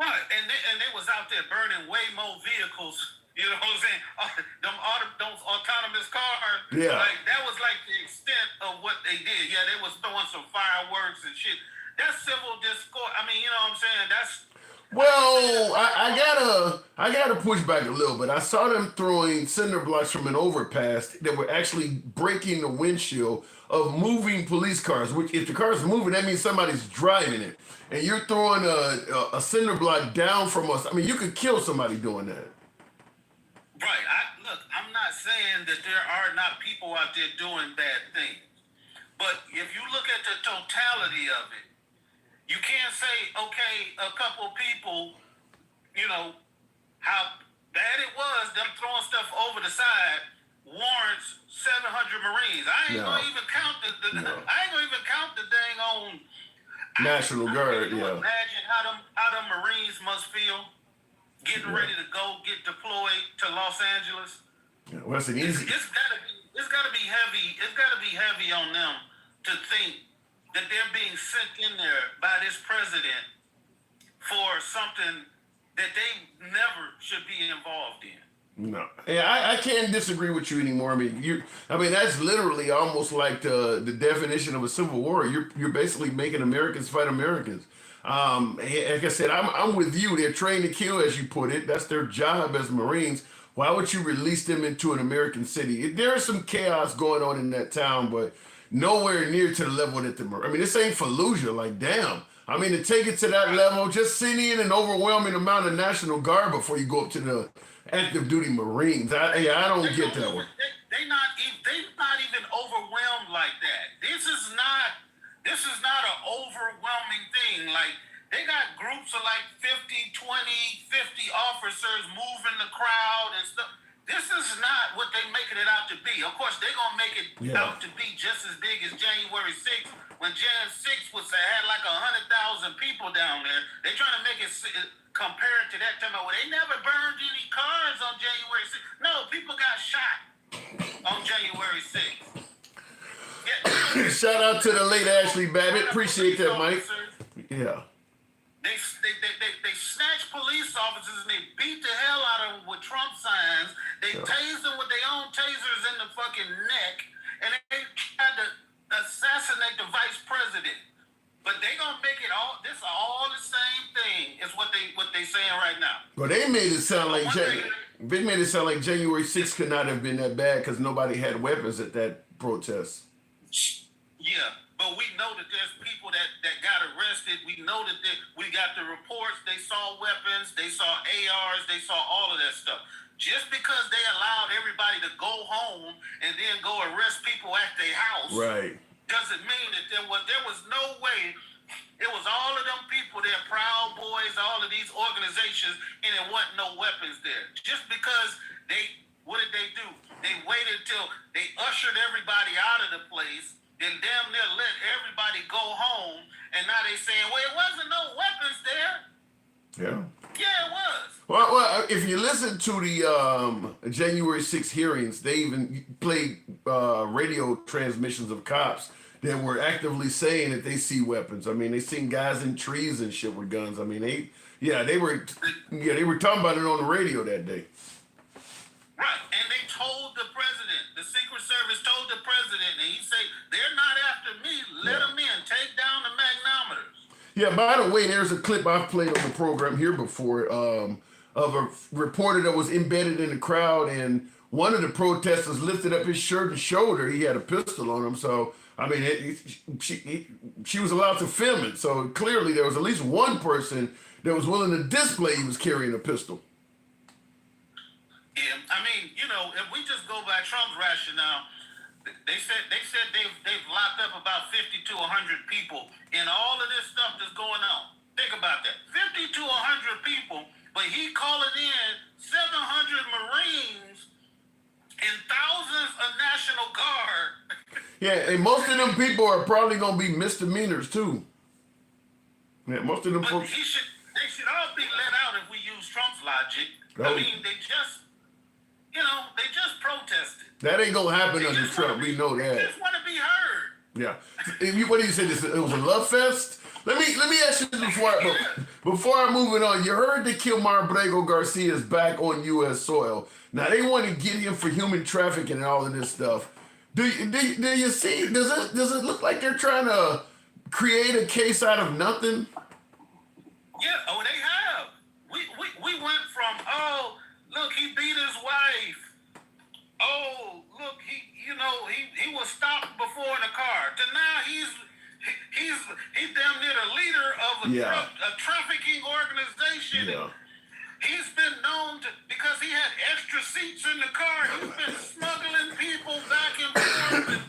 M: Right, and they was out there burning way more vehicles. You know what I'm saying? Those autonomous cars.
A: Yeah.
M: That was like the extent of what they did. Yeah, they was throwing some fireworks and shit. That's civil discourse. I mean, you know what I'm saying? That's.
A: Well, I gotta push back a little bit. I saw them throwing cinder blocks from an overpass that were actually breaking the windshield of moving police cars. Which, if the car's moving, that means somebody's driving it. And you're throwing a cinder block down from us. I mean, you could kill somebody doing that.
M: Right. Look, I'm not saying that there are not people out there doing bad things. But if you look at the totality of it, you can't say, okay, a couple people, how bad it was, them throwing stuff over the side warrants 700 Marines. I ain't gonna even count the dang on
A: National Guard.
M: Imagine how them Marines must feel getting ready to go get deployed to Los Angeles.
A: Yeah, well, that's an easy.
M: It's gotta be heavy. It's gotta be heavy on them to think that they're being sent in there by this president for something that they never should be involved in.
A: No, yeah, I can't disagree with you anymore. I mean, that's literally almost like the definition of a civil war. You're basically making Americans fight Americans. Like I said, I'm with you. They're trained to kill, as you put it. That's their job as Marines. Why would you release them into an American city? There is some chaos going on in that town, but nowhere near to the level that I mean, this ain't Fallujah. Like, damn. I mean, to take it to that level, just send in an overwhelming amount of National Guard before you go up to the active duty Marines. I don't get that one.
M: They not even overwhelmed like that. This is not an overwhelming thing. Like, they got groups of like 50, 20, 50 officers moving the crowd and stuff. This is not what they making it out to be. Of course, they're going to make it out to be just as big as January 6th, when Jan 6 had like 100,000 people down there. They're trying to make it compared to that time. Well, they never burned any cars on January 6th. No, people got shot on January 6th. Yeah.
A: Shout out to the late Ashley Babbitt. Appreciate that, Mike. Yeah.
M: They snatch police officers and they beat the hell out of them with Trump signs. They tased them with their own tasers in the fucking neck, and they tried to assassinate the vice president. But they gonna make it all. This all the same thing is what they saying right now.
A: Well, they made it sound like January 6th could not have been that bad because nobody had weapons at that protest.
M: Yeah, but we know that there's people that got arrested. We know that we got the reports. They saw weapons. They saw ARs. They saw all of that stuff. Just because they allowed everybody to go home and then go arrest people at their house,
A: right,
M: doesn't mean that there was no way. It was all of them people there, Proud Boys, all of these organizations, and there wasn't no weapons there. Just because what did they do? They waited till they ushered everybody out of the place, then damn near let everybody go home, and now they saying, well, it wasn't no weapons there.
A: Yeah.
M: Yeah, it was.
A: Well, if you listen to the January 6th hearings, they even played radio transmissions of cops that were actively saying that they see weapons. I mean, they seen guys in trees and shit with guns. I mean, they were talking about it on the radio that day.
M: Right, and they told the president, the Secret Service told the president, and he said, they're not after me, let them in, take down the magnometers.
A: Yeah, by the way, there's a clip I've played on the program here before of a reporter that was embedded in the crowd, and one of the protesters lifted up his shirt and showed her he had a pistol on him. So, I mean, she was allowed to film it. So clearly there was at least one person that was willing to display he was carrying a pistol.
M: Yeah, I mean, if we just go by Trump's rationale, they said they've locked up about 50 to 100 people in all of this stuff that's going on. Think about that. 50 to 100 people, but he calling in 700 Marines and thousands of National Guard.
A: Yeah, and most of them people are probably going to be misdemeanors too. Yeah, most of them folks.
M: They should all be let out if we use Trump's logic. I mean, they just protested.
A: That ain't gonna happen under Trump. We know that.
M: They just want to be heard.
A: Yeah. What do you say? It was a love fest. Let me ask you this before I move it on. You heard that Kilmar Abrego Garcia is back on U.S. soil. Now they want to get him for human trafficking and all of this stuff. Do you see? Does it look like they're trying to create a case out of nothing?
M: Yeah. Oh, they have. We went from look, he beat his wife. Oh, look, he was stopped before in a car. To now he's damn near the leader of a trafficking organization.
A: Yeah.
M: He's been known to, because he had extra seats in the car, he's been smuggling people back and forth. And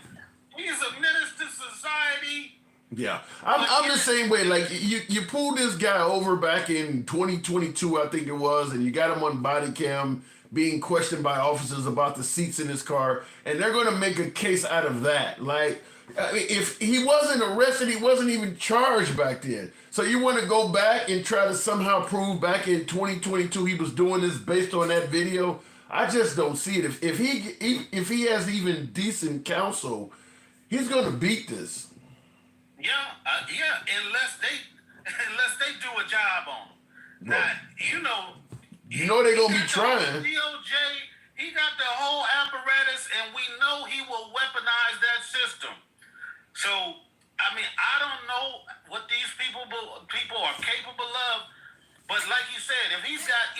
M: he's a menace to society.
A: Yeah, I'm the same way. Like you pulled this guy over back in 2022, I think it was, and you got him on body cam being questioned by officers about the seats in his car, and they're going to make a case out of that. Like, I mean, if he wasn't arrested, he wasn't even charged back then. So you want to go back and try to somehow prove back in 2022 he was doing this based on that video? I just don't see it. If he has even decent counsel, he's going to beat this.
M: Unless they do a job on him. Now,
A: You know they're gonna be trying.
M: DOJ, he got the whole apparatus, and we know he will weaponize that system. So, I mean, I don't know what these people are capable of, but like you said, if he's got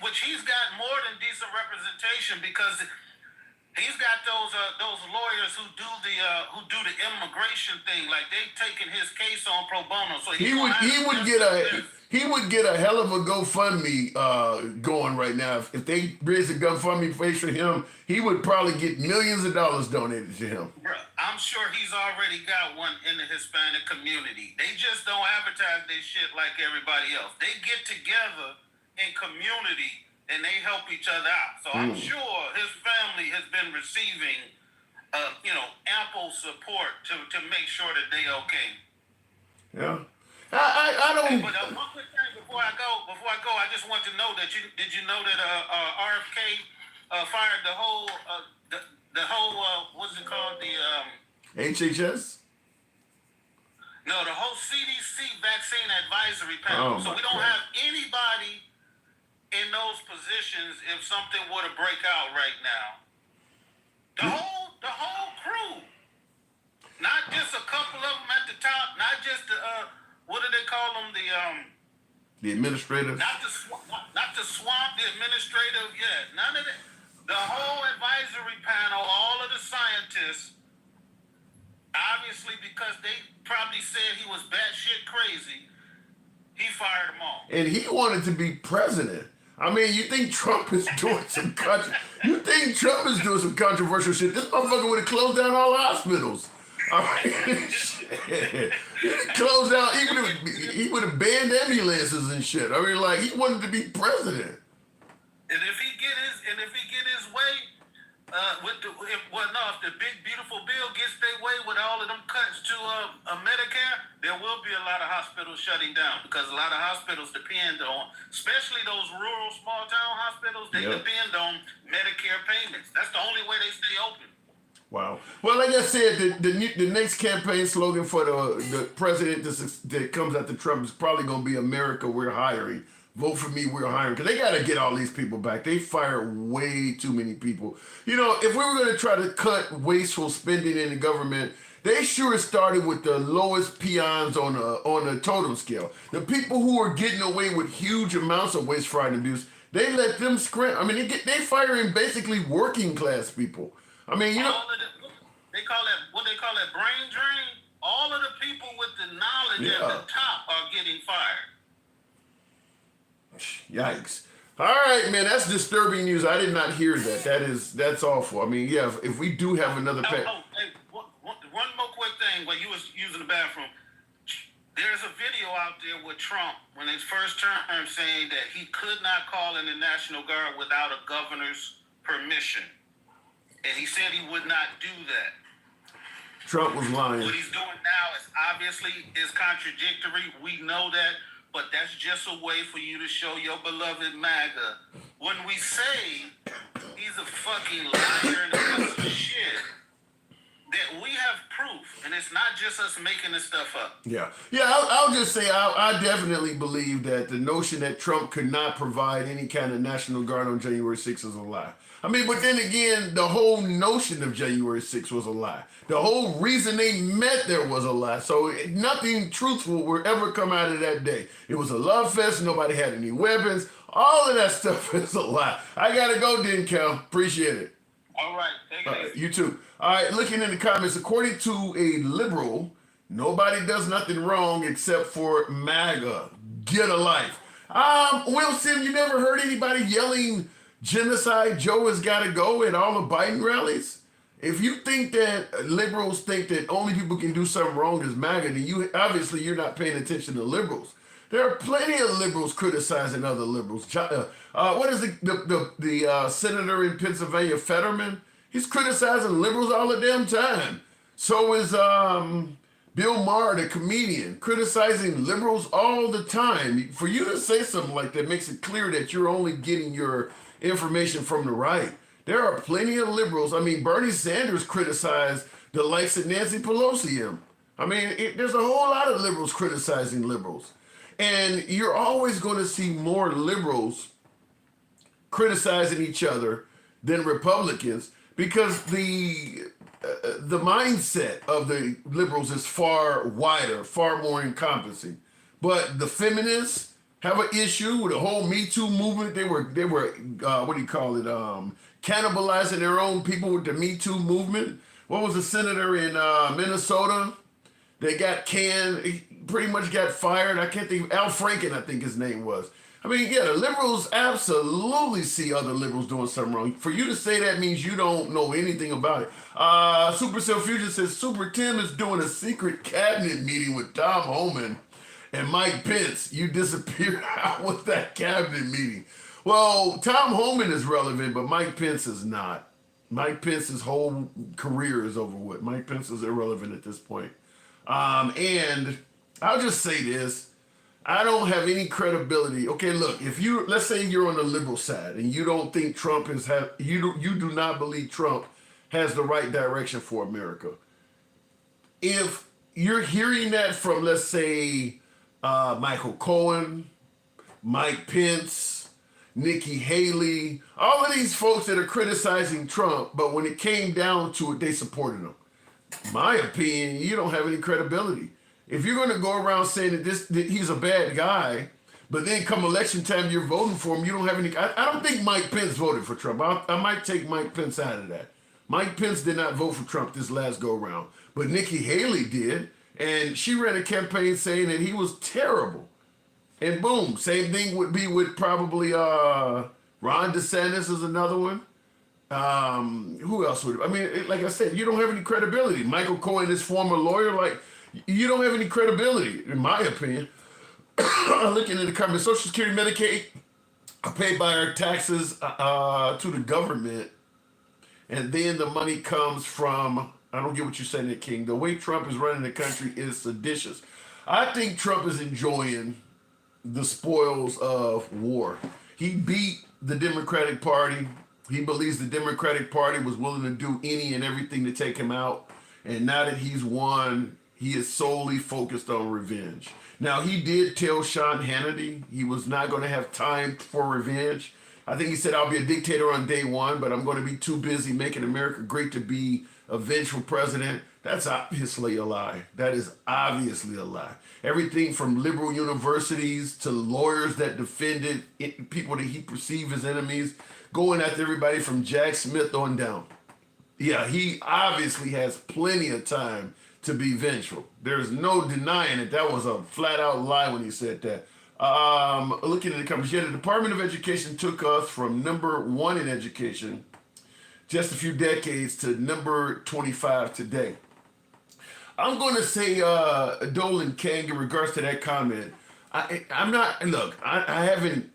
M: which he's got more than decent representation, because he's got those lawyers who do the immigration thing, like they taking his case on pro bono. So he
A: would get a hell of a GoFundMe going right now. If they raise a GoFundMe page for him, he would probably get millions of dollars donated to him.
M: Bruh, I'm sure he's already got one in the Hispanic community. They just don't advertise their shit like everybody else. They get together in community and they help each other out. So I'm sure his family has been receiving, ample support to make sure that they okay.
A: Yeah. I don't.
M: But one quick thing before I go, I just want to know that did you know that RFK fired the whole what's it called, the
A: HHS?
M: No, the whole CDC vaccine advisory panel. So we don't have anybody in those positions if something were to break out right now. The whole crew, not just a couple of them at the top, not just the what do they call them?
A: The administrators?
M: Not the swamp, the administrative, none of that. The whole advisory panel, all of the scientists, obviously because they probably said he was batshit crazy, he fired them all.
A: And he wanted to be president. I mean, you think Trump is doing some controversial shit? This motherfucker would have closed down all the hospitals. All right. Closed down. He would have banned ambulances and shit. I mean, like, he wanted to be president.
M: And if he get his way, if the big beautiful bill gets their way with all of them cuts to Medicare, there will be a lot of hospitals shutting down, because a lot of hospitals depend on, especially those rural small town hospitals, they depend on Medicare payments. That's the only way they stay open.
A: Wow. Well, like I said, the next campaign slogan for the president that comes after Trump is probably going to be "America, we're hiring." Vote for me, we're hiring. Because they got to get all these people back. They fired way too many people. You know, if we were going to try to cut wasteful spending in the government, they sure started with the lowest peons on a totem scale. The people who are getting away with huge amounts of waste, fraud, and abuse, they let them scrimp. I mean, they firing basically working class people. I mean, you know,
M: they call that brain drain. All of the people with the knowledge at the top are getting fired.
A: Yikes. All right, man, that's disturbing news. I did not hear that. That's awful. I mean, yeah, if we do have another
M: hey, one more quick thing while you was using the bathroom. There's a video out there with Trump when his first term saying that he could not call in the National Guard without a governor's permission. And he said he would not do that.
A: Trump was lying.
M: What he's doing now is contradictory. We know that, but that's just a way for you to show your beloved MAGA. When we say he's a fucking liar and a piece of shit, that we have proof, and it's not just us making this stuff up.
A: Yeah. I'll just say I definitely believe that the notion that Trump could not provide any kind of National Guard on January 6th is a lie. I mean, but then again, the whole notion of January 6th was a lie. The whole reason they met there was a lie. So nothing truthful will ever come out of that day. It was a love fest. Nobody had any weapons. All of that stuff is a lie. I got to go, Cal. Appreciate it.
M: All right. Take it easy.
A: You too. All right, looking in the comments, according to a liberal, nobody does nothing wrong except for MAGA. Get a life. Will Sim, you never heard anybody yelling genocide Joe has got to go at all the Biden rallies? If you think that liberals think that only people can do something wrong is MAGA, then you're not paying attention to liberals. There are plenty of liberals criticizing other liberals. What is the senator in Pennsylvania, Fetterman? He's criticizing liberals all the damn time. So is Bill Maher, the comedian, criticizing liberals all the time. For you to say something like that makes it clear that you're only getting your information from the right. There are plenty of liberals. I mean, Bernie Sanders criticized the likes of Nancy Pelosi. I mean, there's a whole lot of liberals criticizing liberals. And you're always going to see more liberals criticizing each other than Republicans, because the mindset of the liberals is far wider, far more encompassing. But the feminists have an issue with the whole Me Too movement. They were what do you call it? Cannibalizing their own people with the Me Too movement. What was the senator in Minnesota? They got canned. He pretty much got fired. I can't think. Al Franken, I think his name was. I mean, yeah, the liberals absolutely see other liberals doing something wrong. For you to say that means you don't know anything about it. Supercell Fusion says Super Tim is doing a secret cabinet meeting with Tom Homan and Mike Pence. You disappeared out with that cabinet meeting. Well, Tom Homan is relevant, but Mike Pence is not. Mike Pence's whole career is over with. Mike Pence is irrelevant at this point. And I'll just say this. I don't have any credibility. Okay, look, let's say you're on the liberal side and you don't think Trump you do not believe Trump has the right direction for America. If you're hearing that from, let's say, Michael Cohen, Mike Pence, Nikki Haley, all of these folks that are criticizing Trump, but when it came down to it, they supported him. My opinion, you don't have any credibility. If you're going to go around saying that he's a bad guy, but then come election time you're voting for him, you don't have any. I don't think Mike Pence voted for Trump. I might take Mike Pence out of that. Mike Pence did not vote for Trump this last go around, but Nikki Haley did, and she ran a campaign saying that he was terrible. And boom, same thing would be with probably Ron DeSantis is another one. Who else would? I mean, like I said, you don't have any credibility. Michael Cohen, his former lawyer, like. You don't have any credibility, in my opinion. Looking at the comments, Social Security, Medicaid are paid by our taxes to the government, and then the money comes from, I don't get what you're saying there, King. The way Trump is running the country is seditious. I think Trump is enjoying the spoils of war. He beat the Democratic Party. He believes the Democratic Party was willing to do any and everything to take him out, and now that he's won, he is solely focused on revenge. Now, he did tell Sean Hannity he was not going to have time for revenge. I think he said, I'll be a dictator on day one, but I'm going to be too busy making America great to be a vengeful president. That's obviously a lie. That is obviously a lie. Everything from liberal universities to lawyers that defended people that he perceived as enemies, going after everybody from Jack Smith on down. Yeah, he obviously has plenty of time to be vengeful. There's no denying it. That was a flat out lie when he said that. Looking at the comments, yeah, the Department of Education took us from number 1 in education just a few decades to number 25 today. I'm going to say Dolan Kang in regards to that comment. I haven't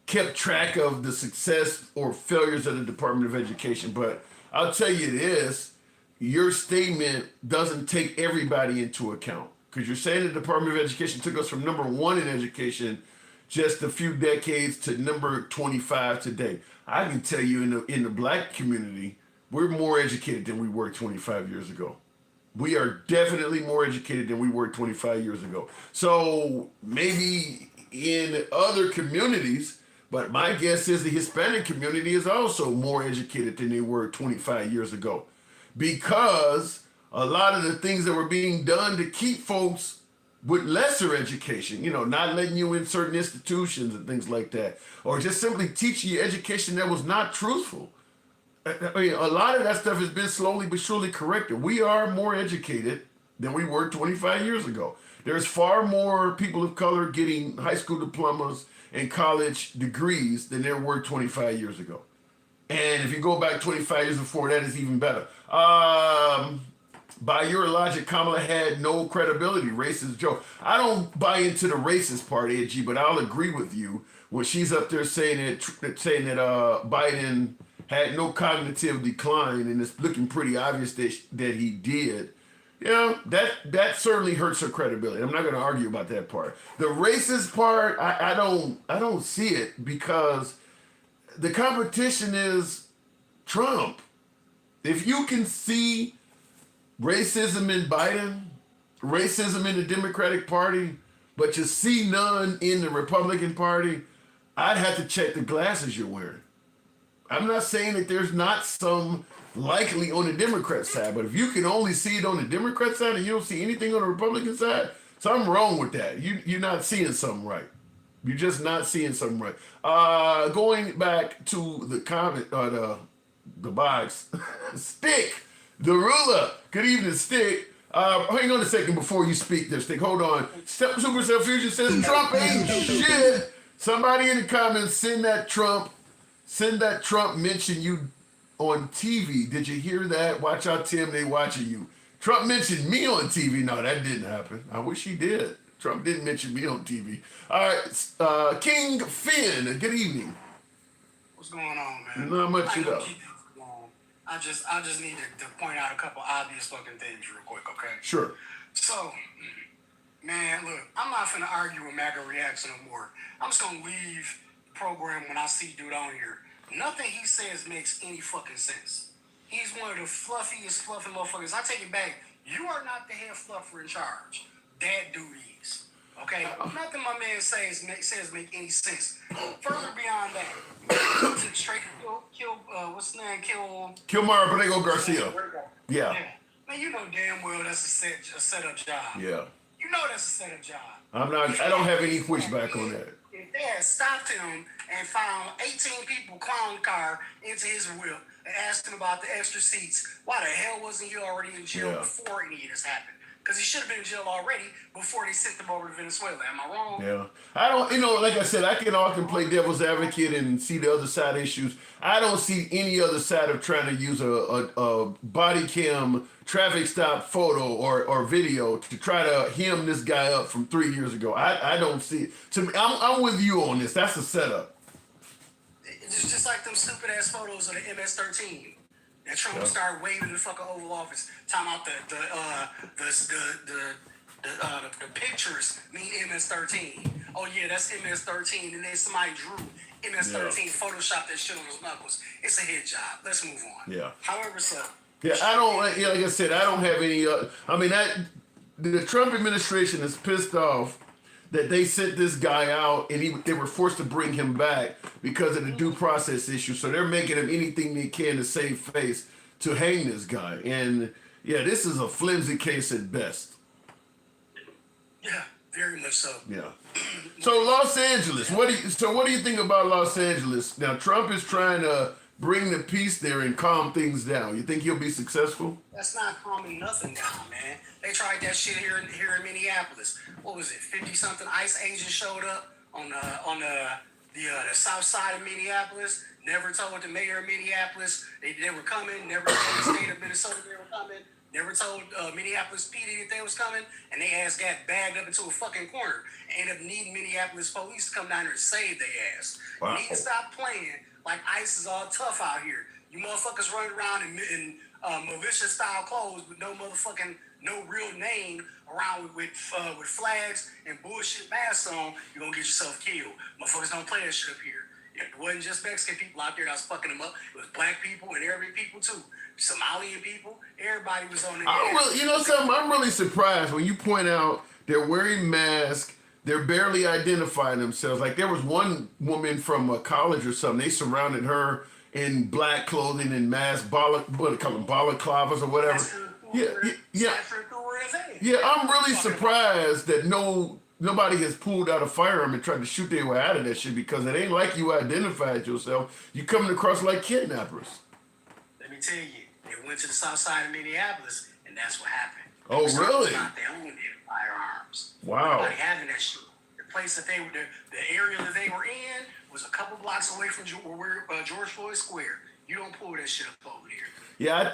A: kept track of the success or failures of the Department of Education, but I'll tell you this. Your statement doesn't take everybody into account, because you're saying the Department of Education took us from number 1 in education just a few decades to number 25 today. I can tell you in the black community, we're more educated than we were 25 years ago. We are definitely more educated than we were 25 years ago. So maybe in other communities, but my guess is the Hispanic community is also more educated than they were 25 years ago. Because a lot of the things that were being done to keep folks with lesser education, not letting you in certain institutions and things like that, or just simply teaching you education that was not truthful. I mean, a lot of that stuff has been slowly but surely corrected. We are more educated than we were 25 years ago. There's far more people of color getting high school diplomas and college degrees than there were 25 years ago. And if you go back 25 years before that, it's even better. By your logic, Kamala had no credibility. Racist joke. I don't buy into the racist part, AG, but I'll agree with you when she's up there saying that Biden had no cognitive decline, and it's looking pretty obvious that he did. That certainly hurts her credibility. I'm not going to argue about that part. The racist part, I don't see it, because the competition is Trump. If you can see racism in Biden, racism in the Democratic Party, but you see none in the Republican Party, I'd have to check the glasses you're wearing. I'm not saying that there's not some likely on the Democrat side, but if you can only see it on the Democrat side and you don't see anything on the Republican side, something wrong with that. You're not seeing something right. You're just not seeing something right. Going back to the comment, the box, Stick, the ruler. Good evening, Stick. Hang on a second before you speak there, Stick. Hold on. Super Self Fusion says Trump ain't shit. Somebody in the comments send that Trump mention you on TV. Did you hear that? Watch out, Tim. They watching you. Trump mentioned me on TV. No, that didn't happen. I wish he did. Trump didn't mention me on TV. All right, King Finn. Good evening.
N: What's going on, man?
A: Not much
N: I
A: at all.
N: I just need to point out a couple obvious fucking things real quick, okay?
A: Sure.
N: So, man, look, I'm not finna argue with MAGA Reacts no more. I'm just gonna leave the program when I see dude on here. Nothing he says makes any fucking sense. He's one of the fluffiest fluffy motherfuckers. I take it back. You are not the head fluffer in charge. That dude is. Okay? Nothing my man says make any sense. Further beyond that, straight what's his name?
A: Kilmar Abrego Garcia. Yeah.
N: Man, you know damn well that's a setup job.
A: Yeah.
N: You know that's a setup job.
A: I don't have any pushback on that.
N: If they had stopped him and found 18 people clown car into his whip and asked him about the extra seats, why the hell wasn't he already in jail before any of this happened? Because he should have been in jail already before they sent him over to Venezuela. Am I wrong?
A: Yeah. I don't, like I said, I can often play devil's advocate and see the other side issues. I don't see any other side of trying to use a body cam traffic stop photo or video to try to hem this guy up from 3 years ago. I don't see it. To me, I'm with you on this. That's a setup.
N: It's just like them stupid ass photos of the MS-13. That Trump started waving the fucking Oval Office, talking about the pictures mean MS-13. Oh yeah, that's MS-13, and then somebody drew MS-13, photoshopped that shit on his knuckles. It's a hit job. Let's move on.
A: Yeah.
N: However, so.
A: Yeah, I don't. Like I said, I don't have any. The Trump administration is pissed off that they sent this guy out and they were forced to bring him back because of the due process issue. So they're making him anything they can to save face to hang this guy. And yeah, this is a flimsy case at best.
N: Yeah, very much so.
A: Yeah. So Los Angeles, what do you think about Los Angeles? Now Trump is trying to bring the peace there and calm things down. You think he'll be successful?
N: That's not calming nothing down, man. They tried that shit here in Minneapolis. What was it? 50-something ICE agents showed up on the south side of Minneapolis. Never told the mayor of Minneapolis they were coming. Never told the state of Minnesota they were coming. Never told Minneapolis PD that they was coming. And they ass got bagged up into a fucking corner. Ended up needing Minneapolis police to come down there and save their ass.
A: Wow.
N: You need to stop playing like ICE is all tough out here. You motherfuckers running around in militia style clothes with no real name around with flags and bullshit masks on. You're gonna get yourself killed. Motherfuckers don't play that shit up here. It wasn't just Mexican people out there that was fucking them up. It was black people and Arabic people too. Somalian people. Everybody was on there.
A: You know something? I'm really surprised when you point out they're wearing masks. They're barely identifying themselves. Like there was one woman from a college or something. They surrounded her in black clothing and masks, balaclavas or whatever. Yeah. I'm really surprised that nobody has pulled out a firearm and tried to shoot their way out of that shit because it ain't like you identified yourself. You coming across like kidnappers.
N: Let me tell you, they went to the south side of Minneapolis, and that's what happened.
A: Oh, really?
N: Not their own firearms.
A: Wow.
N: Nobody having that shit. The place that they were, the area that they were in was a couple blocks away from George Floyd Square. You don't pull that shit up over here.
A: Yeah,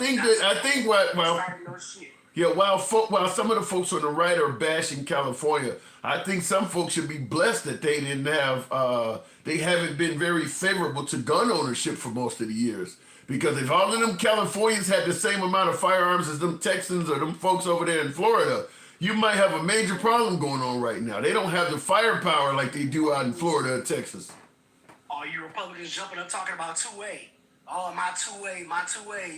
A: while some of the folks on the right are bashing California, I think some folks should be blessed that they haven't been very favorable to gun ownership for most of the years. Because if all of them Californians had the same amount of firearms as them Texans or them folks over there in Florida, you might have a major problem going on right now. They don't have the firepower like they do out in Florida or Texas.
N: All you Republicans jumping up talking about 2A. Oh, my 2A,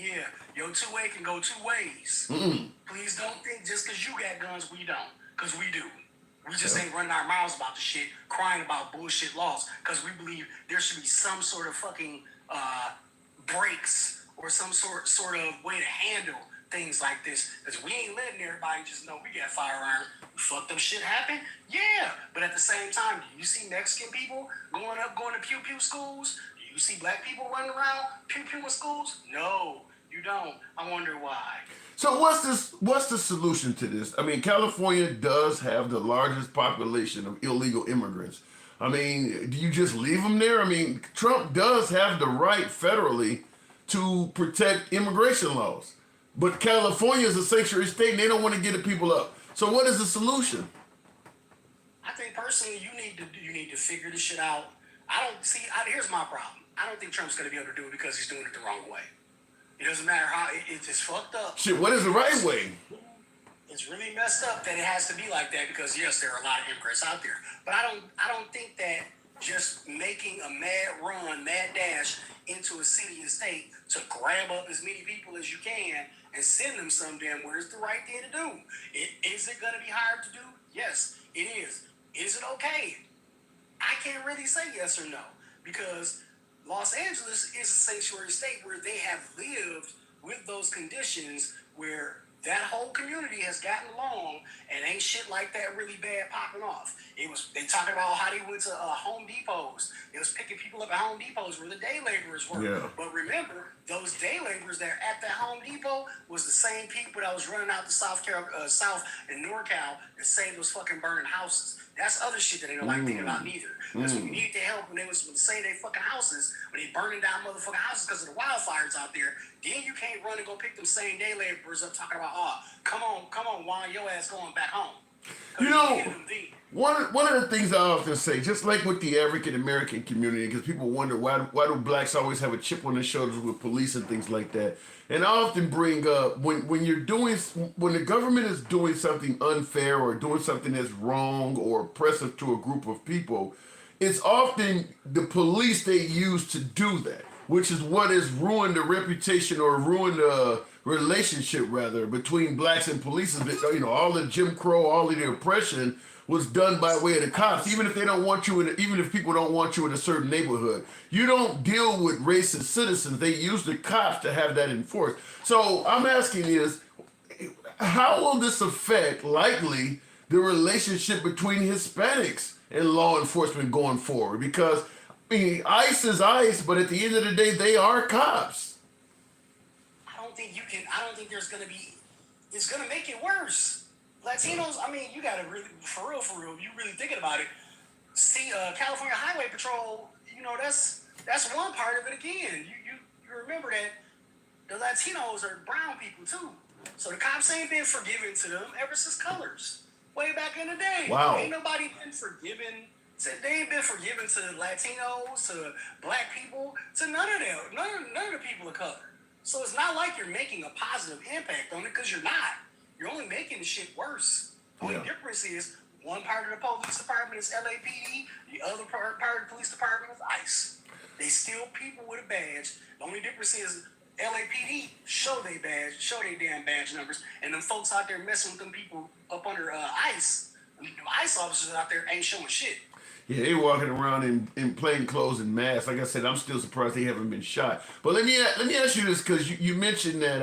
N: yeah. Your 2A can go two ways.
A: Mm-mm.
N: Please don't think just because you got guns, we don't. Because we do. We just ain't running our mouths about the shit, crying about bullshit laws, because we believe there should be some sort of fucking breaks or some sort of way to handle things like this. Because we ain't letting everybody just know we got firearms. Fucked up shit happen? Yeah. But at the same time, do you see Mexican people going to pew-pew schools? Do you see black people running around pew-pew in schools? No, you don't. I wonder why.
A: So what's the solution to this? I mean, California does have the largest population of illegal immigrants. I mean, do you just leave them there? I mean, Trump does have the right federally to protect immigration laws. But California is a sanctuary state and they don't want to get the people up. So what is the solution?
N: I think personally you need to figure this shit out. Here's my problem. I don't think Trump's gonna be able to do it because he's doing it the wrong way. It doesn't matter how it's just fucked up.
A: Shit, what is the right way?
N: It's really messed up that it has to be like that because yes, there are a lot of immigrants out there. But I don't think that just making a mad dash into a city and state to grab up as many people as you can and send them some damn where is the right thing to do. Is it gonna be hard to do? Yes, it is. Is it okay? I can't really say yes or no because Los Angeles is a sanctuary state where they have lived with those conditions where that whole community has gotten along and ain't shit like that really bad popping off. They talking about how they went to Home Depots. It was picking people up at Home Depots where the day laborers were. Yeah. But remember, those day laborers that are at that Home Depot was the same people that was running out to South and NorCal that saved those fucking burning houses. That's other shit that they don't like thinking about neither. Because when you need their help when they save their fucking houses, when they burning down motherfucking houses because of the wildfires out there, then you can't run and go pick them same day laborers up talking about, come on, why your ass going back home?
A: You know, one of the things I often say, just like with the African American community, because people wonder why do blacks always have a chip on their shoulders with police and things like that. And I often bring up when the government is doing something unfair or doing something that's wrong or oppressive to a group of people, it's often the police they use to do that, which is what has ruined the reputation or ruined the relationship rather between blacks and police. You know, all the Jim Crow, all of the oppression was done by way of the cops. Even if they don't want you even if people don't want you in a certain neighborhood, you don't deal with racist citizens. They use the cops to have that enforced. So I'm asking is, how will this affect likely the relationship between Hispanics and law enforcement going forward? Because I mean, ICE is ICE, but at the end of the day, they are cops.
N: I don't think there's gonna be. It's gonna make it worse. Latinos, I mean, you gotta really, for real, if you really thinking about it, see, California Highway Patrol, you know, that's one part of it again. You remember that the Latinos are brown people too. So the cops ain't been forgiven to them ever since Colors, way back in the day.
A: Wow.
N: Ain't nobody been forgiven. They ain't been forgiven to Latinos, to black people, to none of them, none of the people of color. So it's not like you're making a positive impact on it because you're not. You're only making the shit worse. The only difference is one part of the police department is LAPD, the other part of the police department is ICE. They still people with a badge. The only difference is LAPD show their damn badge numbers, and them folks out there messing with them people up under ICE. The ICE officers out there ain't showing shit.
A: Yeah, they walking around in plain clothes and masks. Like I said, I'm still surprised they haven't been shot. But let me ask you this, because you mentioned that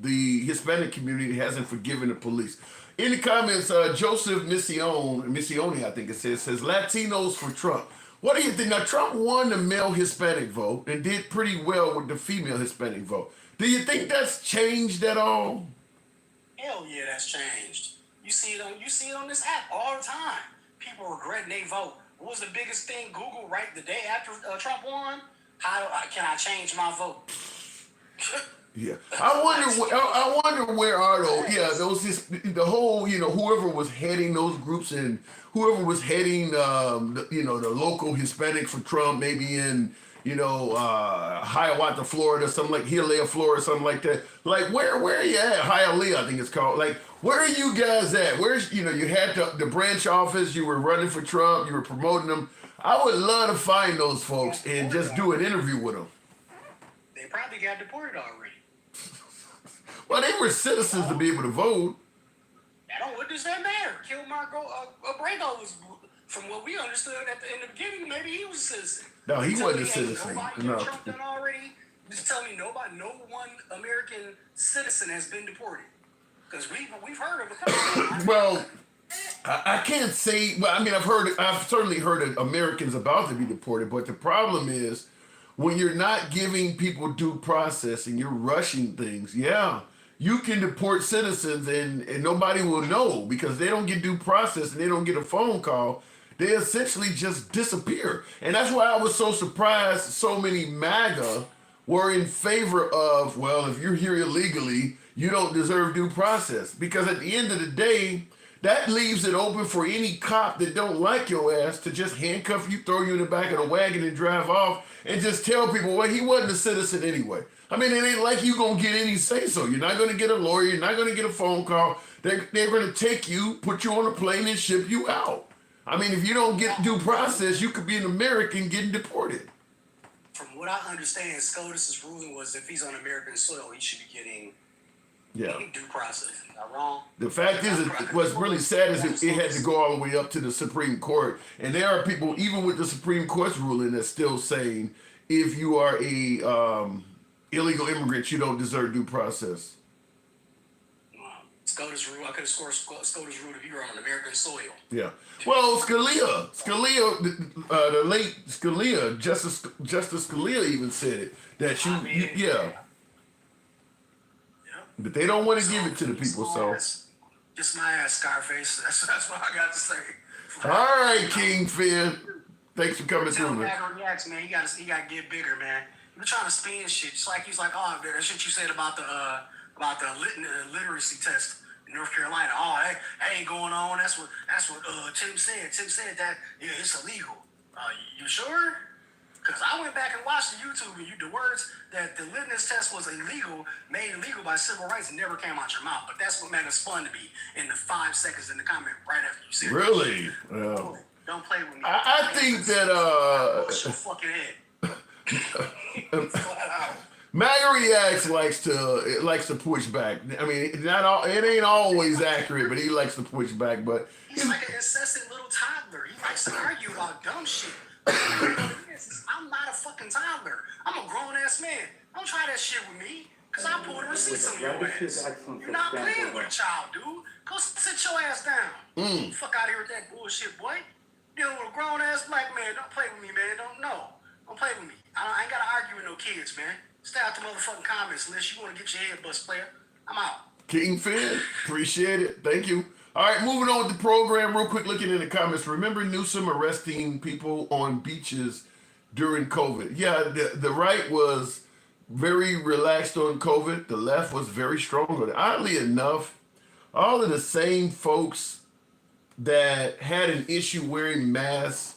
A: the Hispanic community hasn't forgiven the police. In the comments, Joseph Missione, I think it says Latinos for Trump. What do you think? Now, Trump won the male Hispanic vote and did pretty well with the female Hispanic vote. Do you think that's changed at all?
N: Hell yeah, that's changed. You see it on this app all the time. People regretting they vote. What was the biggest thing Google right the day after Trump won? Can I change my vote?
A: Yeah, I wonder where are those? Yeah, the whole whoever was heading those groups and whoever was heading the local Hispanic for Trump, maybe in Hiawatha, Florida, something like Hialeah, Florida, something like that. Like where are you at? Hialeah, I think it's called. Like where are you guys at? Where's you had the branch office. You were running for Trump. You were promoting them. I would love to find those folks and just do an interview with them.
N: They probably got deported already.
A: Well, they were citizens to be able to vote.
N: I don't witness that matter. Kilmar Abrego was, from what we understood in the beginning, maybe he was a citizen.
A: No, he wasn't a
N: Ain't
A: citizen.
N: nobody
A: No.
N: Trump done already. Just tell me no one American citizen has been deported. Because we've heard of a couple.
A: Well, I can't say. Well, I mean, I've certainly heard of Americans about to be deported, but the problem is when you're not giving people due process and you're rushing things. Yeah, you can deport citizens and nobody will know because they don't get due process and they don't get a phone call. They essentially just disappear, and that's why I was so surprised. So many MAGA were in favor of, well, if you're here illegally, you don't deserve due process. Because at the end of the day, that leaves it open for any cop that don't like your ass to just handcuff you, throw you in the back of the wagon and drive off and just tell people, well, he wasn't a citizen anyway. I mean, it ain't like you gonna get any say-so. You're not gonna get a lawyer, you're not gonna get a phone call. They're gonna take you, put you on a plane and ship you out. I mean, if you don't get due process, you could be an American getting deported.
N: From what I understand, SCOTUS's ruling was if he's on American soil, he should be getting due process. Am I wrong?
A: The fact is, what's really sad is it had to go all the way up to the Supreme Court. And there are people, even with the Supreme Court's ruling, that's still saying if you are a illegal immigrant, you don't deserve due process.
N: SCOTUS rule, I could have scored SCOTUS rule if you were on American soil.
A: Yeah. Well, Scalia, the late Scalia, Justice Scalia even said it, that yeah. But they don't want to give it to the people, so.
N: Just my ass, Scarface. That's what I got to say.
A: All right, King Finn. Thanks for coming through, man.
N: Reacts, man. He got to get bigger, man. You're trying to spin shit. Just like he's like, oh, that shit you said about the literacy test in North Carolina. Oh, that ain't going on. That's what Tim said. Tim said that it's illegal. You sure? Because I went back and watched the YouTube and the words that the litmus test was made illegal by civil rights, never came out your mouth. But that's what made us fun to be in the 5 seconds in the comment right after you said
A: really?
N: Well, don't play with me.
A: I think that
N: Push your fucking head.
A: MAGA Reacts likes to push back. I mean, it ain't always accurate, but he likes to push back. But
N: he's like an incessant little toddler. He likes to argue about dumb shit. I'm not a fucking toddler. I'm a grown ass man. Don't try that shit with me, cause I'll pull the receipts on your ass. You're not playing with a child, dude. Go sit your ass down. Fuck out of here with that bullshit, boy. Dealing with a grown ass black man. Don't play with me, man. Don't play with me. I ain't gotta argue with no kids, man. Stay out the motherfucking comments unless you want to get your head bust, player. I'm out.
A: King Finn, appreciate it. Thank you. All right, moving on with the program. Real quick, looking in the comments. Remember Newsom arresting people on beaches during COVID? Yeah, the right was very relaxed on COVID. The left was very strong on it. Oddly enough, all of the same folks that had an issue wearing masks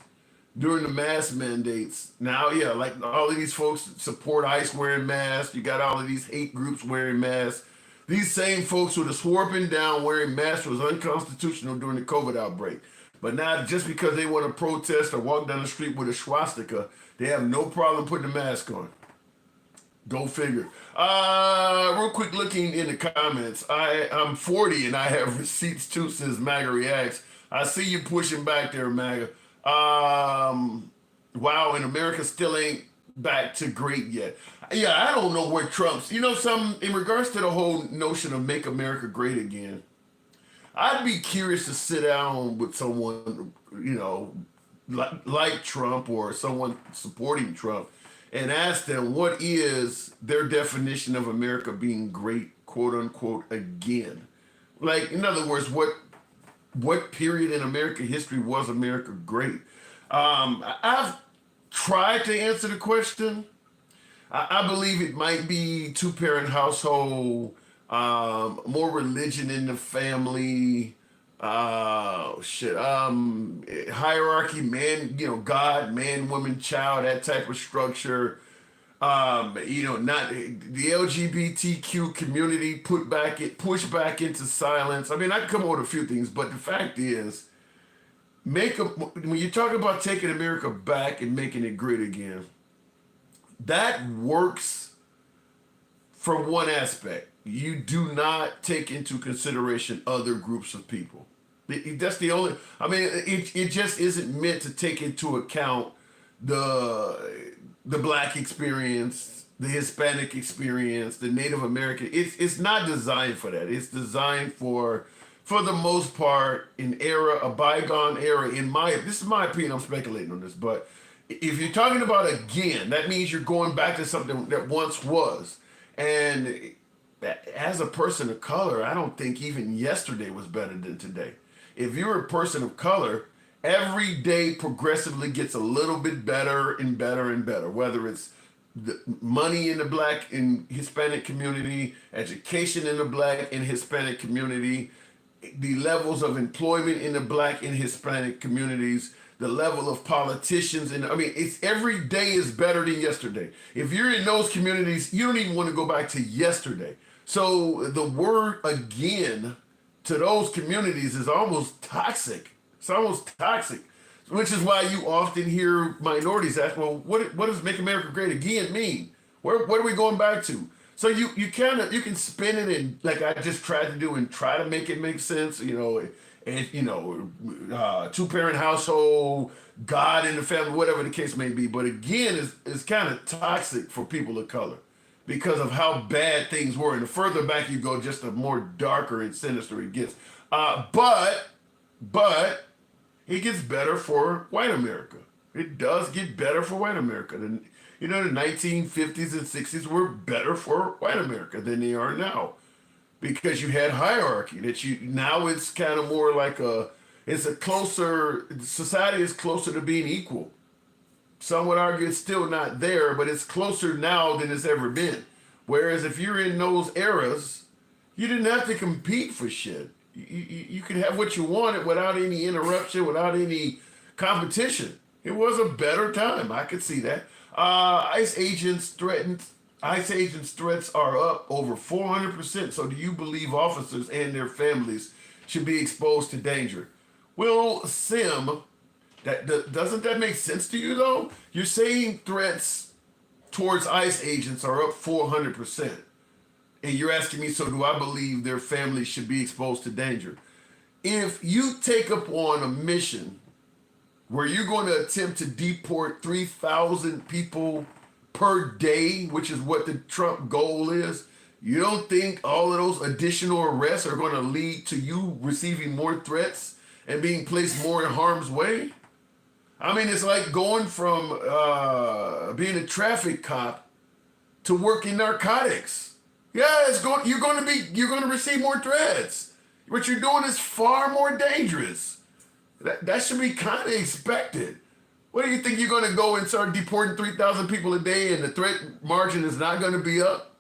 A: during the mask mandates, now, yeah, like all of these folks support ICE wearing masks. You got all of these hate groups wearing masks. These same folks who just swore up and down wearing masks was unconstitutional during the COVID outbreak. But now, just because they want to protest or walk down the street with a swastika, they have no problem putting a mask on. Go figure. Real quick, looking in the comments. I'm 40 and I have receipts too, says MAGA Reacts. I see you pushing back there, MAGA. Wow, and America still ain't back to great yet. Yeah, I don't know where Trump's, in regards to the whole notion of make America great again, I'd be curious to sit down with someone, like Trump or someone supporting Trump and ask them what is their definition of America being great, quote unquote, again. Like, in other words, what period in American history was America great? I've tried to answer the question. I believe it might be two-parent household, more religion in the family, hierarchy, man, God, man, woman, child, that type of structure. Not the LGBTQ community pushed back into silence. I mean, I can come up with a few things, but the fact is, when you talk about taking America back and making it great again, that works from one aspect. you do not take into consideration other groups of people. That's the only. I mean, it just isn't meant to take into account the black experience, the Hispanic experience, the Native American. It's not designed for that. It's designed for the most part, a bygone era. This is my opinion. I'm speculating on this, but if you're talking about again, that means you're going back to something that once was. And as a person of color, I don't think even yesterday was better than today. If you're a person of color, every day progressively gets a little bit better and better and better, whether it's the money in the black and Hispanic community, education in the black and Hispanic community, the levels of employment in the black and Hispanic communities, the level of politicians. And I mean, it's every day is better than yesterday. If you're in those communities, you don't even want to go back to yesterday. So the word again to those communities is almost toxic. It's almost toxic, which is why you often hear minorities ask, well, what does Make America Great Again mean? What are we going back to? So you can spin it in like I just tried to do and try to make it make sense, and two-parent household, God in the family, whatever the case may be. But again, it's kind of toxic for people of color because of how bad things were. And the further back you go, just the more darker and sinister it gets. But it gets better for white America. It does get better for white America. The 1950s and 60s were better for white America than they are now, because you had hierarchy. Now it's kind of more like society is closer to being equal. Some would argue it's still not there, but it's closer now than it's ever been. Whereas if you're in those eras, you didn't have to compete for shit. You could have what you wanted without any interruption, without any competition. It was a better time. I could see that. ICE agents threats are up over 400%. So do you believe officers and their families should be exposed to danger? Will Sim, doesn't that make sense to you though? You're saying threats towards ICE agents are up 400%. And you're asking me, so do I believe their families should be exposed to danger? If you take up on a mission where you're going to attempt to deport 3,000 people per day, which is what the Trump goal is, you don't think all of those additional arrests are going to lead to you receiving more threats and being placed more in harm's way? I mean, it's like going from being a traffic cop to working narcotics. Yeah, you're going to receive more threats. What you're doing is far more dangerous. That should be kind of expected. What do you think, you're going to go and start deporting 3,000 people a day and the threat margin is not going to be up?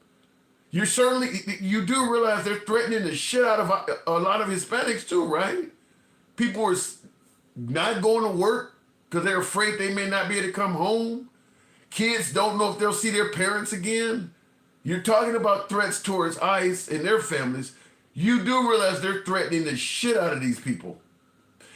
A: You do realize they're threatening the shit out of a lot of Hispanics too, right? People are not going to work because they're afraid they may not be able to come home. Kids don't know if they'll see their parents again. You're talking about threats towards ICE and their families. You do realize they're threatening the shit out of these people.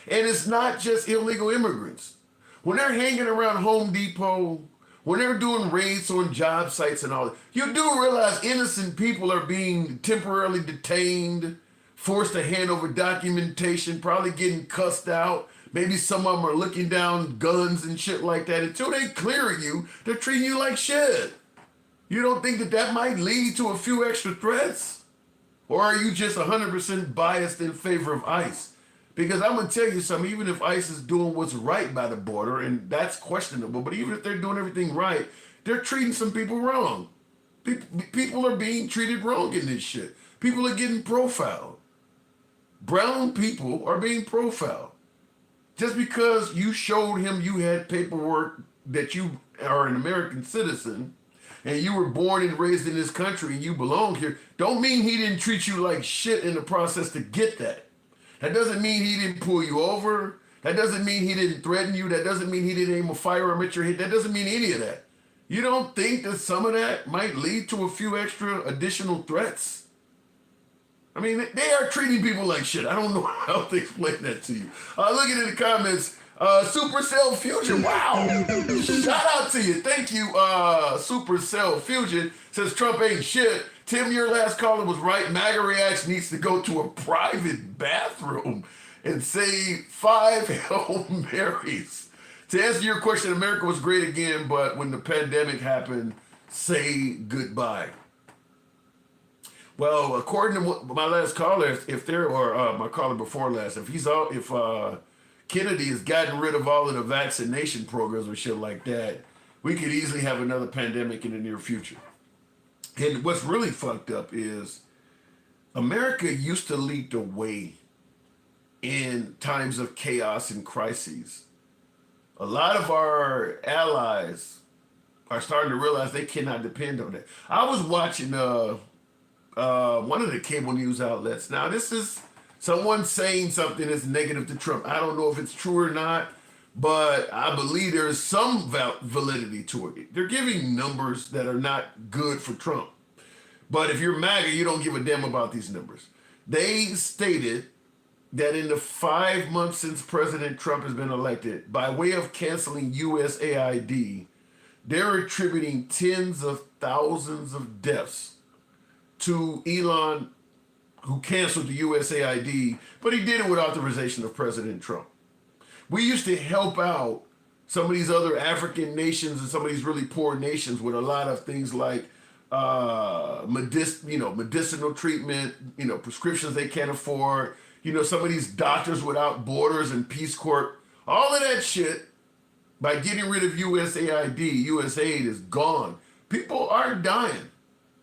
A: And it's not just illegal immigrants. When they're hanging around Home Depot, when they're doing raids on job sites and all that, you do realize innocent people are being temporarily detained, forced to hand over documentation, probably getting cussed out. Maybe some of them are looking down guns and shit like that. Until they clear you, they're treating you like shit. You don't think that might lead to a few extra threats? Or are you just 100% biased in favor of ICE? Because I'm going to tell you something, even if ICE is doing what's right by the border, and that's questionable, but even if they're doing everything right, they're treating some people wrong. People are being treated wrong in this shit. People are getting profiled. Brown people are being profiled. Just because you showed him you had paperwork that you are an American citizen, and you were born and raised in this country and you belong here, don't mean he didn't treat you like shit in the process to get that. That doesn't mean he didn't pull you over. That doesn't mean he didn't threaten you. That doesn't mean he didn't aim a firearm at your head. That doesn't mean any of that. You don't think that some of that might lead to a few extra additional threats? I mean, they are treating people like shit. I don't know how to explain that to you. Looking in the comments, Supercell Fusion, wow. Shout out to you. Thank you, Supercell Fusion. Says Trump ain't shit. Tim, your last caller was right. MAGA Reacts needs to go to a private bathroom and say 5 Hail Marys. To answer your question, America was great again, but when the pandemic happened, say goodbye. Well, according to my last caller, my caller before last, if Kennedy has gotten rid of all of the vaccination programs or shit like that, we could easily have another pandemic in the near future. And what's really fucked up is America used to lead the way in times of chaos and crises. A lot of our allies are starting to realize they cannot depend on that. I was watching one of the cable news outlets. Now, this is someone saying something that's negative to Trump. I don't know if it's true or not, but I believe there is some validity to it. They're giving numbers that are not good for Trump. But if you're MAGA, you don't give a damn about these numbers. They stated that in the 5 months since President Trump has been elected, by way of canceling USAID, they're attributing tens of thousands of deaths to Elon, who canceled the USAID, but he did it with authorization of President Trump. We used to help out some of these other African nations and some of these really poor nations with a lot of things like medicinal treatment, prescriptions they can't afford, some of these Doctors Without Borders and Peace Corps, all of that shit. By getting rid of USAID, USAID is gone. People are dying.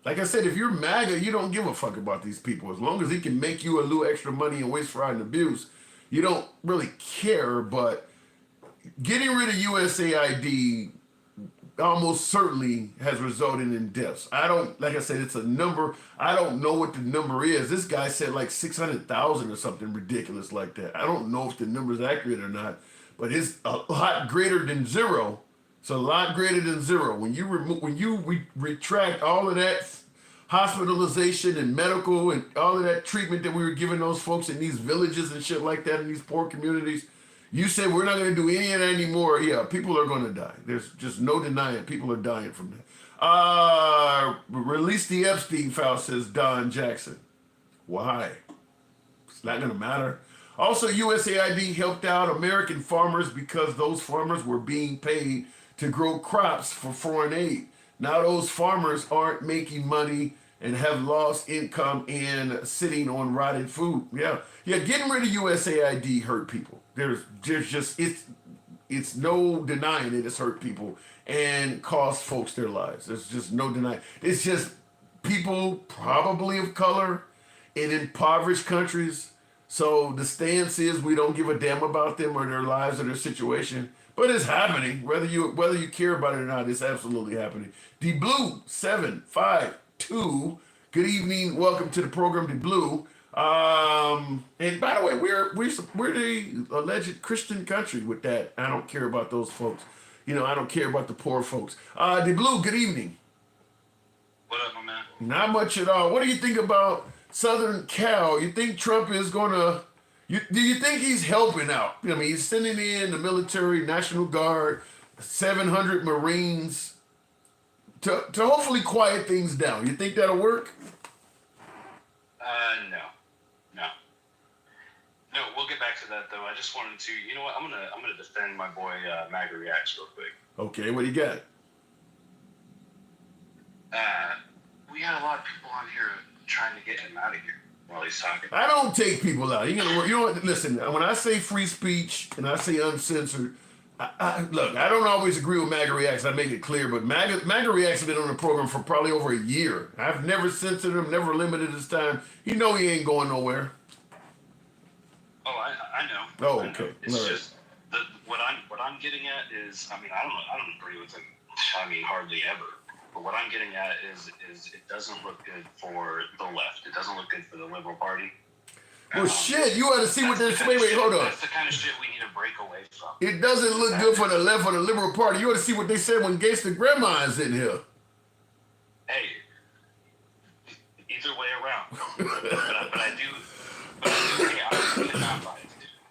A: Like I said, if you're MAGA, you don't give a fuck about these people. As long as he can make you a little extra money and waste, fraud, and abuse, you don't really care. But getting rid of USAID almost certainly has resulted in deaths. Like I said, it's a number. I don't know what the number is. This guy said like 600,000 or something ridiculous like that. I don't know if the number's accurate or not, but it's a lot greater than zero. It's a lot greater than zero. When you retract all of that hospitalization and medical and all of that treatment that we were giving those folks in these villages and shit like that in these poor communities, you said we're not going to do any of that anymore. Yeah, people are going to die. There's just no denying people are dying from that. Release the Epstein file, says Don Jackson. Why? It's not going to matter. Also, USAID helped out American farmers because those farmers were being paid to grow crops for foreign aid. Now those farmers aren't making money and have lost income and sitting on rotted food. Yeah, getting rid of USAID hurt people. There's just, it's no denying it. It's hurt people and cost folks their lives. There's just no denying. It's just people probably of color in impoverished countries. So the stance is we don't give a damn about them or their lives or their situation. But it's happening. Whether you care about it or not, it's absolutely happening. D Blue 752. Good evening. Welcome to the program, D Blue. And by the way, we're the alleged Christian country with that. I don't care about those folks. I don't care about the poor folks. D Blue, good evening.
O: What up, my man?
A: Not much at all. What do you think about Southern Cal? You think Trump is gonna? Do you think he's helping out? I mean, he's sending in the military, National Guard, 700 Marines to hopefully quiet things down. You think that'll work?
O: No, we'll get back to that though. I just wanted to, you know what? I'm gonna defend my boy MAGA Reacts real quick.
A: Okay, what do you got?
O: We got a lot of people on here trying to get him out of here while he's talking.
A: I don't take people out. You know what? Listen, when I say free speech and I say uncensored, look, I don't always agree with MAGA Reacts. I make it clear, but MAGA Reacts have been on the program for probably over a year. I've never censored him, never limited his time. He ain't going nowhere.
O: Oh, I know.
A: Oh, okay.
O: It's just what I'm getting at is, I mean, I don't agree with him. I mean, hardly ever. But what I'm getting at is it doesn't look good for the left. It doesn't look good for the Liberal Party.
A: Well, shit, you ought to see what they're saying. Wait, hold on.
O: That's the kind of shit we need to break away from.
A: It doesn't look good for the left or the Liberal Party. You ought to see what they said when Gangsta Grandma is in here.
O: Hey, either way around. but I do.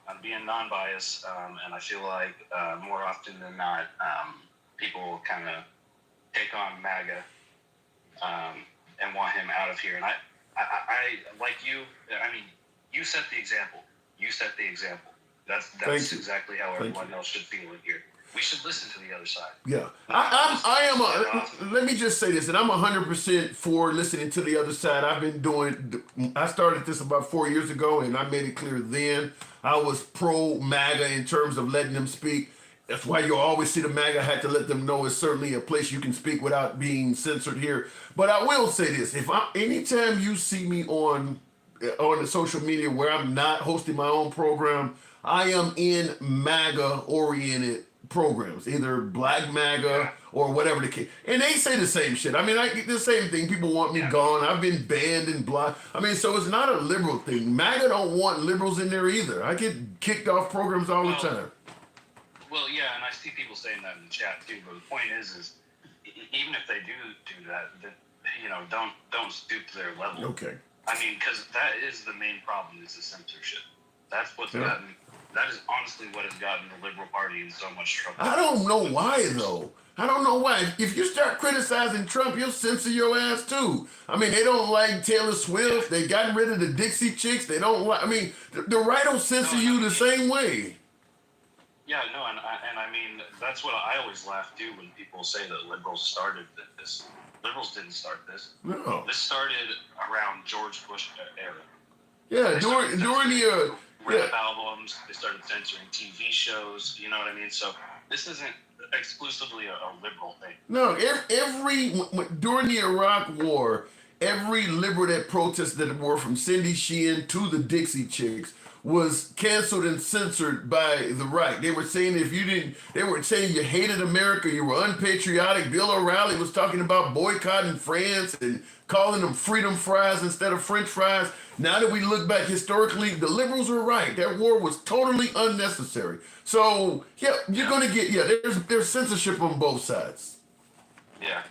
O: I'm being non-biased, and I feel like more often than not, people kind of take on MAGA and want him out of here. And I like you. I mean, you set the example. You set the example. That's exactly how everyone else should feel in here. We should listen to the other side.
A: Yeah, let me just say this, and I'm 100% for listening to the other side. I started this about 4 years ago, and I made it clear then I was pro MAGA in terms of letting them speak. That's why you'll always see the MAGA had to let them know it's certainly a place you can speak without being censored here. But I will say this: anytime you see me on the social media where I'm not hosting my own program, I am in MAGA-oriented programs, either Black MAGA or whatever the case. And they say the same shit. I mean, I get the same thing. People want me gone. I've been banned and blocked. I mean, so it's not a liberal thing. MAGA don't want liberals in there either. I get kicked off programs all the time.
O: Well, yeah, and I see people saying that in the chat too. But the point is even if they do that, don't stoop to their level.
A: Okay.
O: I mean, because that is the main problem, is the censorship. That's what's gotten. That is honestly what has gotten the Liberal Party in so much trouble.
A: I don't know why, though. I don't know why. If you start criticizing Trump, you'll censor your ass, too. I mean, they don't like Taylor Swift. They gotten rid of the Dixie Chicks. They don't like... I mean, the right will censor you the same way.
O: Yeah, no, and I mean, that's what I always laugh, too, when people say that liberals started this. Liberals didn't start this.
A: No.
O: This started around George Bush era.
A: Yeah, during the...
O: rap albums, they started censoring TV shows, you know what I mean? So this isn't exclusively a liberal thing.
A: No, during the Iraq War, every liberal that protested the war, from Cindy Sheehan to the Dixie Chicks, was canceled and censored by the right. They were saying they were saying you hated America, you were unpatriotic. Bill O'Reilly was talking about boycotting France and calling them freedom fries instead of French fries. Now that we look back historically, the liberals were right. That war was totally unnecessary. So, yeah, you're going to get, there's censorship on both sides.
O: Yeah.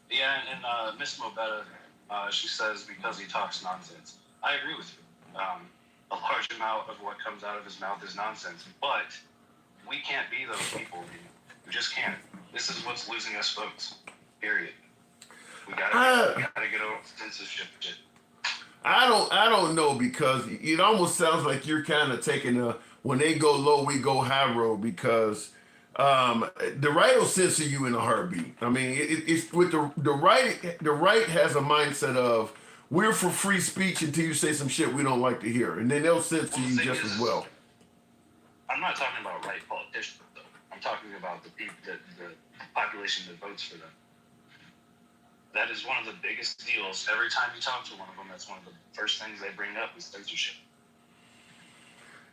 O: Yeah, and Miss Mobetta, she says because he talks nonsense. I agree with you. A large amount of what comes out of his mouth is nonsense, but we can't be those people. We just can't. This is what's losing us votes, period. We gotta get over censorship shit.
A: I don't know, because it almost sounds like you're kind of taking when they go low, we go high road, because the right will censor you in a heartbeat. I mean, it's with the right. The right has a mindset of, we're for free speech until you say some shit we don't like to hear, and then they'll censor you just as well.
O: I'm not talking about right politicians, though. I'm talking about the people, the population that votes for them. That is one of the biggest deals. Every time you talk to one of them, that's one of the first things they bring up is censorship.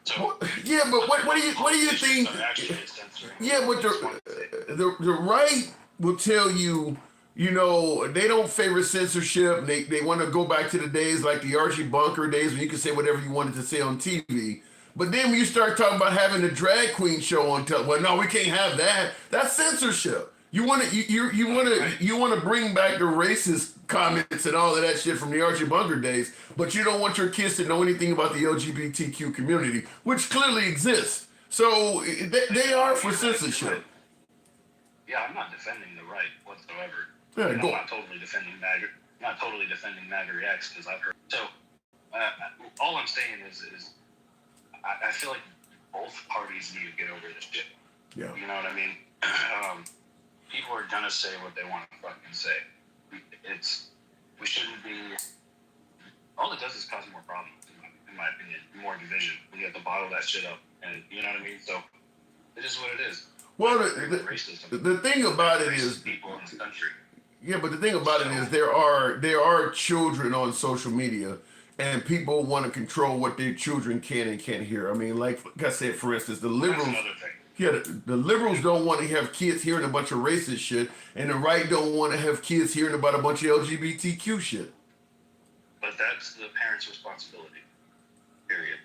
O: So,
A: yeah, but what do you think? Yeah, but the right will tell you, they don't favor censorship. They want to go back to the days like the Archie Bunker days when you could say whatever you wanted to say on TV. But then when you start talking about having a drag queen show on television, well, no, we can't have that. That's censorship. You want to bring back the racist comments and all of that shit from the Archie Bunker days, but you don't want your kids to know anything about the LGBTQ community, which clearly exists. So they are for censorship.
O: Yeah, I'm not defending the right whatsoever.
A: Yeah,
O: I'm not totally defending MAGA. Not totally defending MAGA reacts, because I've heard. So all I'm saying is I feel like both parties need to get over this shit.
A: Yeah.
O: You know what I mean? People are gonna say what they want to fucking say. We shouldn't be. All it does is cause more problems, in my opinion, more division. We have to bottle that shit up, and you know what I mean. So it is what it is.
A: Well, the thing about it is,
O: people in this country.
A: Yeah, but the thing about it is, there are children on social media, and people want to control what their children can and can't hear. I mean, like I said, for instance, the liberals.
O: That's another thing.
A: Yeah, the liberals don't want to have kids hearing a bunch of racist shit, and the right don't want to have kids hearing about a bunch of LGBTQ shit.
O: But that's the parents' responsibility. Period.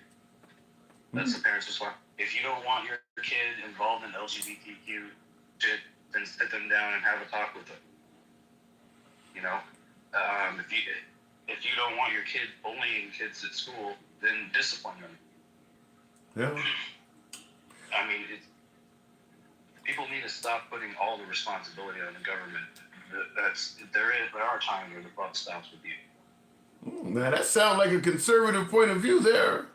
O: That's the parents' responsibility. If you don't want your kid involved in LGBTQ shit, then sit them down and have a talk with them. If you don't want your kid bullying kids at school, then discipline them.
A: Yeah.
O: I mean, people need to stop putting all the responsibility on the government. there are times where the buck stops with you.
A: Now that sounds like a conservative point of view there.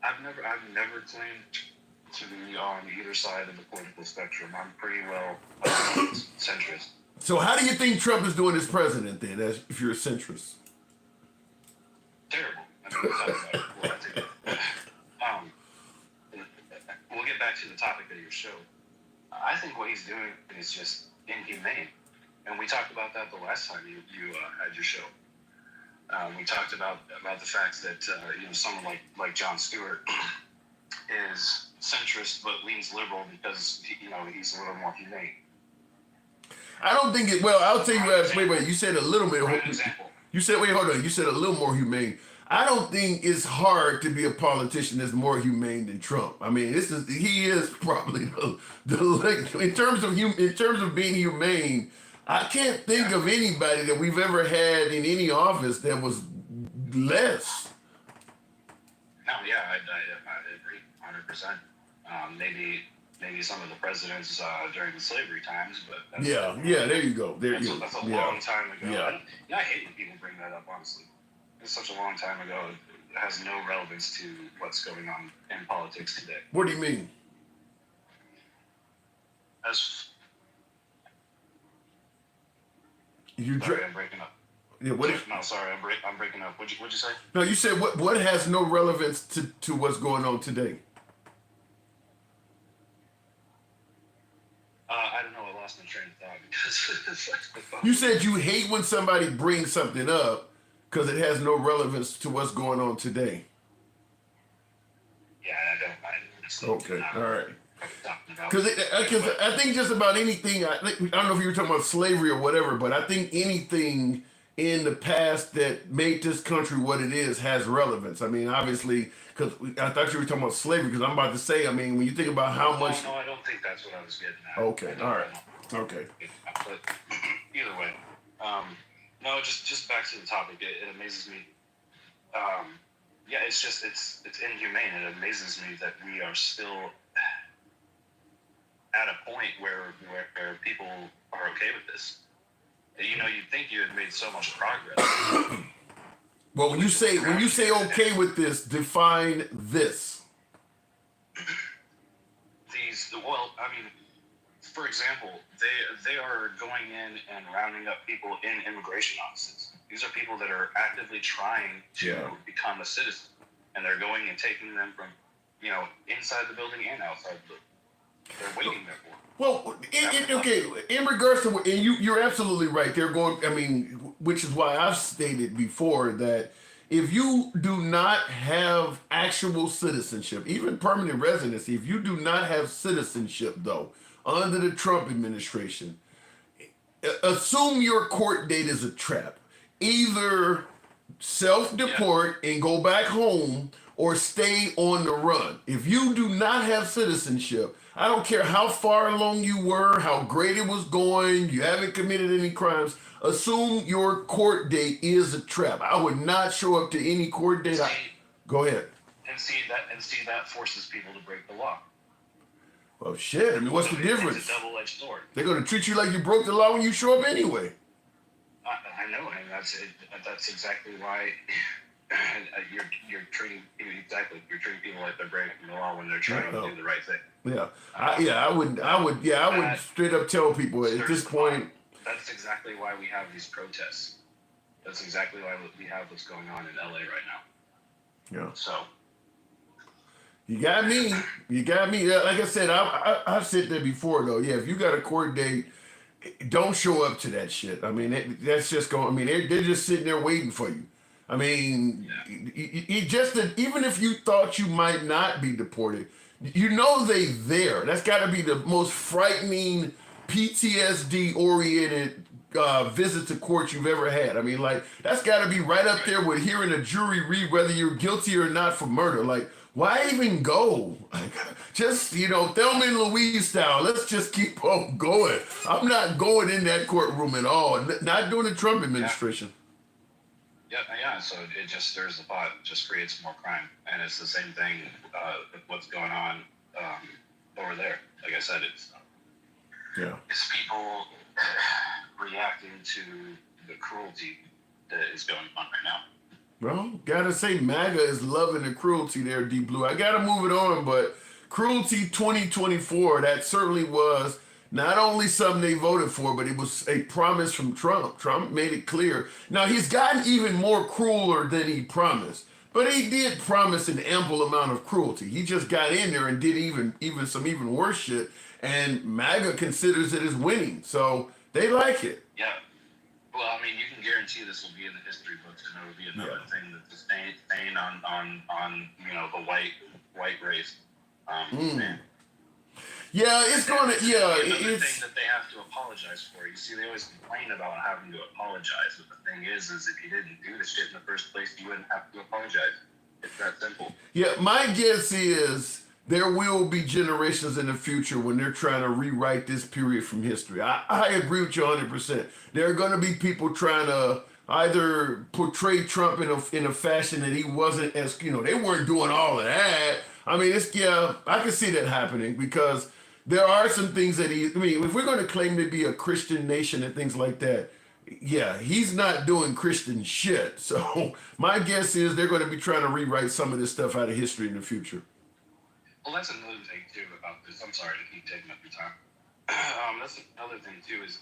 O: I've never claimed to be on either side of the political spectrum. I'm pretty well centrist.
A: So how do you think Trump is doing as president then, if you're a centrist?
O: Terrible. I mean, we'll get back to the topic of your show. I think what he's doing is just inhumane. And we talked about that the last time you had your show. We talked about the fact that someone like Jon Stewart is centrist but leans liberal because he's a little more humane.
A: I don't think it. Well, I'll tell you. Wait. You said a little bit. You said hold on. You said a little more humane. I don't think it's hard to be a politician that's more humane than Trump. I mean, he is probably in terms of being humane. I can't think of anybody that we've ever had in any office that was less.
O: No, yeah, I agree, 100%. Maybe some of the presidents during the slavery times, but
A: there you go.
O: That's a long time ago. Yeah. I hate when people bring that up. Honestly, it's such a long time ago. It has no relevance to what's going on in politics today.
A: What do you mean?
O: Sorry, I'm breaking up.
A: Yeah,
O: sorry, I'm breaking up. What'd you say?
A: No, you said what has no relevance to what's going on today?
O: I don't know. I lost my train of thought because
A: you said you hate when somebody brings something up because it has no relevance to what's going on today.
O: Yeah, I don't mind.
A: Okay, all right. Because I think just about anything, I don't know if you were talking about slavery or whatever, but I think anything in the past that made this country what it is has relevance. I mean, obviously, because I thought you were talking about slavery, because I'm about to say, I mean, when you think about how much...
O: No, I don't think that's what I was getting at.
A: Okay, all right. Okay.
O: But either way, no, just back to the topic, it amazes me. Yeah, it's inhumane. It amazes me that we are still at a point where people are okay with this. You'd think you had made so much progress.
A: Well, when you say okay with this, define this.
O: For example, they are going in and rounding up people in immigration offices. These are people that are actively trying to become a citizen, and they're going and taking them from inside the building and outside the building. They're waiting there for them.
A: Well, in regards to, and you're absolutely right. They're going, I mean, which is why I've stated before that if you do not have actual citizenship, even permanent residency, if you do not have citizenship, though, under the Trump administration, assume your court date is a trap. Either self-deport and go back home or stay on the run. If you do not have citizenship, I don't care how far along you were, how great it was going, you haven't committed any crimes, assume your court date is a trap. I would not show up to any court date. Go ahead.
O: And see that forces people to break the law.
A: Well, shit. I mean, what's the difference?
O: It's a double-edged sword.
A: They're going to treat you like you broke the law when you show up anyway.
O: I know, and that's exactly why you're treating people like they're breaking the law when they're trying to do the right thing.
A: Yeah, I would straight up tell people at this point.
O: That's exactly why we have these protests. That's exactly why we have what's going on in LA right now.
A: Yeah.
O: So.
A: You got me. Like I said, I've said that before though. Yeah, if you got a court date, don't show up to that shit. I mean, that's just going. I mean, they're just sitting there waiting for you. I mean, even if you thought you might not be deported, they there. That's got to be the most frightening PTSD-oriented visit to court you've ever had. I mean, like, that's got to be right up there with hearing a jury read whether you're guilty or not for murder. Like, why even go? Just, Thelma and Louise style. Let's just keep on going. I'm not going in that courtroom at all. Not during the Trump administration.
O: Yeah, so it just stirs the pot, just creates more crime. And it's the same thing with what's going on over there. Like I said, it's people, reacting to the cruelty that is going on right now.
A: Well, gotta say MAGA is loving the cruelty there, D Blue. I gotta move it on, but cruelty 2024, that certainly was not only something they voted for, but it was a promise from Trump. Trump made it clear. Now, he's gotten even more crueler than he promised, but he did promise an ample amount of cruelty. He just got in there and did even some even worse shit, and MAGA considers it as winning, so they like it.
O: Yeah. Well, I mean, you can guarantee this will be in the history books, and it will be another thing that's a stain on the white race. Man.
A: Yeah, it's gonna. Yeah,
O: another
A: it's
O: thing that they have to apologize for. You see, they always complain about having to apologize, but the thing is if you didn't do the shit in the first place, you wouldn't have to apologize. It's that simple.
A: Yeah, my guess is there will be generations in the future when they're trying to rewrite this period from history. I agree with you 100%. There are going to be people trying to either portray Trump in a fashion that he wasn't as, they weren't doing all of that. I mean, I can see that happening because there are some things that if we're going to claim to be a Christian nation and things like that, yeah, he's not doing Christian shit. So my guess is they're going to be trying to rewrite some of this stuff out of history in the future.
O: Well, that's another thing too about this. I'm sorry to keep taking up your time. That's another thing too is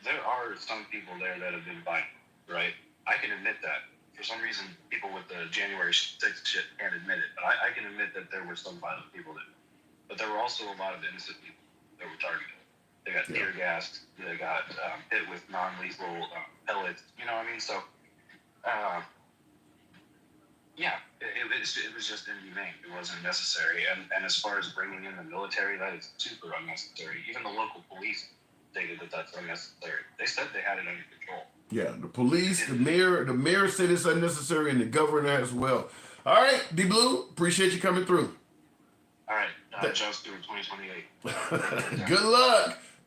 O: there are some people there that have been violent, right? I can admit that. For some reason, people with the January 6th shit can't admit it, but I can admit that there were some violent people there. But there were also a lot of innocent people that were targeted. They got tear gassed. They got hit with non-lethal pellets. You know what I mean? So, yeah, it was just inhumane. It wasn't necessary. And as far as bringing in the military, that is super unnecessary. Even the local police stated that that's unnecessary. They said they had it under control.
A: Yeah, the police, the mayor said it's unnecessary, and the governor as well. All right, D Blue, appreciate you coming through.
O: All right, just through 2028.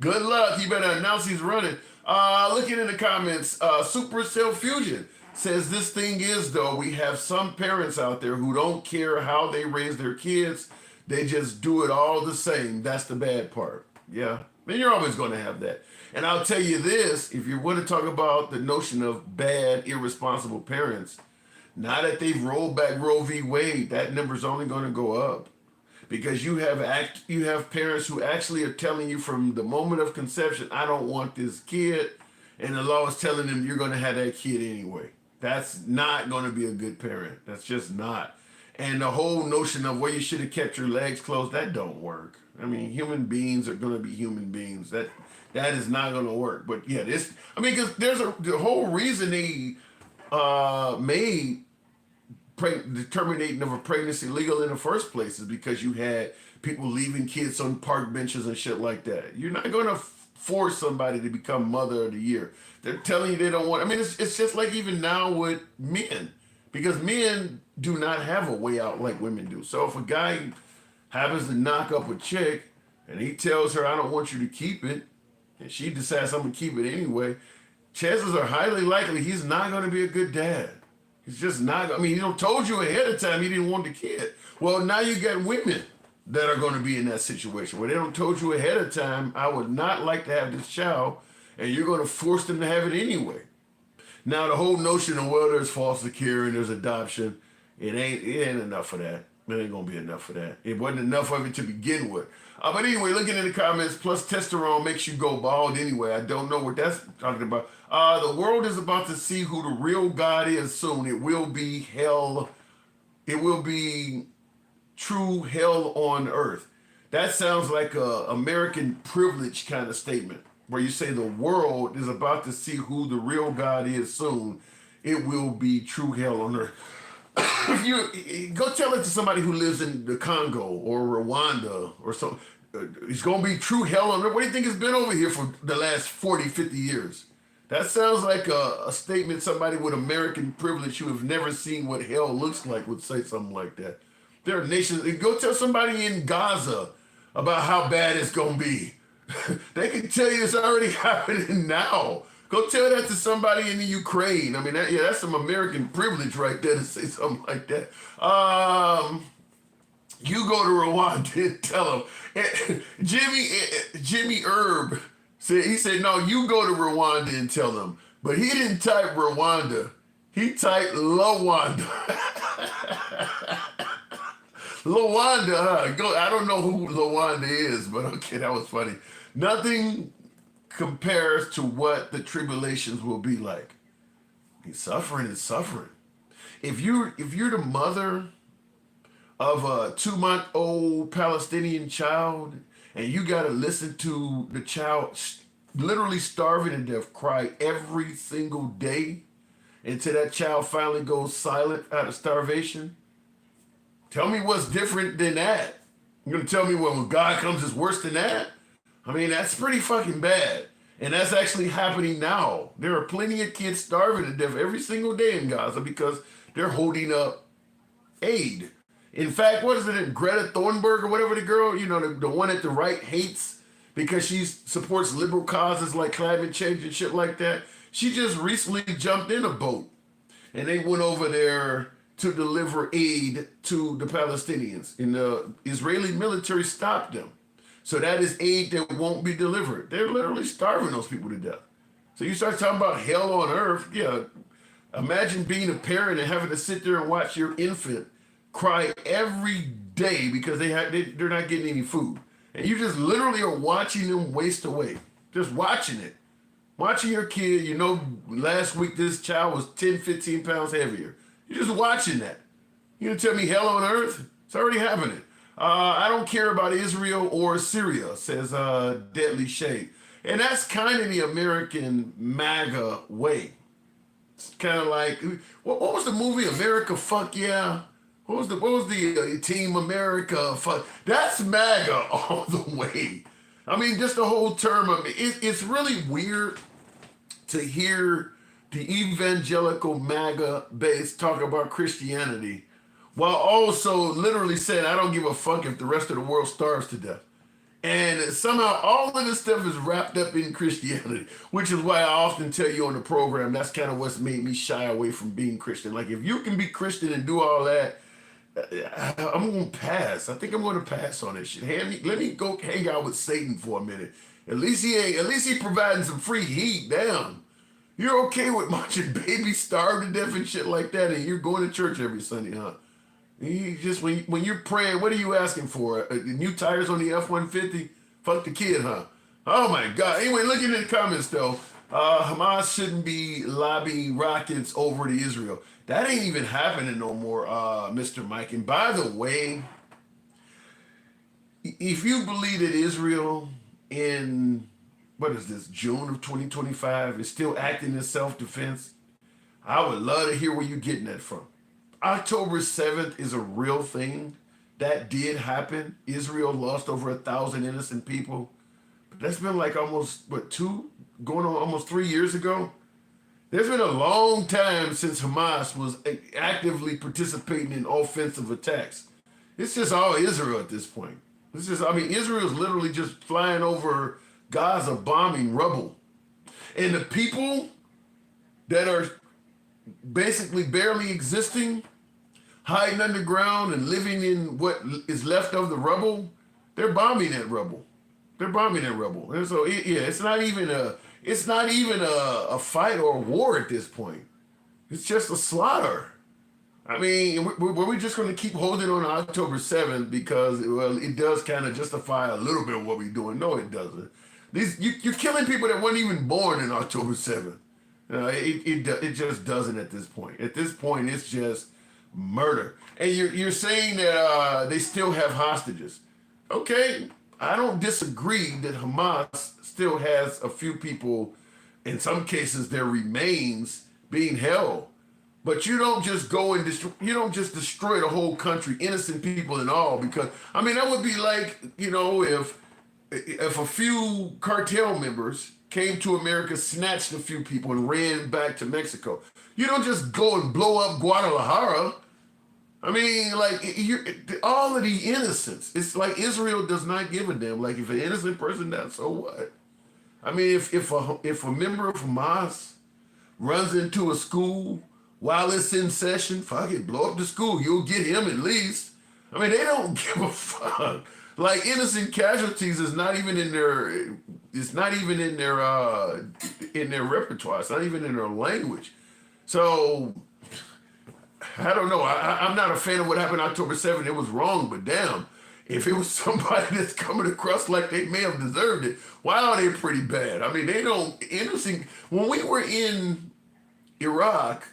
A: Good luck. He better announce he's running. Looking in the comments, Supercell Fusion says this thing is, though, we have some parents out there who don't care how they raise their kids. They just do it all the same. That's the bad part. Yeah, and you're always going to have that. And I'll tell you this, if you want to talk about the notion of bad, irresponsible parents, now that they've rolled back Roe v. Wade, that number's only going to go up. Because you have parents who actually are telling you from the moment of conception, I don't want this kid, and the law is telling them you're going to have that kid anyway. That's not going to be a good parent. That's just not. And the whole notion of, well, you should have kept your legs closed, that don't work. I mean, human beings are going to be human beings. That is not going to work. But yeah, because there's the whole reason they made the terminating of a pregnancy legal in the first place is because you had people leaving kids on park benches and shit like that. You're not going to force somebody to become mother of the year. They're telling you they don't want. I mean, it's just like even now with men, because men do not have a way out like women do. So if a guy happens to knock up a chick and he tells her, I don't want you to keep it, and she decides I'm going to keep it anyway, chances are highly likely he's not going to be a good dad. He's just not. I mean, he told you ahead of time he didn't want the kid. Well, now you got women that are going to be in that situation where they don't told you ahead of time, I would not like to have this child, and you're going to force them to have it anyway. Now, the whole notion of, well, there's foster care and there's adoption, it ain't enough of that. It ain't going to be enough of that. It wasn't enough of it to begin with. But anyway, looking in the comments, plus testosterone makes you go bald anyway. I don't know what that's talking about. The world is about to see who the real God is soon. It will be hell. It will be true hell on earth. That sounds like a American privilege kind of statement where you say the world is about to see who the real God is soon. It will be true hell on earth. If you go tell it to somebody who lives in the Congo or Rwanda or something, it's going to be true hell on earth. What do you think has been over here for the last 40, 50 years? That sounds like a statement somebody with American privilege who have never seen what hell looks like would say something like that. There are nations, go tell somebody in Gaza about how bad it's going to be. They can tell you it's already happening now. Go tell that to somebody in the Ukraine. I mean, that's some American privilege right there to say something like that. You go to Rwanda and tell them. Jimmy Herb He said, no, you go to Rwanda and tell them. But he didn't type Rwanda. He typed Lawanda. Lawanda, huh? I don't know who Lawanda is, but okay, that was funny. Nothing compares to what the tribulations will be like. Suffering is suffering. If you're the mother of a 2-month-old Palestinian child and you got to listen to the child literally starving to death cry every single day until that child finally goes silent out of starvation, tell me what's different than that. You're going to tell me when God comes it's worse than that? I mean, that's pretty fucking bad. And that's actually happening now. There are plenty of kids starving to death every single day in Gaza because they're holding up aid. In fact, what is it, Greta Thunberg or whatever the girl, the one that the right hates because she supports liberal causes like climate change and shit like that. She just recently jumped in a boat and they went over there to deliver aid to the Palestinians. And the Israeli military stopped them. So that is aid that won't be delivered. They're literally starving those people to death. So you start talking about hell on earth. Yeah, imagine being a parent and having to sit there and watch your infant cry every day because they're not getting any food. And you just literally are watching them waste away. Just watching it. Watching your kid, last week this child was 10, 15 pounds heavier. You're just watching that. You gonna tell me hell on earth? It's already happening. I don't care about Israel or Syria, says Deadly Shade. And that's kind of the American MAGA way. It's kind of like, what was the movie America Fuck Yeah? What was the Team America Fuck? That's MAGA all the way. I mean, just the whole term. I mean, it's really weird to hear the evangelical MAGA base talk about Christianity while also literally saying, I don't give a fuck if the rest of the world starves to death. And somehow all of this stuff is wrapped up in Christianity, which is why I often tell you on the program, that's kind of what's made me shy away from being Christian. Like, if you can be Christian and do all that, I'm going to pass. I think I'm going to pass on this shit. Let me go hang out with Satan for a minute. At least he providing some free heat. Damn. You're okay with watching babies starve to death and shit like that, and you're going to church every Sunday, huh? You just when you're praying, what are you asking for? New tires on the F-150? Fuck the kid, huh? Oh my God. Anyway, looking at the comments though, Hamas shouldn't be lobbing rockets over to Israel. That ain't even happening no more, Mr. Mike. And by the way, if you believe that Israel in, June of 2025 is still acting in self-defense, I would love to hear where you're getting that from. October 7th is a real thing. That did happen. Israel lost over 1,000 innocent people. But that's been like almost, going on almost 3 years ago? There's been a long time since Hamas was actively participating in offensive attacks. It's just all Israel at this point. Israel's literally just flying over Gaza, bombing rubble. And the people that are basically barely existing, hiding underground and living in what is left of the rubble, they're bombing that rubble. And so it's not even a fight or a war at this point. It's just a slaughter. I mean, were we just going to keep holding on to October 7th because, it does kind of justify a little bit of what we're doing? No, it doesn't. You're killing people that weren't even born in October 7th. It just doesn't at this point. At this point, it's just murder. And you're saying that they still have hostages. Okay, I don't disagree that Hamas still has a few people, in some cases their remains, being held. But you don't just go and destroy the whole country, innocent people and all, because that would be like, if a few cartel members came to America, snatched a few people, and ran back to Mexico. You don't just go and blow up Guadalajara. All of the innocents. It's like Israel does not give a damn. Like, if an innocent person dies, so what? If a member of Hamas runs into a school while it's in session, fuck it, blow up the school. You'll get him at least. I mean, they don't give a fuck. Like innocent casualties is not even in their. It's not even in their repertoire. It's not even in their language. So I don't know. I'm not a fan of what happened October 7th. It was wrong, but damn, if it was somebody that's coming across like they may have deserved it, wow, they're pretty bad. I mean, they don't innocent. When we were in Iraq,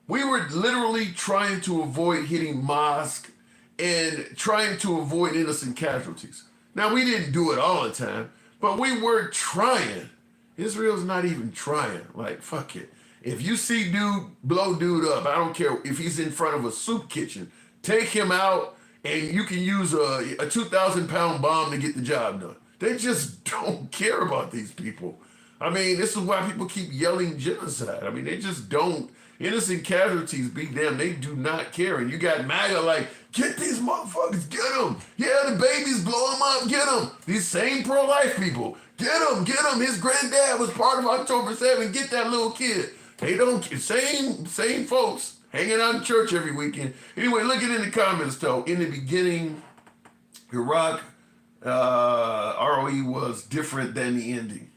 A: we were literally trying to avoid hitting mosques and trying to avoid innocent casualties. Now, we didn't do it all the time, but we were trying. Israel's not even trying. Like, fuck it. If you see dude blow dude up, I don't care if he's in front of a soup kitchen, take him out and you can use a 2,000-pound bomb to get the job done. They just don't care about these people. I mean, this is why people keep yelling genocide. I mean, they just don't. Innocent casualties, be damned, they do not care. And you got MAGA like, get these motherfuckers, get them. Yeah, the babies, blow them up, get them. These same pro-life people, get them. His granddad was part of October 7th, get that little kid. They don't, same folks hanging out in church every weekend. Anyway, looking in the comments though, in the beginning, Iraq ROE was different than the ending.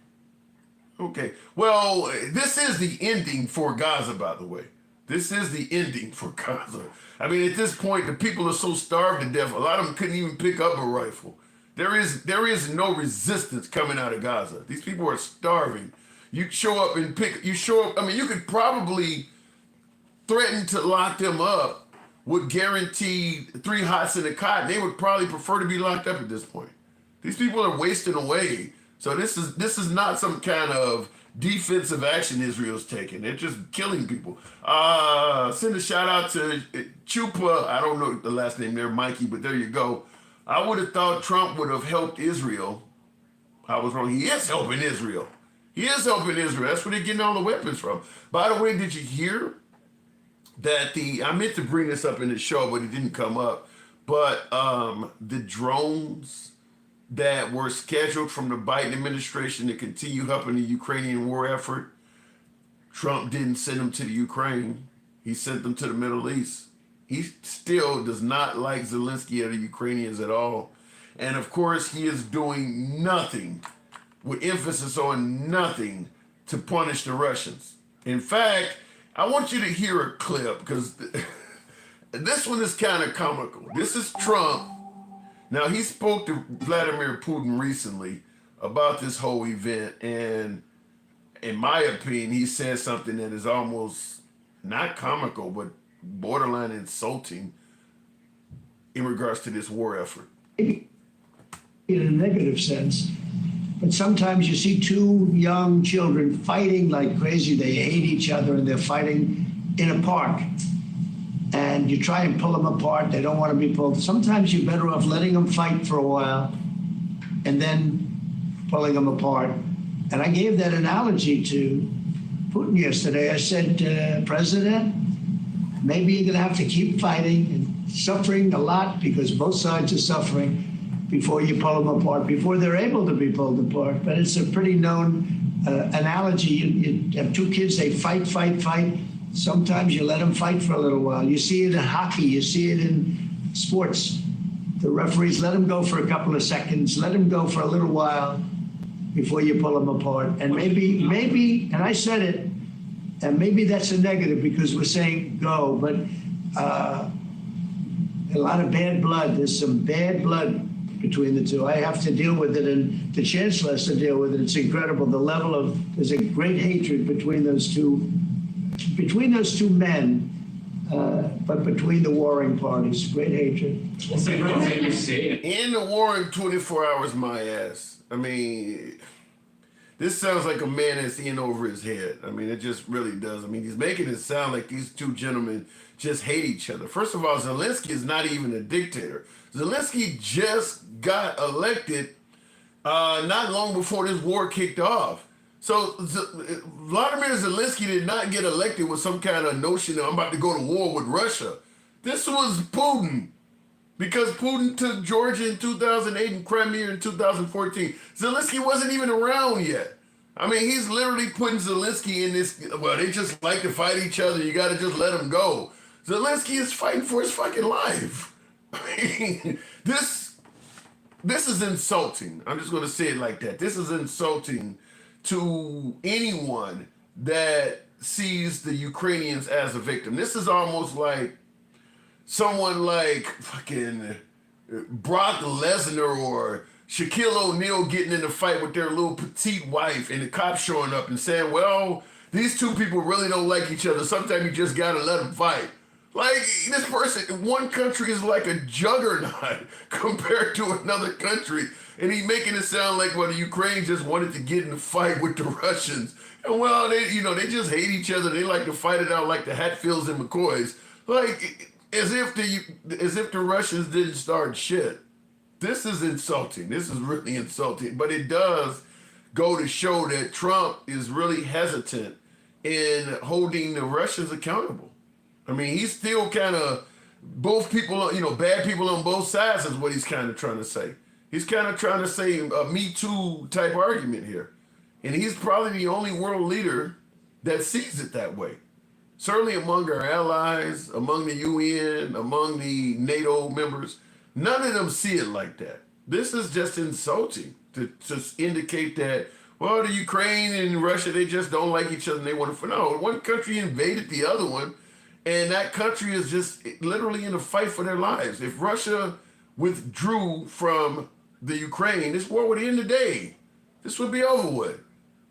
A: Okay, well, this is the ending for Gaza, by the way. This is the ending for Gaza. I mean, at this point, the people are so starved to death, a lot of them couldn't even pick up a rifle. There is no resistance coming out of Gaza. These people are starving. You show up, I mean, you could probably threaten to lock them up with guaranteed 3 hots in a cot. And they would probably prefer to be locked up at this point. These people are wasting away. So this is not some kind of defensive action Israel's taking. They're just killing people. Send a shout out to Chupa. I don't know the last name there, Mikey, but there you go. I would have thought Trump would have helped Israel. I was wrong. He is helping Israel. That's where they're getting all the weapons from. By the way, did you hear that I meant to bring this up in the show, but it didn't come up. But the drones that were scheduled from the Biden administration to continue helping the Ukrainian war effort, Trump didn't send them to the Ukraine. He sent them to the Middle East. He still does not like Zelensky or the Ukrainians at all. And of course, he is doing nothing, with emphasis on nothing, to punish the Russians. In fact, I want you to hear a clip, because this one is kind of comical. This is Trump. Now, he spoke to Vladimir Putin recently about this whole event, and in my opinion, he said something that is almost not comical, but borderline insulting in regards to this war effort.
C: In a negative sense, but sometimes you see 2 young children fighting like crazy. They hate each other and they're fighting in a park. And you try and pull them apart. They don't want to be pulled. Sometimes you're better off letting them fight for a while and then pulling them apart. And I gave that analogy to Putin yesterday. I said, President, maybe you're going to have to keep fighting and suffering a lot, because both sides are suffering, before you pull them apart, before they're able to be pulled apart. But it's a pretty known analogy. You have 2 kids, they fight. Sometimes you let them fight for a little while. You see it in hockey. You see it in sports. The referees let them go for a couple of seconds, let them go for a little while before you pull them apart. And maybe, and I said it, and maybe that's a negative because we're saying go, but a lot of bad blood. There's some bad blood between the two. I have to deal with it, and the chancellor has to deal with it. It's incredible. The level of, there's a great hatred between those two men, but between the warring parties, great hatred.
A: In the warring 24 hours, my ass. I mean, this sounds like a man that's in over his head. I mean, it just really does. I mean, he's making it sound like these 2 gentlemen just hate each other. First of all, Zelensky is not even a dictator. Zelensky just got elected not long before this war kicked off. So Vladimir Zelensky did not get elected with some kind of notion that I'm about to go to war with Russia. This was Putin, because Putin took Georgia in 2008 and Crimea in 2014. Zelensky wasn't even around yet. I mean, he's literally putting Zelensky in this, well, they just like to fight each other. You got to just let them go. Zelensky is fighting for his fucking life. I mean, this is insulting. I'm just going to say it like that. This is insulting to anyone that sees the Ukrainians as a victim. This is almost like someone like fucking Brock Lesnar or Shaquille O'Neal getting in a fight with their little petite wife and the cops showing up and saying, well, these two people really don't like each other. Sometimes you just got to let them fight. Like, this person, one country is like a juggernaut compared to another country. And he's making it sound like, well, the Ukraine just wanted to get in a fight with the Russians. And well, they just hate each other. They like to fight it out like the Hatfields and McCoys. Like, as if the Russians didn't start shit. This is insulting. This is really insulting. But it does go to show that Trump is really hesitant in holding the Russians accountable. I mean, he's still kind of both people, bad people on both sides is what he's kind of trying to say. He's kind of trying to say a Me Too type argument here. And he's probably the only world leader that sees it that way. Certainly among our allies, among the UN, among the NATO members, none of them see it like that. This is just insulting to indicate that, well, the Ukraine and Russia, they just don't like each other and they want to, no, one country invaded the other one. And that country is just literally in a fight for their lives. If Russia withdrew from the Ukraine, this war would end today. This would be over with.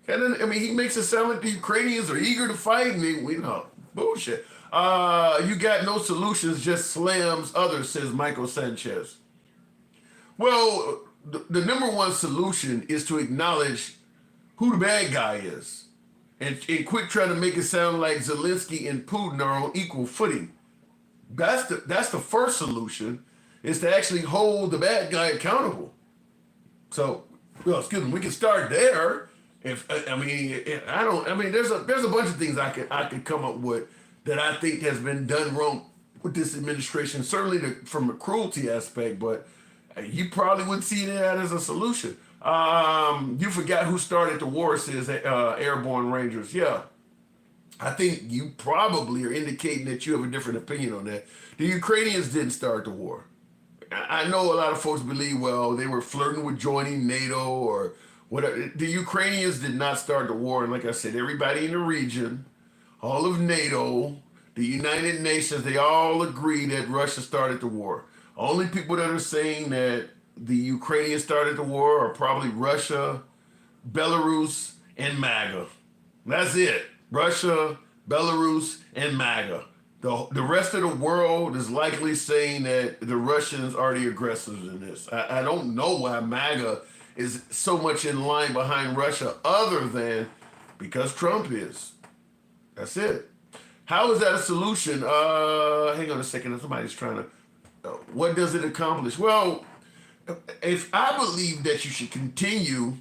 A: And then, I mean, he makes it sound like the Ukrainians are eager to fight, and we know bullshit. You got no solutions, just slams others, says Michael Sanchez. Well, the number one solution is to acknowledge who the bad guy is. And quit trying to make it sound like Zelensky and Putin are on equal footing. That's the first solution, is to actually hold the bad guy accountable. So, we can start there. There's a bunch of things I could come up with that I think has been done wrong with this administration. Certainly from a cruelty aspect, but you probably wouldn't see that as a solution. You forgot who started the war, says Airborne Rangers. Yeah, I think you probably are indicating that you have a different opinion on that. The Ukrainians didn't start the war. I know a lot of folks believe, well, they were flirting with joining NATO or whatever. The Ukrainians did not start the war. And like I said, everybody in the region, all of NATO, the United Nations, they all agree that Russia started the war. Only people that are saying that the Ukrainians started the war are probably Russia, Belarus, and MAGA. That's it. Russia, Belarus, and MAGA. The rest of the world is likely saying that the Russians are the aggressors in this. I don't know why MAGA is so much in line behind Russia other than because Trump is. That's it. How is that a solution? Hang on a second. Somebody's trying to... what does it accomplish? Well, if I believe that you should continue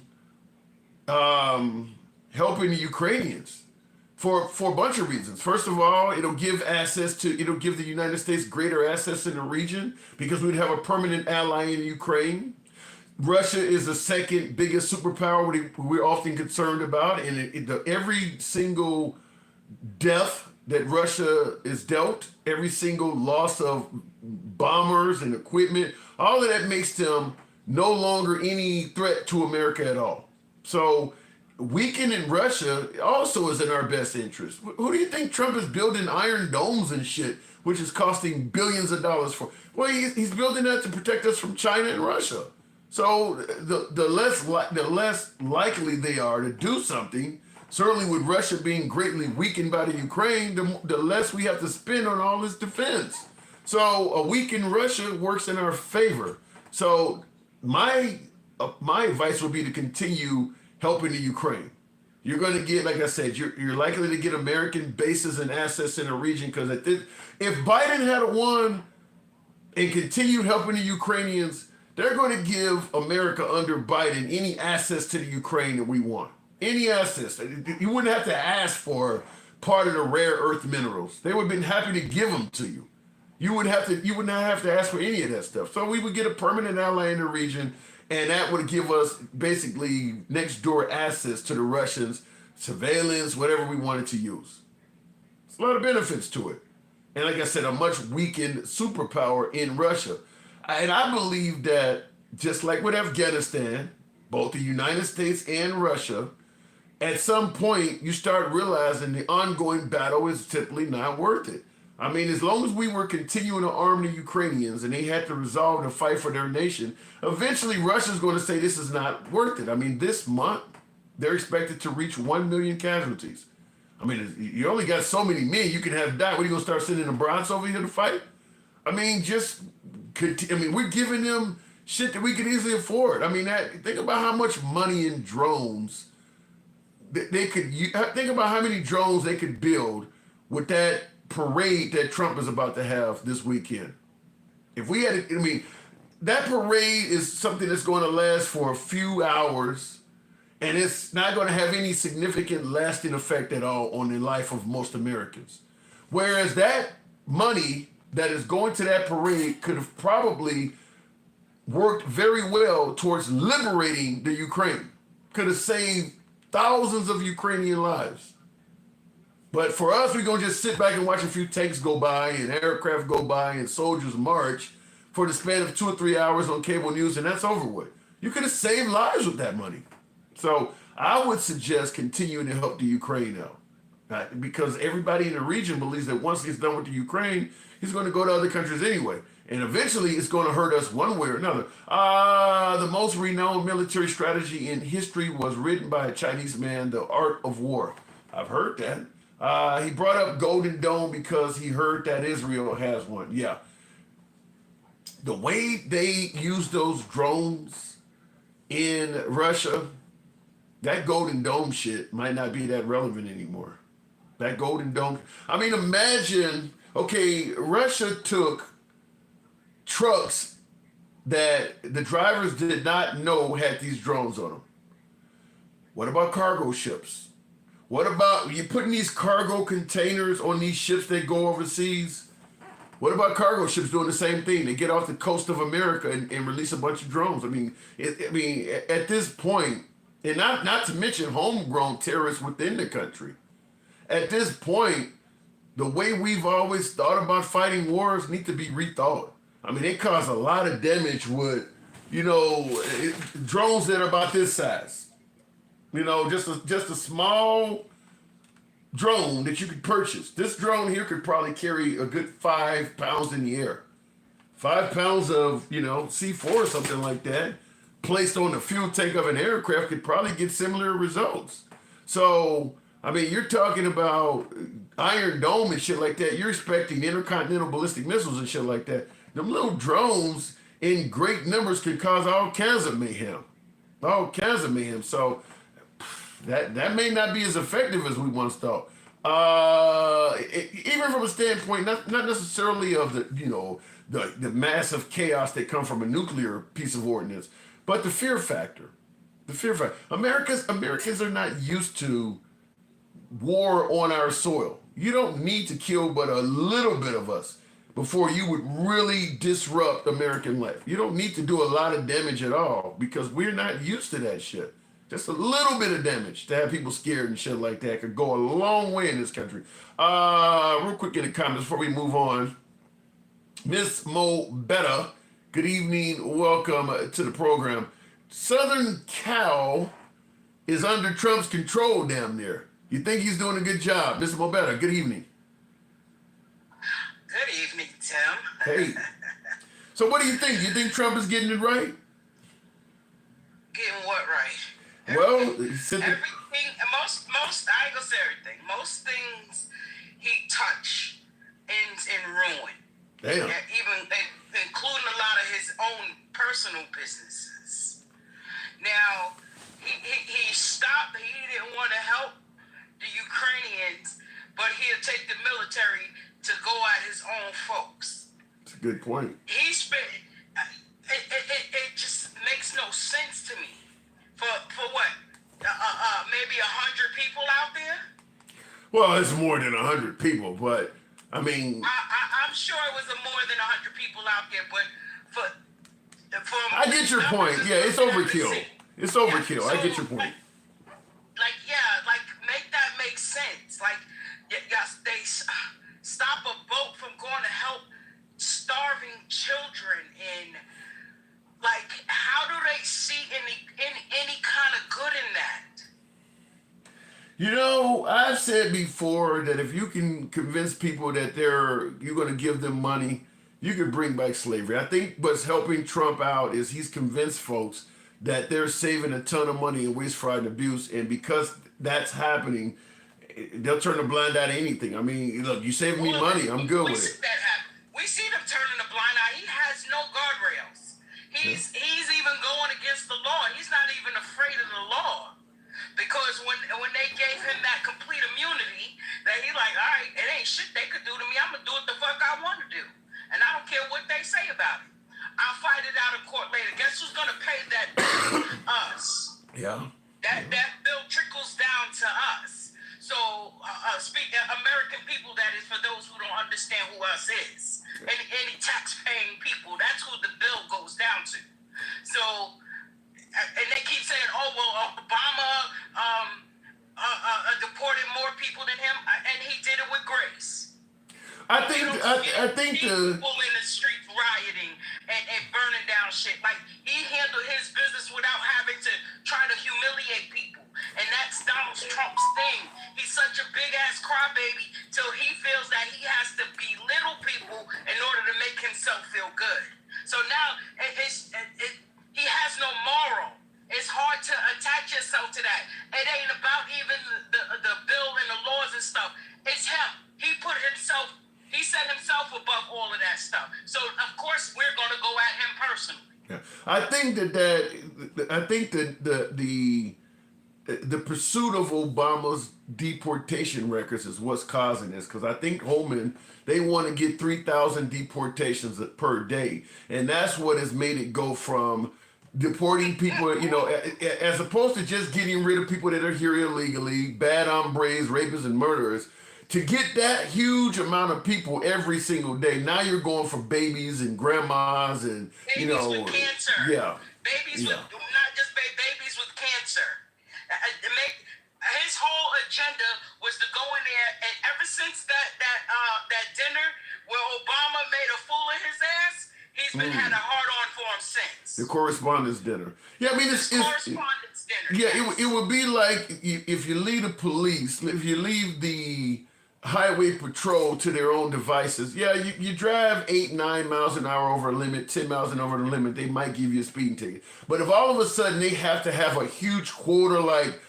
A: helping the Ukrainians for a bunch of reasons. First of all, it'll give the United States greater access in the region because we'd have a permanent ally in Ukraine. Russia is the second biggest superpower we're often concerned about, and every single death that Russia is dealt, every single loss of bombers and equipment, all of that makes them no longer any threat to America at all. So weakening Russia also is in our best interest. Who do you think Trump is building iron domes and shit, which is costing billions of dollars for? Well, he's building that to protect us from China and Russia. So the less likely they are to do something, certainly with Russia being greatly weakened by the Ukraine, the less we have to spend on all this defense. So a weakened Russia works in our favor. So my advice would be to continue helping the Ukraine. You're going to get, like I said, you're likely to get American bases and assets in the region because if Biden had won and continued helping the Ukrainians, they're going to give America under Biden any access to the Ukraine that we want. Any access. You wouldn't have to ask for part of the rare earth minerals. They would have been happy to give them to you. You would not have to ask for any of that stuff. So we would get a permanent ally in the region, and that would give us basically next door access to the Russians, surveillance, whatever we wanted to use. There's a lot of benefits to it. And like I said, a much weakened superpower in Russia. And I believe that just like with Afghanistan, both the United States and Russia, at some point you start realizing the ongoing battle is simply not worth it. I mean, as long as we were continuing to arm the Ukrainians and they had to resolve the fight for their nation, eventually Russia's going to say this is not worth it. I mean, this month they're expected to reach 1 million casualties. I mean, you only got so many men you can have die. What are you going to start sending the brats over here to fight? I mean, we're giving them shit that we could easily afford. I mean, think about how much money in drones they could. Think about how many drones they could build with that parade that Trump is about to have this weekend. If we had, that parade is something that's going to last for a few hours, and it's not going to have any significant lasting effect at all on the life of most Americans. Whereas that money that is going to that parade could have probably worked very well towards liberating the Ukraine. Could have saved thousands of Ukrainian lives. But for us, we're going to just sit back and watch a few tanks go by and aircraft go by and soldiers march for the span of 2 or 3 hours on cable news, and that's over with. You could have saved lives with that money. So I would suggest continuing to help the Ukraine out. Because everybody in the region believes that once he's done with the Ukraine, he's going to go to other countries anyway. And eventually it's going to hurt us one way or another. The most renowned military strategy in history was written by a Chinese man, The Art of War. I've heard that. He brought up Golden Dome because he heard that Israel has one. Yeah. The way they use those drones in Russia, that Golden Dome shit might not be that relevant anymore. That Golden Dome. I mean, imagine, Russia took trucks that the drivers did not know had these drones on them. What about cargo ships? What about you putting these cargo containers on these ships that go overseas? What about cargo ships doing the same thing? They get off the coast of America and release a bunch of drones. At this point, and not to mention homegrown terrorists within the country. At this point, the way we've always thought about fighting wars need to be rethought. I mean, they cause a lot of damage with, drones that are about this size. Just a small drone that you could purchase. This drone here could probably carry a good 5 pounds in the air. 5 pounds of, C4 or something like that, placed on the fuel tank of an aircraft could probably get similar results. So, you're talking about Iron Dome and shit like that. You're expecting intercontinental ballistic missiles and shit like that. Them little drones in great numbers can cause all kinds of mayhem. All kinds of mayhem. So that may not be as effective as we once thought. Even from a standpoint, not necessarily of the massive chaos that come from a nuclear piece of ordnance, but the fear factor. The fear factor. Americans are not used to war on our soil. You don't need to kill but a little bit of us before you would really disrupt American life. You don't need to do a lot of damage at all because we're not used to that shit. Just a little bit of damage to have people scared and shit like that could go a long way in this country. Real quick in the comments before we move on. Miss Mo Betta, good evening. Welcome to the program. Southern Cal is under Trump's control down there. You think he's doing a good job? Mr. Mo Betta, good evening.
P: Good evening, Tim.
A: Hey. So what do you think? You think Trump is getting it right?
P: Getting what right?
A: Well,
P: everything, most, I ain't gonna say everything. Most things he touch ends in ruin.
A: Damn.
P: Yeah, even including a lot of his own personal businesses. Now, he stopped, he didn't want to help the Ukrainians, but he'll take the military to go at his own folks.
A: That's a good point.
P: He's been, it just makes no sense to me. For what? Maybe 100 people out there?
A: Well, it's more than 100 people, but
P: I'm sure it was more than 100 people out there, but for
A: I get your point. Yeah, it's overkill. It's overkill. I get your point.
P: Make that make sense. They stop a boat from going to help starving children in
A: You know, I've said before that if you can convince people that you're going to give them money, you can bring back slavery. I think what's helping Trump out is he's convinced folks that they're saving a ton of money in waste, fraud, and abuse, and because that's happening, they'll turn a blind eye to anything. I mean, look, you saving me money, I'm good with it.
P: That happen. We see them turning a blind eye. He has no guardrails. He's even going against the law. He's not even afraid of the law. Because when they gave him that complete immunity, that he like, all right, it ain't shit they could do to me. I'm gonna do what the fuck I want to do, and I don't care what they say about it. I'll fight it out in court later. Guess who's gonna pay that bill? Us.
A: Yeah.
P: That bill trickles down to us. So, speak American people. That is for those who don't understand who us is. Any tax-paying people. That's who the bill goes down to. So. And they keep saying, "Oh well, Obama deported more people than him, and he did it with grace."
A: I think
P: people in the streets rioting and burning down shit. Like he handled his business without having to try to humiliate people, and that's Donald Trump's thing. He's such a big ass crybaby till he feels that he has to belittle people in order to make himself feel good. So now he has no moral. It's hard to attach yourself to that. It ain't about even the bill and the laws and stuff. It's him. He set himself above all of that stuff. So of course we're gonna go at him personally.
A: Yeah. I think that the pursuit of Obama's deportation records is what's causing this, because I think Holman, they want to get 3,000 deportations per day, and that's what has made it go from deporting people, you know, as opposed to just getting rid of people that are here illegally, bad hombres, rapists, and murderers, to get that huge amount of people every single day. Now you're going for babies and grandmas and,
P: babies with cancer.
A: Yeah.
P: Babies with, not just babies with cancer. His whole agenda was to go in there, and ever since that dinner where Obama made a fool of his ass, he's been had a hard-on for him since.
A: The correspondence dinner. Yeah, I mean, it's
P: correspondence dinner.
A: Yeah, yes. it would be like if you leave the police, if you leave the highway patrol to their own devices. Yeah, you drive 8-9 miles an hour over a limit, 10 miles an hour over the limit, they might give you a speeding ticket. But if all of a sudden they have to have a huge quota, like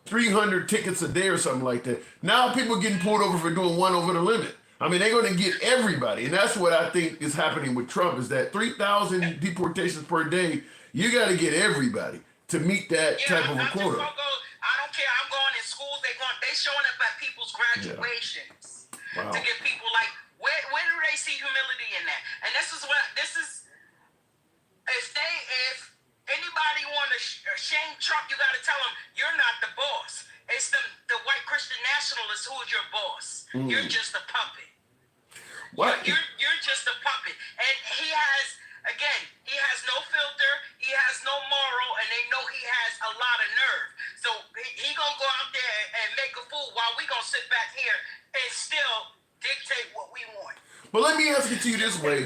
A: 300 tickets a day or something like that, now people are getting pulled over for doing one over the limit. I mean, they're going to get everybody. And that's what I think is happening with Trump, is that 3,000 deportations per day, you got to get everybody to meet that type of a quota.
P: I don't care. I'm going in schools. They showing up at people's graduations to get people like, where do they see humility in that? And this is if anybody want to shame Trump, you got to tell them you're not the boss. It's the white Christian nationalists who is your boss. You're just a puppet.
A: What?
P: You're just a puppet. And he has no filter, he has no moral, and they know he has a lot of nerve. So he gonna go out there and make a fool while we gonna sit back here and still dictate what we want.
A: Well, let me ask it to you this way: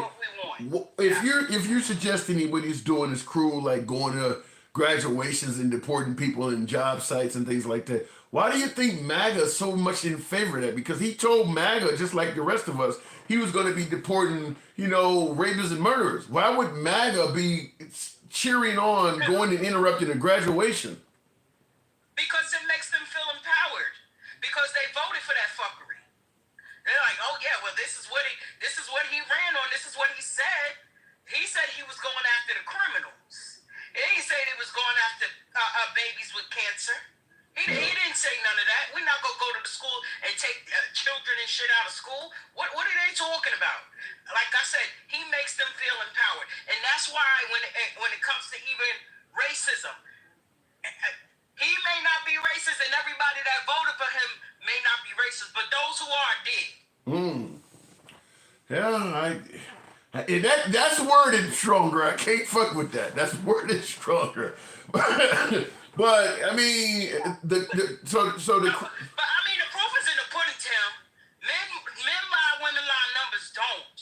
A: if you're suggesting what he's doing is cruel, like going to graduations and deporting people in job sites and things like that, why do you think MAGA is so much in favor of that? Because he told MAGA, just like the rest of us, he was going to be deporting, rapists and murderers. Why would MAGA be cheering on going and interrupting a graduation?
P: Because it makes them feel empowered. Because they voted for that fuckery. They're like, oh yeah, well this is what he ran on. This is what he said. He said he was going after the criminals. He didn't say he was going after babies with cancer. He didn't say none of that. We're not gonna go to the school and take children and shit out of school. What are they talking about? Like I said, he makes them feel empowered, and that's why when it comes to even racism, he may not be racist, and everybody that voted for him may not be racist, but those who are did.
A: Yeah, that's worded stronger. I can't fuck with that. That's worded stronger. But I mean, the proof is in the pudding, Tim. Men lie, women lie, numbers don't.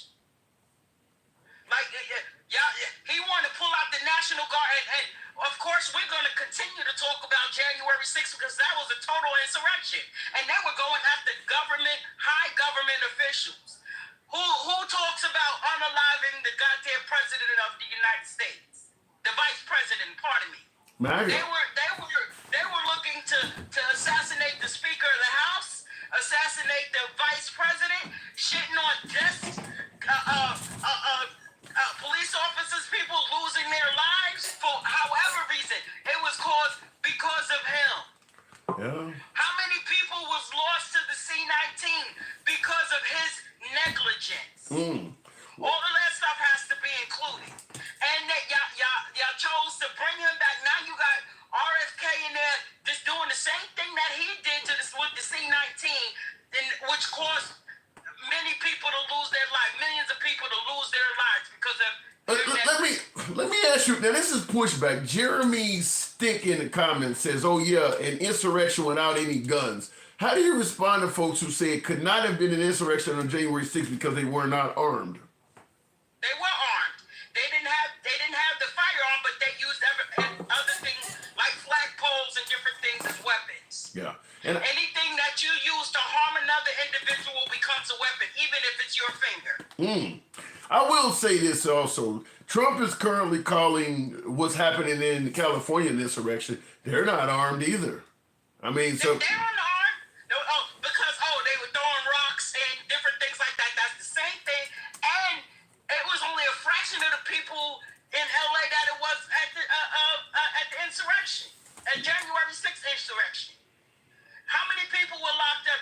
A: Like, he wanted to pull out the National Guard, and
P: of course, we're going to continue to talk about January 6th because that was a total insurrection. And they were going after government, high government officials. Who talks about unaliving the goddamn president of the United States? The vice president, pardon me.
A: MAGA.
P: They were looking to assassinate the Speaker of the House, assassinate the Vice President, shitting on desks, police officers, people losing their lives for however reason. It was caused because of him.
A: Yeah.
P: How many people was lost to the C-19 because of his negligence? All of that stuff has to be included. And that y'all chose to bring him back. Now you got RFK in there just doing the same thing that he did with the C-19, which caused many people to lose their lives, millions of people to lose their lives because of
A: let me ask you, now this is pushback. Jeremy Stick in the comments says, oh yeah, an insurrection without any guns. How do you respond to folks who say it could not have been an insurrection on January 6th because they were not armed?
P: They were armed. They didn't have the firearm, but they used other things like flagpoles and different things as weapons.
A: Yeah. And
P: anything that you use to harm another individual becomes a weapon, even if it's your finger.
A: I will say this also. Trump is currently calling what's happening in California an insurrection. They're not armed either. I mean, so...
P: They're unarmed. Because they were throwing rocks and different things like that. That's the same thing. And it was only a fraction of the people in LA that it was at the insurrection, at January 6th insurrection. How many people were locked up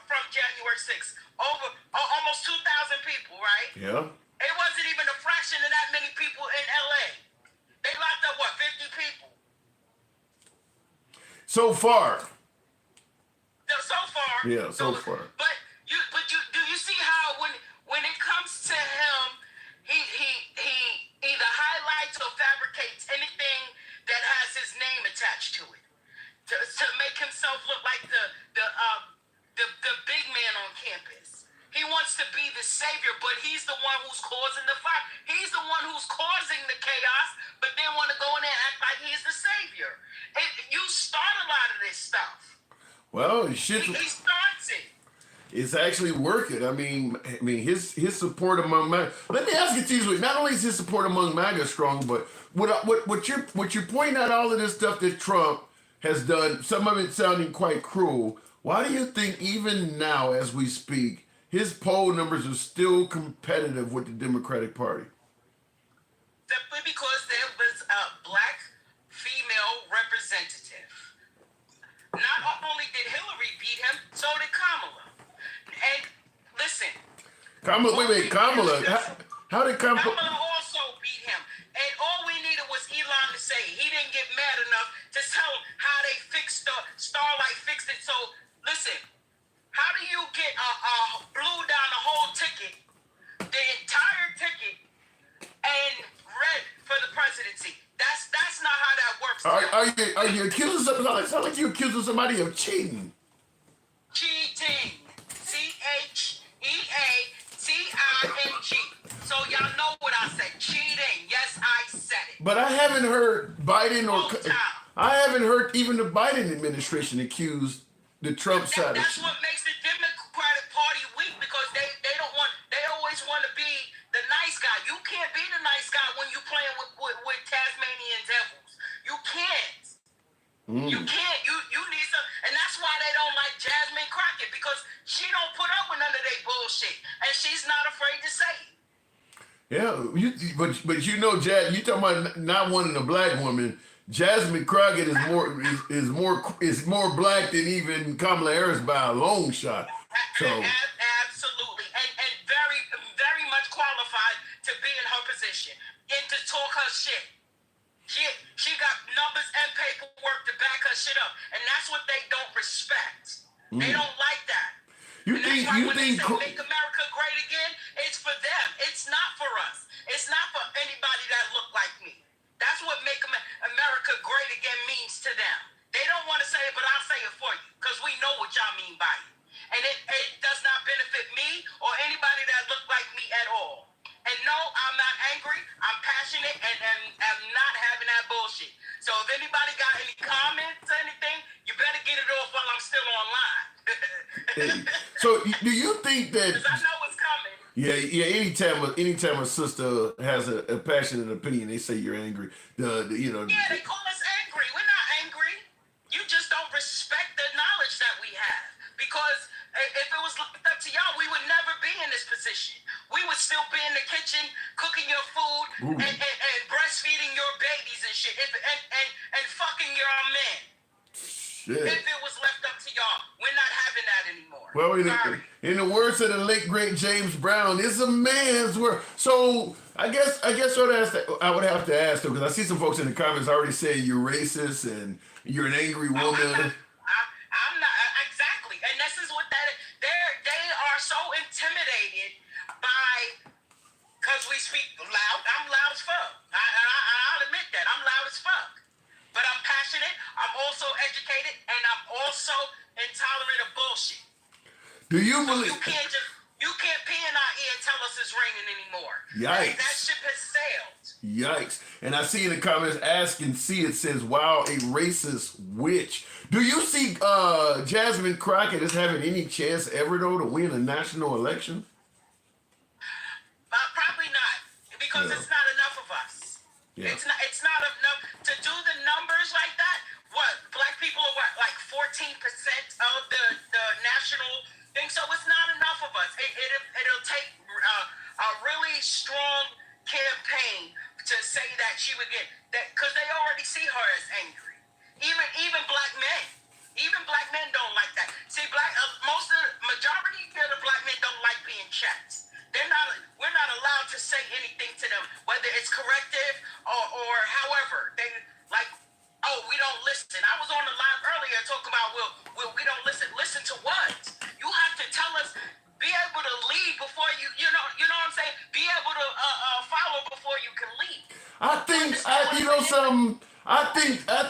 P: from January 6th? Over almost 2,000 people, right?
A: Yeah.
P: It wasn't even a fraction of that many people in LA. They locked up 50 people.
A: So far.
P: So far.
A: Yeah, so far.
P: But do you see how when it comes to him, he either highlights or fabricates anything that has his name attached to it to make himself look like the big man on campus. He wants to be the savior, but he's the one who's causing the fire. He's the one who's causing the chaos, but then want to go in there and act like he's the savior. You start a lot of this stuff.
A: Well,
P: he starts it.
A: It's actually working. I mean, his support among MAGA. Let me ask you this way: not only is his support among MAGA strong, but what you're pointing out all of this stuff that Trump has done, some of it sounding quite cruel. Why do you think even now, as we speak, his poll numbers are still competitive with the Democratic Party?
P: Simply because there was a black female representative. Not only did Hillary beat him, so did Kamala. And listen.
A: Kamala, how did Kamala?
P: Kamala also beat him. And all we needed was Elon to say he didn't get mad enough to tell him how they fixed Starlight fixed it. So listen, how do you get blue down the whole ticket, the entire ticket, and red for the presidency? That's not how that works.
A: Are you accusing somebody? It sounds like you accusing somebody of cheating.
P: Cheating. CHEATING. So y'all know what I said. Cheating. Yes, I said it.
A: But I haven't heard Biden I haven't heard even the Biden administration accuse the Trump side.
P: That's what makes the Democratic Party weak because they always want to be the nice guy. You can't be the nice guy when you're playing with Tasmanian devils. You can't. You can't. You need some, and that's why they don't like Jasmine Crockett because she don't put up with none of their bullshit, and she's not afraid to say it.
A: Yeah, but you know, you talking about not wanting a black woman. Jasmine Crockett is more black than even Kamala Harris by a long shot. So
P: absolutely, and very very much qualified to be in her position and to talk her shit. She got numbers and paperwork to back her shit up, and that's what they don't respect. They don't like that. They say make America great again, it's for them. It's not for us. It's not for anybody that look like me. That's what make America great again means to them. They don't want to say it, but I'll say it for you because we know what y'all mean by it. And it does not benefit me or anybody that look like me at all. And no, I'm not angry. I'm passionate and I'm not having that bullshit. shit. So if anybody got any comments or anything, you better get it off while I'm still online.
A: So do you think that?
P: Because I know it's coming.
A: Yeah. Anytime a sister has a passionate opinion, they say you're angry.
P: Yeah, they call us angry. We're not angry. You just don't respect the knowledge that we have. Because if it was left up to y'all, we would never be in this position. We would still be in the kitchen cooking your food and breastfeeding your babies and shit, and fucking your men.
A: Shit.
P: If it was left up to y'all, we're not having that anymore.
A: Well, in the words of the late great James Brown, it's a man's world. So I guess I would have to ask them, because I see some folks in the comments already saying you're racist and you're an angry woman.
P: I'm not exactly, and this is what that is. They are so intimidated by, because we speak loud. I'm loud as fuck. I'll admit that I'm loud as fuck. But I'm passionate, I'm also educated, and I'm also intolerant of bullshit.
A: Do you believe?
P: You can't pee in our ear and tell us it's raining anymore.
A: Yikes.
P: That ship has sailed.
A: Yikes. And I see in the comments, Ask and See, it says, wow, a racist witch. Do you see Jasmine Crockett as having any chance ever, though, to win a national election?
P: Probably not, because it's not enough of us.
A: Yeah.
P: It's not enough to do the numbers like that. What, black people are like 14% of the national thing, so it's not enough of us. It'll take a really strong campaign to say that she would get that, because they already see her as angry. Even black men don't like that. See, majority of the black men don't like being checked. We're not allowed to say anything to them, whether it's corrective or however. They like, oh, we don't listen. I was on the live earlier talking about, we don't listen. Listen to what? You have to tell us, be able to lead before you know what I'm saying? Be able to follow before you can lead.
A: I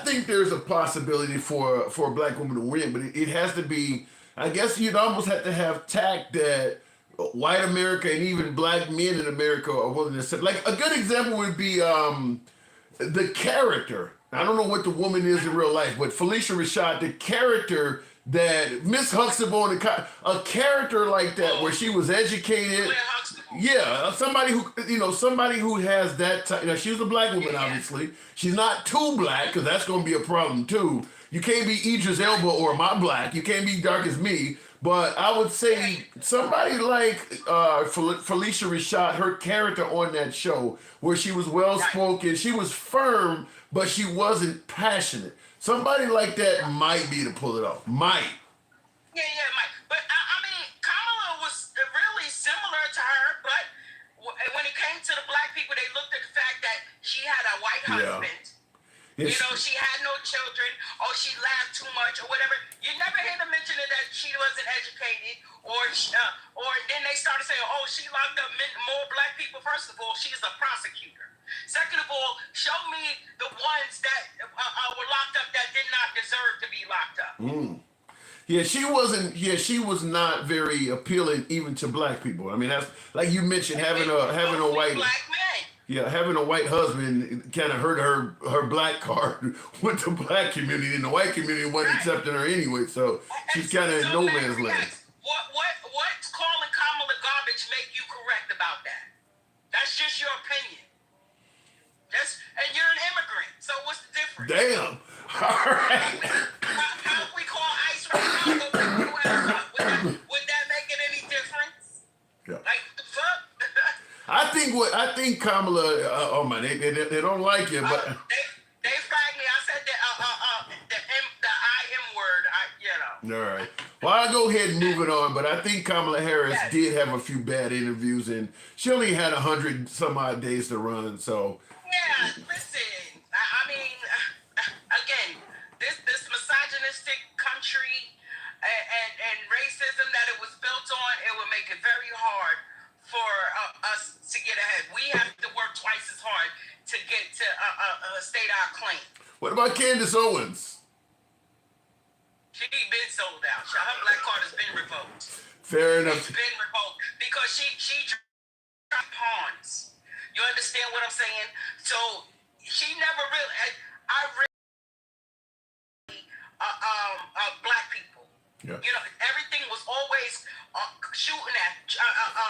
A: think there's a possibility for a black woman to win, but it has to be, I guess you'd almost have to have tact that white America and even black men in America are willing to say. Like, a good example would be the character. I don't know what the woman is in real life, but Felicia Rashad, the character that Miss Huxtable, a character like that where she was educated. Yeah, somebody who has that type. She was a black woman, obviously. She's not too black, because that's going to be a problem too. You can't be Idris Elba or my black. You can't be dark as me. But I would say somebody like Felicia Rashad, her character on that show, where she was well-spoken, she was firm, but she wasn't passionate. Somebody like that might be to pull it off. Might.
P: Yeah, might. But I mean, Kamala was really similar to her, but when it came to the black people, they looked at the fact that she had a white husband. She had no children, or she laughed too much, or whatever. You never hear them mention that she wasn't educated, or then they started saying, oh, she locked up more black people. First of all, she's a prosecutor. Second of all, show me the ones that were locked up that did not deserve to be locked up.
A: Yeah, she wasn't. Yeah, she was not very appealing even to black people. I mean, that's like you mentioned, having a white
P: black man.
A: Yeah, having a white husband kind of hurt her black card with the black community, and the white community wasn't accepting her anyway. So she's kind of in no man's land.
P: What's calling Kamala garbage make you correct about that? That's just your opinion. And you're an immigrant, so what's the difference?
A: Damn. All right.
P: How we call ICE right now? Would that make it any difference?
A: Yeah.
P: Like, the fuck?
A: I think Kamala. Oh man, they don't like it, but
P: they flagged me. I said the I M word.
A: All right. Well, I'll go ahead and move it on, but I think Kamala Harris did have a few bad interviews, and she only had 100 some odd days to run. So.
P: Yeah, listen. I mean, again, this misogynistic country and racism that it was built on, it would make it very hard for us to get ahead. We have to work twice as hard to get to state our claim.
A: What about Candace Owens?
P: She been sold out. Her black card has been revoked.
A: Fair enough.
P: It's been revoked because she dropped pawns. You understand what I'm saying? So she never really.
A: Yeah.
P: You know, everything was always shooting at.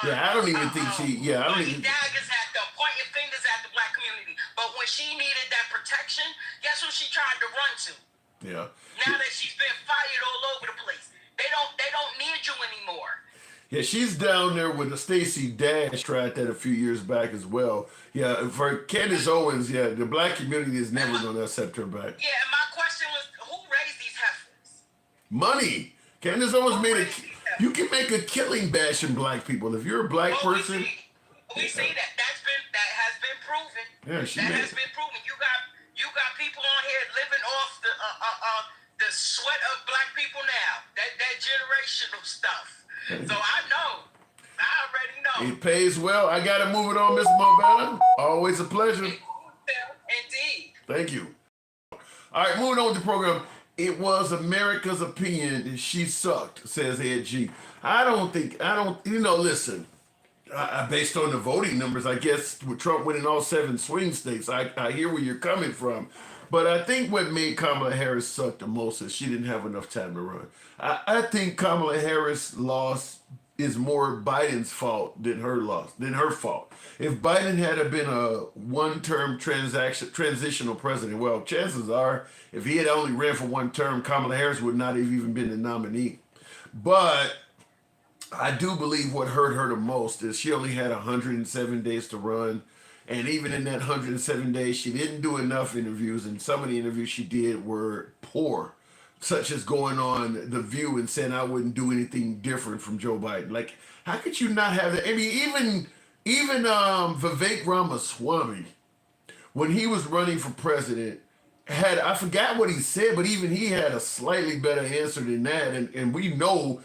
A: Yeah, I don't even think she. Yeah, I don't
P: pointing
A: even.
P: daggers at the, pointing fingers at the black community. But when she needed that protection, guess who she tried to run to?
A: Yeah.
P: Now that she's been fired all over the place, they don't need you anymore.
A: Yeah, she's down there with the Stacey Dash tried that a few years back as well. Yeah, for Candace Owens, yeah, the black community is never going to accept her back.
P: Yeah, and my question was, who raised these heifers?
A: Money. Candace Owens made a. You can make a killing bashing black people if you're a black person.
P: We see that that has been proven.
A: Yeah, she
P: that
A: made
P: has been proven. You got people on here living off the sweat of black people now. That generational stuff. So I know. I already know.
A: It pays well. I got to move it on, Miss Mobella. Always a pleasure.
P: Indeed.
A: Thank you. All right, moving on with the program. It was America's opinion that she sucked, says Ed G. Listen, based on the voting numbers, I guess with Trump winning all 7 swing states, I hear where you're coming from. But I think what made Kamala Harris suck the most is she didn't have enough time to run. I think Kamala Harris' loss is more Biden's fault than her fault. If Biden had been a one-term transitional president, well, chances are, if he had only ran for one term, Kamala Harris would not have even been the nominee. But I do believe what hurt her the most is she only had 107 days to run. And even in that 107 days, she didn't do enough interviews. And some of the interviews she did were poor, such as going on The View and saying I wouldn't do anything different from Joe Biden. Like, how could you not have that? I mean, even Vivek Ramaswamy, when he was running for president, I forgot what he said, but even he had a slightly better answer than that. And we know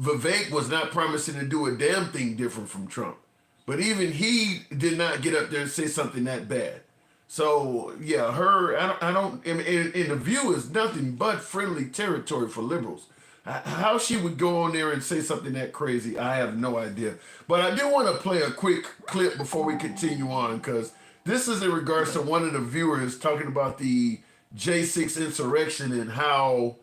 A: Vivek was not promising to do a damn thing different from Trump. But even he did not get up there and say something that bad. So, yeah, The View is nothing but friendly territory for liberals. How she would go on there and say something that crazy, I have no idea. But I do want to play a quick clip before we continue on, because this is in regards to one of the viewers talking about the J6 insurrection and how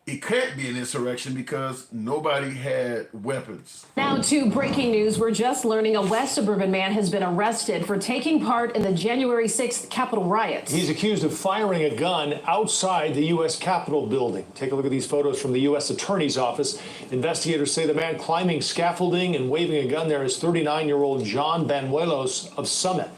A: it can't be an insurrection because nobody had weapons.
I: Now to breaking news. We're just learning a West Suburban man has been arrested for taking part in the January 6th Capitol riots.
Q: He's accused of firing a gun outside the U.S. Capitol building. Take a look at these photos from the U.S. Attorney's Office. Investigators say the man climbing scaffolding and waving a gun there is 39-year-old John Banuelos of Summit.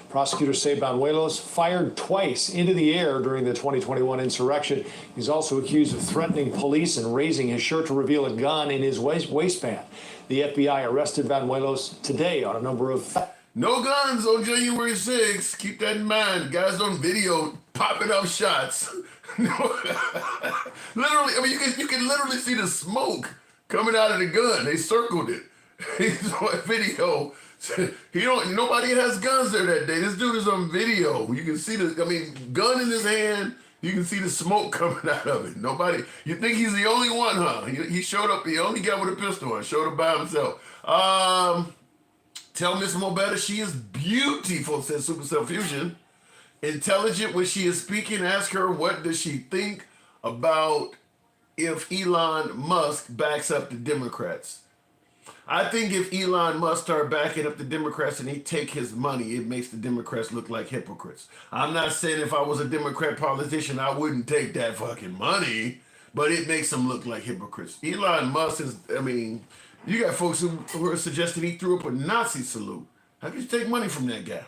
Q: Prosecutors say Banuelos fired twice into the air during the 2021 insurrection. He's also accused of threatening police and raising his shirt to reveal a gun in his waistband. The FBI arrested Banuelos today on a number of...
A: No guns on January 6th. Keep that in mind. Guys on video popping off shots. Literally, I mean, you can literally see the smoke coming out of the gun. They circled it. It's on video. Nobody has guns there that day. This dude is on video. You can see gun in his hand. You can see the smoke coming out of it. Nobody, you think he's the only one, huh? He showed up, the only guy with a pistol on, showed up by himself. Tell Miss Mobetta she is beautiful, says Super Self Fusion. Intelligent when she is speaking. Ask her what does she think about if Elon Musk backs up the Democrats. I think if Elon Musk start backing up the Democrats and he take his money, it makes the Democrats look like hypocrites. I'm not saying if I was a Democrat politician, I wouldn't take that fucking money, but it makes them look like hypocrites. Elon Musk is, you got folks who are suggesting he threw up a Nazi salute. How could you take money from that guy?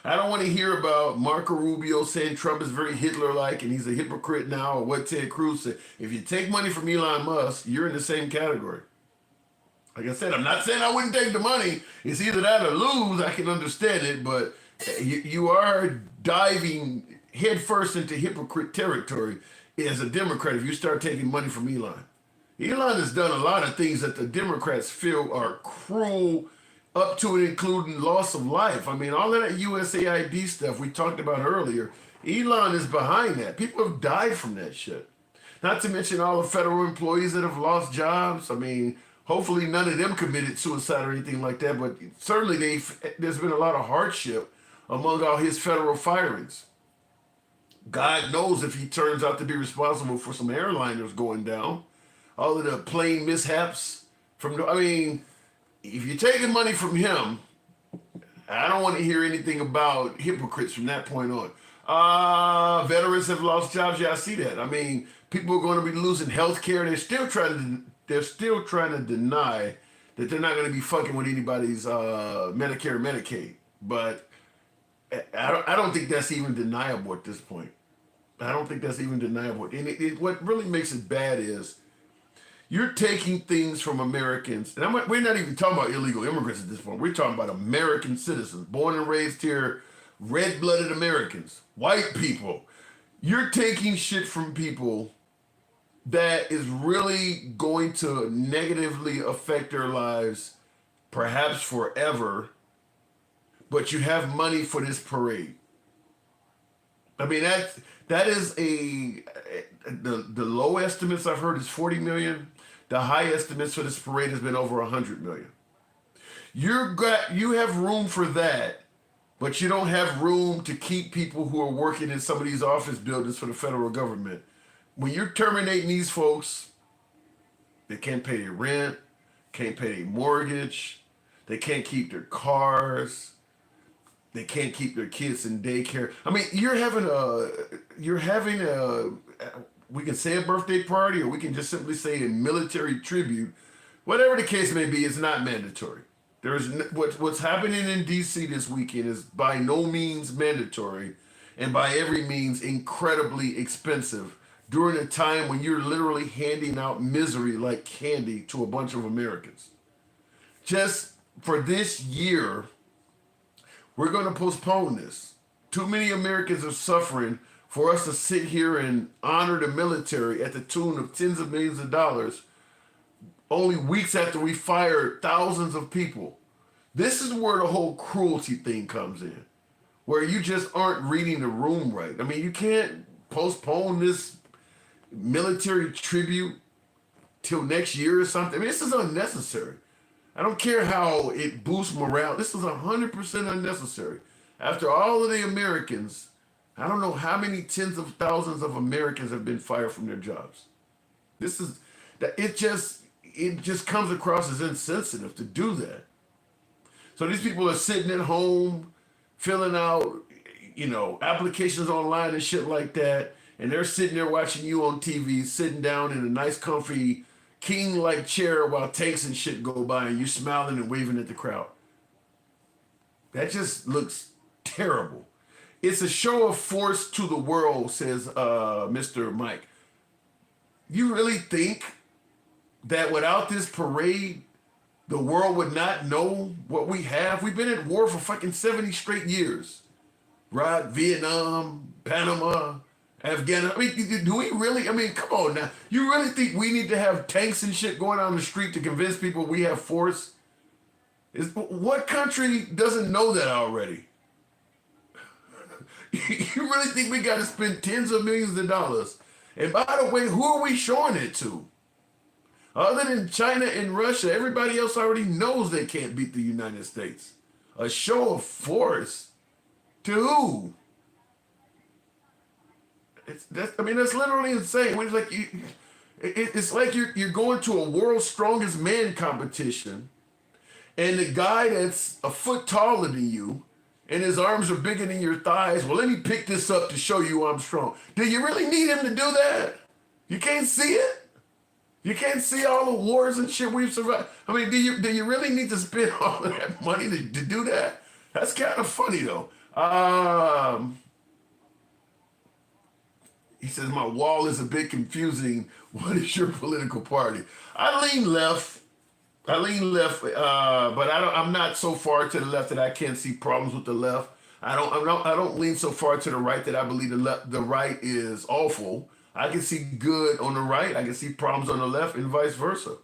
A: I don't want to hear about Marco Rubio saying Trump is very Hitler-like and he's a hypocrite now, or what Ted Cruz said. If you take money from Elon Musk, you're in the same category. Like I said, I'm not saying I wouldn't take the money. It's either that or lose. I can understand it, but you are diving headfirst into hypocrite territory as a Democrat if you start taking money from Elon. Elon has done a lot of things that the Democrats feel are cruel, up to and including loss of life. I mean, all of that USAID stuff we talked about earlier, Elon is behind that. People have died from that shit. Not to mention all the federal employees that have lost jobs. I mean, hopefully none of them committed suicide or anything like that, but certainly there's been a lot of hardship among all his federal firings. God knows if he turns out to be responsible for some airliners going down, all of the plane mishaps I mean, if you're taking money from him, I don't want to hear anything about hypocrites from that point on. Veterans have lost jobs. Yeah, I see that. I mean, people are going to be losing health care. They're still trying to deny that they're not going to be fucking with anybody's Medicare and Medicaid. But I don't think that's even deniable at this point. I don't think that's even deniable. And what really makes it bad is you're taking things from Americans, and we're not even talking about illegal immigrants at this point. We're talking about American citizens, born and raised here, red-blooded Americans, white people. You're taking shit from people that is really going to negatively affect their lives, perhaps forever, but you have money for this parade. I mean, that is the low estimates I've heard is 40 million. The high estimates for this parade has been over 100 million. You have room for that, but you don't have room to keep people who are working in some of these office buildings for the federal government. When you're terminating these folks, they can't pay their rent, can't pay their mortgage, they can't keep their cars, they can't keep their kids in daycare. I mean, you're having a we can say a birthday party, or we can just simply say a military tribute. Whatever the case may be, it's not mandatory. What's happening in D.C. this weekend is by no means mandatory, and by every means incredibly expensive during a time when you're literally handing out misery like candy to a bunch of Americans. Just for this year, we're going to postpone this. Too many Americans are suffering for us to sit here and honor the military at the tune of tens of millions of dollars only weeks after we fired thousands of people. This is where the whole cruelty thing comes in, where you just aren't reading the room right. I mean, you can't postpone this military tribute till next year or something. I mean, this is unnecessary. I don't care how it boosts morale. This is 100% unnecessary. After all of the Americans, I don't know how many tens of thousands of Americans have been fired from their jobs. It just comes across as insensitive to do that. So these people are sitting at home, filling out, applications online and shit like that, and they're sitting there watching you on TV, sitting down in a nice, comfy, king-like chair while tanks and shit go by, and you smiling and waving at the crowd. That just looks terrible. It's a show of force to the world, says Mr. Mike. You really think that without this parade, the world would not know what we have? We've been at war for fucking 70 straight years. Right? Vietnam, Panama, Afghanistan. I mean, do we really? I mean, come on now. You really think we need to have tanks and shit going on the street to convince people we have force? What country doesn't know that already? You really think we got to spend tens of millions of dollars? And by the way, who are we showing it to? Other than China and Russia, everybody else already knows they can't beat the United States. A show of force to who? That's literally insane. It's like you're going to a world's strongest man competition, and the guy that's a foot taller than you and his arms are bigger than your thighs, well, let me pick this up to show you I'm strong. Do you really need him to do that? You can't see it? You can't see all the wars and shit we've survived? I mean, do you really need to spend all of that money to do that? That's kind of funny, though. He says, my wall is a bit confusing. What is your political party? I lean left, but I'm not so far to the left that I can't see problems with the left. I don't lean so far to the right that I believe the right is awful. I can see good on the right. I can see problems on the left, and vice versa.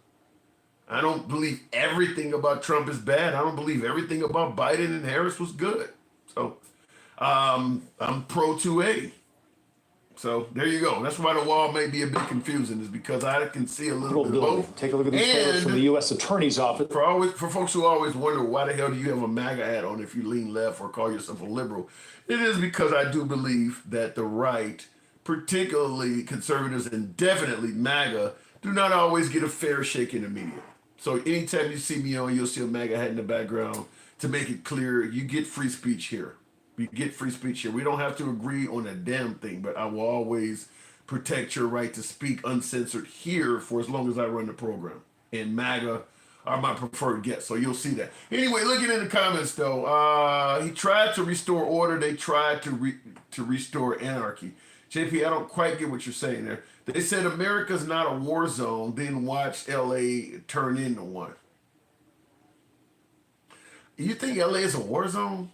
A: I don't believe everything about Trump is bad. I don't believe everything about Biden and Harris was good. So I'm pro 2A. So there you go. That's why the wall may be a bit confusing, is because I can see a little bit of
Q: building.
A: both.
Q: Take a look at these photos from the U.S. Attorney's Office.
A: For folks who always wonder why the hell do you have a MAGA hat on if you lean left or call yourself a liberal, it is because I do believe that the right, particularly conservatives and definitely MAGA, do not always get a fair shake in the media. So anytime you see me on, you'll see a MAGA hat in the background to make it clear you get free speech here. We get free speech here. We don't have to agree on a damn thing, but I will always protect your right to speak uncensored here for as long as I run the program. And MAGA are my preferred guests, so you'll see that. Anyway, looking in the comments though, he tried to restore order. They tried to restore anarchy. JP, I don't quite get what you're saying there. They said America's not a war zone, then watch LA turn into one. You think LA is a war zone?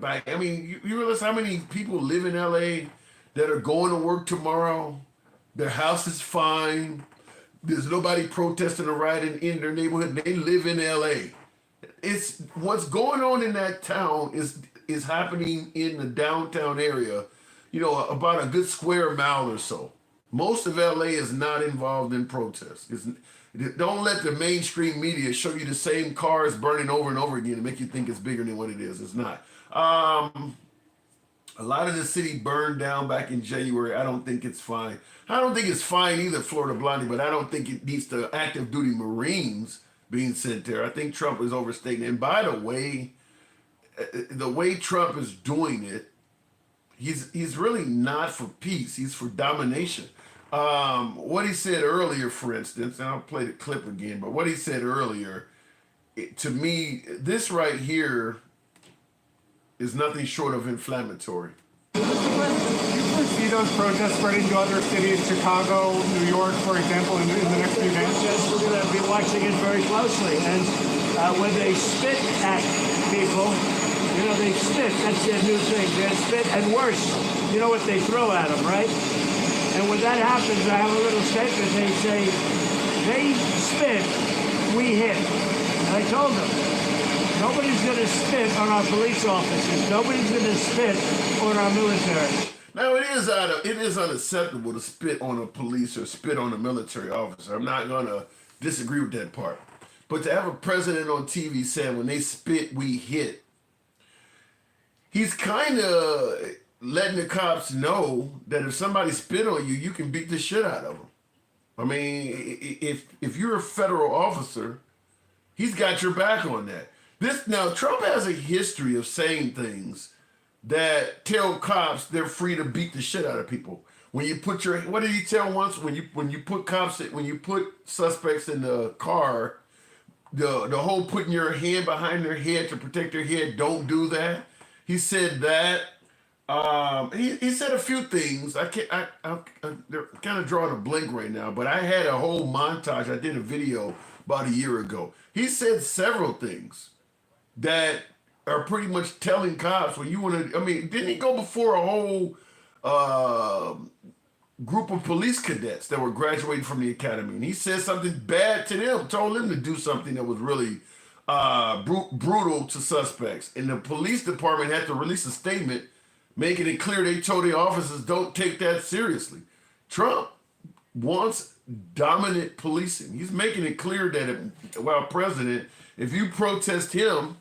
A: I mean, you realize how many people live in LA that are going to work tomorrow? Their house is fine. There's nobody protesting a riot in their neighborhood. They live in LA. It's what's going on in that town is happening in the downtown area, about a good square mile or so. Most of LA is not involved in protests. Don't let the mainstream media show you the same cars burning over and over again and make you think it's bigger than what it is. It's not. A lot of the city burned down back in January. I don't think it's fine. I don't think it's fine either, Florida Blondie, but I don't think it needs the active duty Marines being sent there. I think Trump is overstating. And by the way Trump is doing it, he's really not for peace. He's for domination. What he said earlier, for instance, and I'll play the clip again, but what he said earlier, to me, this right here is nothing short of inflammatory.
B: Do you foresee those protests spreading to other cities, Chicago, New York, for example, in the next few days?
C: We're going to be watching it very closely. And when they spit at people, they spit. That's their new thing. They spit, and worse, you know what they throw at them, right? And when that happens, I have a little statement. They say, they spit, we hit. And I told them, nobody's going to spit on our police officers. Nobody's going to spit on our military.
A: Now, it is unacceptable to spit on a police or spit on a military officer. I'm not going to disagree with that part. But to have a president on TV saying when they spit, we hit, he's kind of letting the cops know that if somebody spit on you, you can beat the shit out of them. I mean, if you're a federal officer, he's got your back on that. Now, Trump has a history of saying things that tell cops they're free to beat the shit out of people. When you put what did he tell once? When you put suspects in the car, the whole putting your hand behind their head to protect their head, don't do that. He said that. He said a few things. I'm kind of drawing a blank right now, but I had a whole montage. I did a video about a year ago. He said several things that are pretty much telling cops when you want to. I mean, didn't he go before a whole group of police cadets that were graduating from the academy, and he said something bad to them, told them to do something that was really brutal to suspects, and the police department had to release a statement making it clear they told the officers don't take that seriously. Trump wants dominant policing. He's making it clear that while president, if you protest him,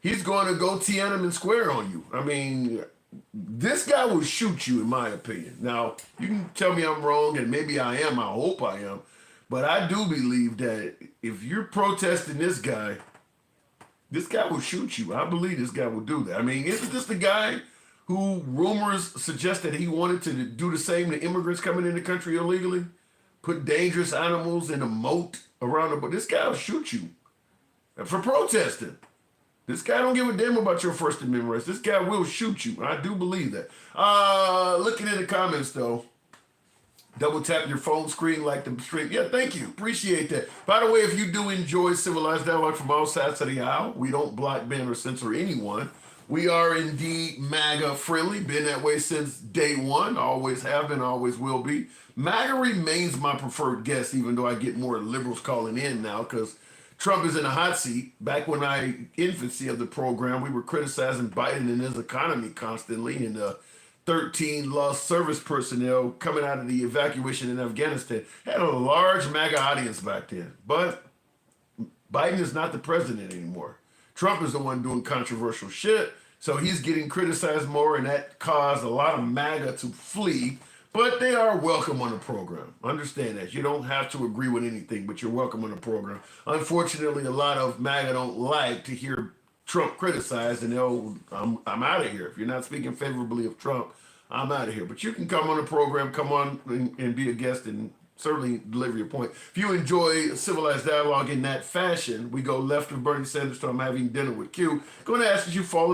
A: he's going to go Tiananmen Square on you. I mean, this guy will shoot you, in my opinion. Now, you can tell me I'm wrong, and maybe I am. I hope I am. But I do believe that if you're protesting this guy will shoot you. I believe this guy will do that. I mean, isn't this the guy who rumors suggest that he wanted to do the same to immigrants coming in the country illegally? Put dangerous animals in a moat around them. But this guy will shoot you for protesting. This guy don't give a damn about your First Amendment rights. This guy will shoot you. I do believe that. Looking in the comments, though, double tap your phone screen like the stream. Yeah, thank you. Appreciate that. By the way, if you do enjoy civilized dialogue from all sides of the aisle, we don't block, ban, or censor anyone. We are indeed MAGA friendly. Been that way since day one. Always have been, always will be. MAGA remains my preferred guest, even though I get more liberals calling in now because Trump is in a hot seat. Back when infancy of the program, we were criticizing Biden and his economy constantly, and 13 lost service personnel coming out of the evacuation in Afghanistan. Had a large MAGA audience back then. But Biden is not the president anymore. Trump is the one doing controversial shit. So he's getting criticized more, and that caused a lot of MAGA to flee. But they are welcome on the program. Understand that. You don't have to agree with anything, but you're welcome on the program. Unfortunately, a lot of MAGA don't like to hear Trump criticized, and I'm out of here. If you're not speaking favorably of Trump, I'm out of here. But you can come on the program, come on and be a guest and certainly deliver your point. If you enjoy civilized dialogue in that fashion, we go left of Bernie Sanders to I'm having dinner with Q. Going to ask that you follow